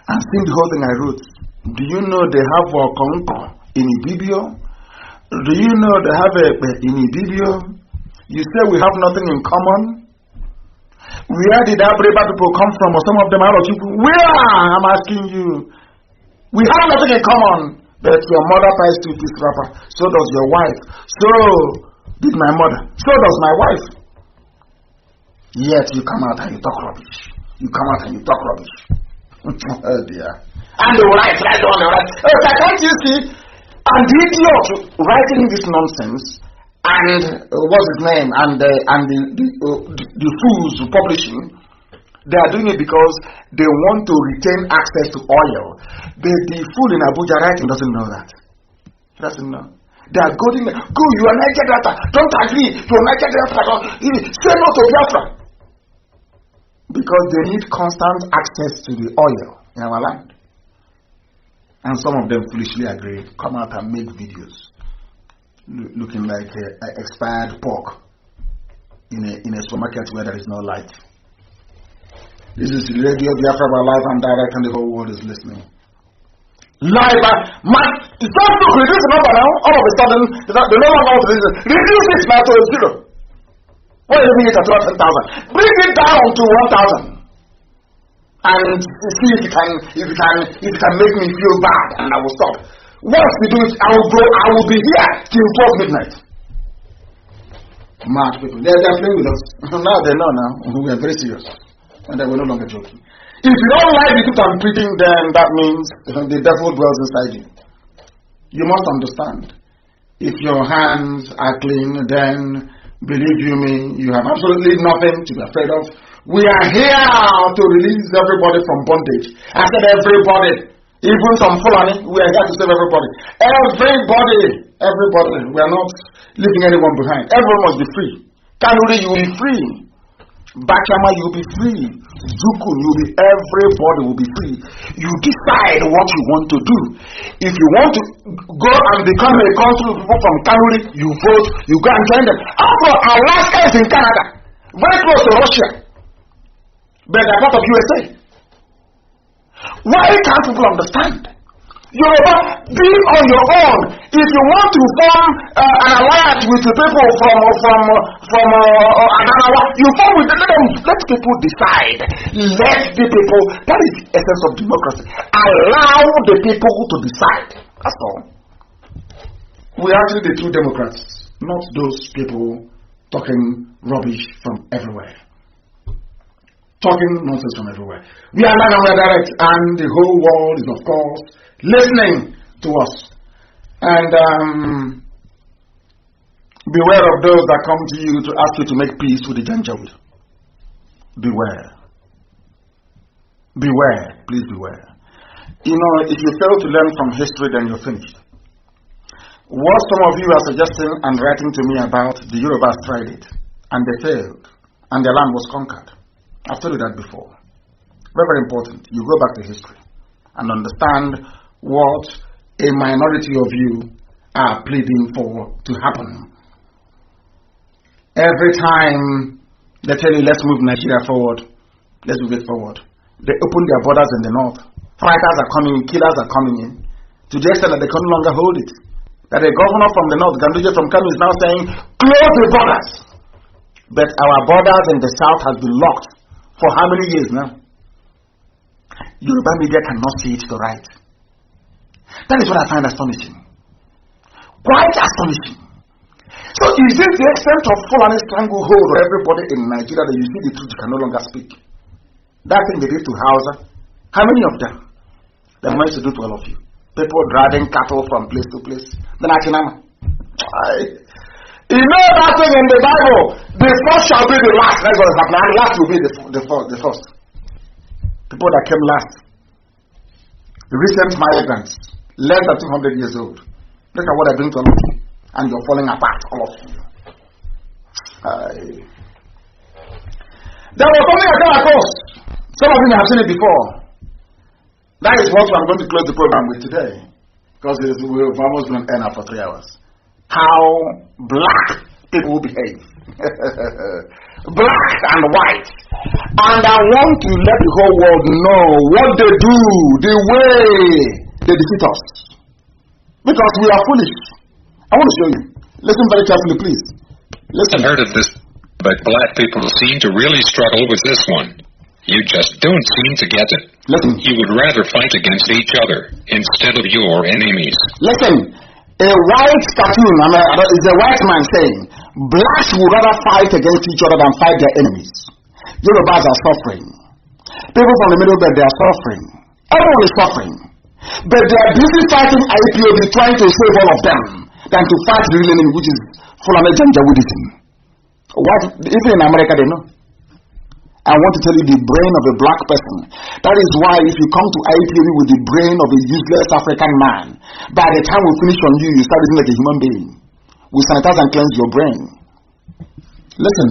and seen the whole thing I wrote. Do you know they have a Konko in Ibibio? Do you know they have a in Ibibio? You say we have nothing in common? Where did Abreba people come from, or some of them out of people? Where? I'm asking you. We have nothing in common. But your mother ties to this rapper. So does your wife. So did my mother. So does my wife. Yet you come out and you talk rubbish. You come out and you talk rubbish. Oh dear. And they will write on the right. Can't you see? And the idiot writing this nonsense, and what's his name, and the fools publishing, they are doing it because they want to retain access to oil. The fool in Abuja writing doesn't know that. He doesn't know. They are going, go, you are Niger Delta. Don't agree. You are Niger Delta. Say no to Biafra. Because they need constant access to the oil in our land. And some of them foolishly agree. Come out and make videos looking like expired pork in a supermarket where there is no light. This is Radio Biafra live and direct, and the whole world is listening. Live, man, it's not to reduce the number now. All of a sudden, they no longer want to listen. Reduce it now to 0. What is it at 10,000? Bring it down to 1,000, and see if it can make me feel bad, and I will stop. Once we do it, I will be here till 12 midnight. Mad people, they are playing with us. Now they know now. We are very serious, and we're no longer joking. If you don't like the truth I'm preaching, then that means the devil dwells inside you. You must understand. If your hands are clean, then Believe you me, you have absolutely nothing to be afraid of. We are here to release everybody from bondage. I said everybody, even some Fulani, we are here to save everybody. Everybody. We are not leaving anyone behind. Everyone must be free. Kanuri, you will be free. Bachama, you will be free. Zuku, everybody will be free. You decide what you want to do. If you want to go and become a country of people from Kanuri, you vote, you go and join them. After Alaska is in Canada, very close to Russia, but they're part of USA. Why can't people understand? Yoruba, be on your own. If you want to form an alliance with the people from Adamawa, you form with them. Let people decide. Let the people. That is the essence of democracy. Allow the people to decide. That's all. We are actually the true Democrats, not those people talking rubbish from everywhere. Talking nonsense from everywhere. We are not aware direct, and the whole world is, of course, listening to us. And beware of those that come to you to ask you to make peace with the Janjaweed. Beware. Beware. Please beware. You know, if you fail to learn from history, then you're finished. What some of you are suggesting and writing to me about, the Yorubas tried it, and they failed, and their land was conquered. I've told you that before. Very, very important. You go back to history and understand what a minority of you are pleading for to happen. Every time they tell you, let's move Nigeria forward, let's move it forward, they open their borders in the north. Fighters are coming in, killers are coming in, to the extent that they can no longer hold it. That a governor from the north, Ganduje from Kano, is now saying, close the borders. But our borders in the south has been locked for how many years now? Yoruba media cannot see it to right. That is what I find astonishing. Quite astonishing. So is it the extent of Fulani stranglehold of everybody in Nigeria that you see the truth you can no longer speak? That thing they did to Hausa, how many of them they managed to do to all of you? People driving cattle from place to place. The Natinama. You know that thing in the Bible, the first shall be the last. That's what happened. And last will be the first. People that came last. The recent migrants, less than 200 years old. Look at what I've been to all of you. And you're falling apart, all of you. There was something I came across. Some of you have seen it before. That is what I'm going to close the program with today. Because we've almost been end up for 3 hours. How black people behave. Black and white. And I want to let the whole world know what they do, the way they defeat us. Because we are foolish. I want to show you. Listen very carefully, please. Listen. I've heard of this, but black people seem to really struggle with this one. You just don't seem to get it. Listen. You would rather fight against each other instead of your enemies. Listen. A white cartoon, is a white man saying, blacks would rather fight against each other than fight their enemies. Yorubas are suffering. People from the middle belt, they are suffering. Everyone is suffering. But they are busy fighting ipob, trying to save all of them, than to fight the real enemy, which is Fulani Janjaweedism. Even in America, they know. I want to tell you the brain of a black person. That is why if you come to IPOB with the brain of a useless African man, by the time we finish on you, you start looking like a human being. We sanitize and cleanse your brain. Listen.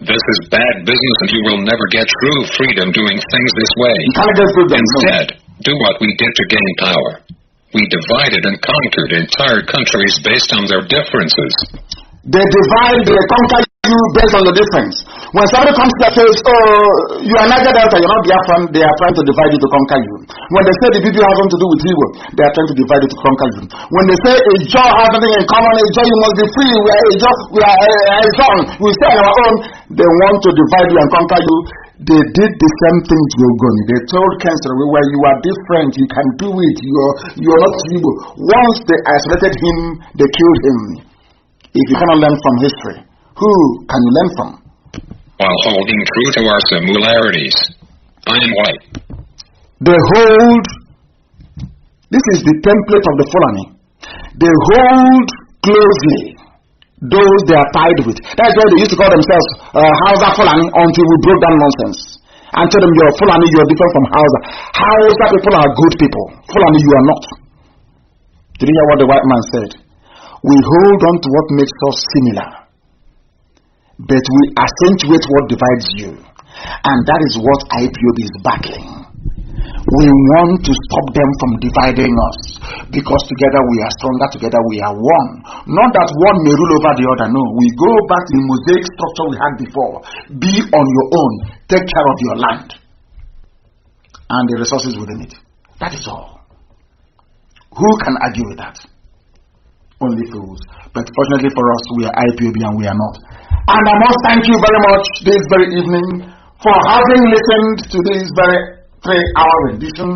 This is bad business and you will never get true freedom doing things this way. You can't get freedom. Instead, do what we did to gain power. We divided and conquered entire countries based on their differences. They divide, they conquer you based on the difference. When somebody comes to their face, oh, you are Niger Delta, you're not Biafran, they are trying to divide you to conquer you. When they say the video has something to do with Igbo, they are trying to divide you to conquer you. When they say a jaw has something in common, a jaw you must be free, we are a jaw, we are a song, we stay on our own, they want to divide you and conquer you. They did the same thing to Ogoni. They told Kensler, where you are different, you can do it, you're not Igbo. Once they isolated him, they killed him. If you cannot learn from history, who can you learn from? While holding true to our similarities. I am white. They hold, this is the template of the Fulani. They hold closely those they are tied with. That's why they used to call themselves Hausa Fulani until we broke that nonsense and tell them you're Fulani, you're different from Hausa. Hausa people are good people. Fulani, you are not. Did you hear what the white man said? We hold on to what makes us similar, but we accentuate what divides you. And that is what IPOB is battling. We want to stop them from dividing us, because together we are stronger, together we are one. Not that one may rule over the other. No, we go back to the mosaic structure we had before. Be on your own, take care of your land and the resources within it. That is all. Who can argue with that? Only fools. But fortunately for us, we are IPOB and we are not. And I must thank you very much this very evening for having listened to this very 3-hour edition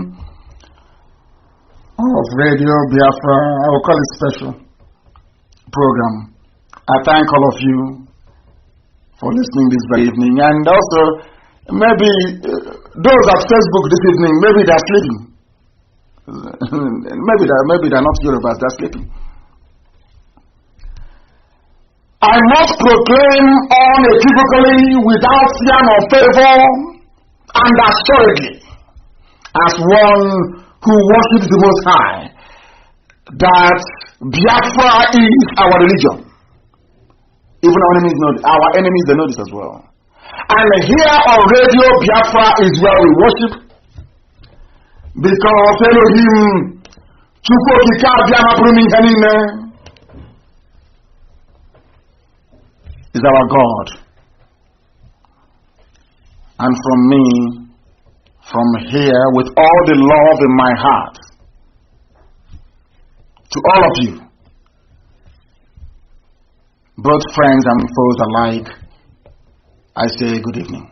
of Radio Biafra. I will call it special program. I thank all of you for listening this very evening. And also, maybe those at Facebook this evening, maybe they're sleeping. maybe they're not Yorubas, they're sleeping. I must proclaim unequivocally, without fear nor favor, and assuredly, as one who worships the Most High, that Biafra is our religion. Even our enemies they know this as well. And here on Radio Biafra is where we worship, because Elohim Chukwokika Biafra is our God. And from me, from here, with all the love in my heart, to all of you, both friends and foes alike, I say good evening.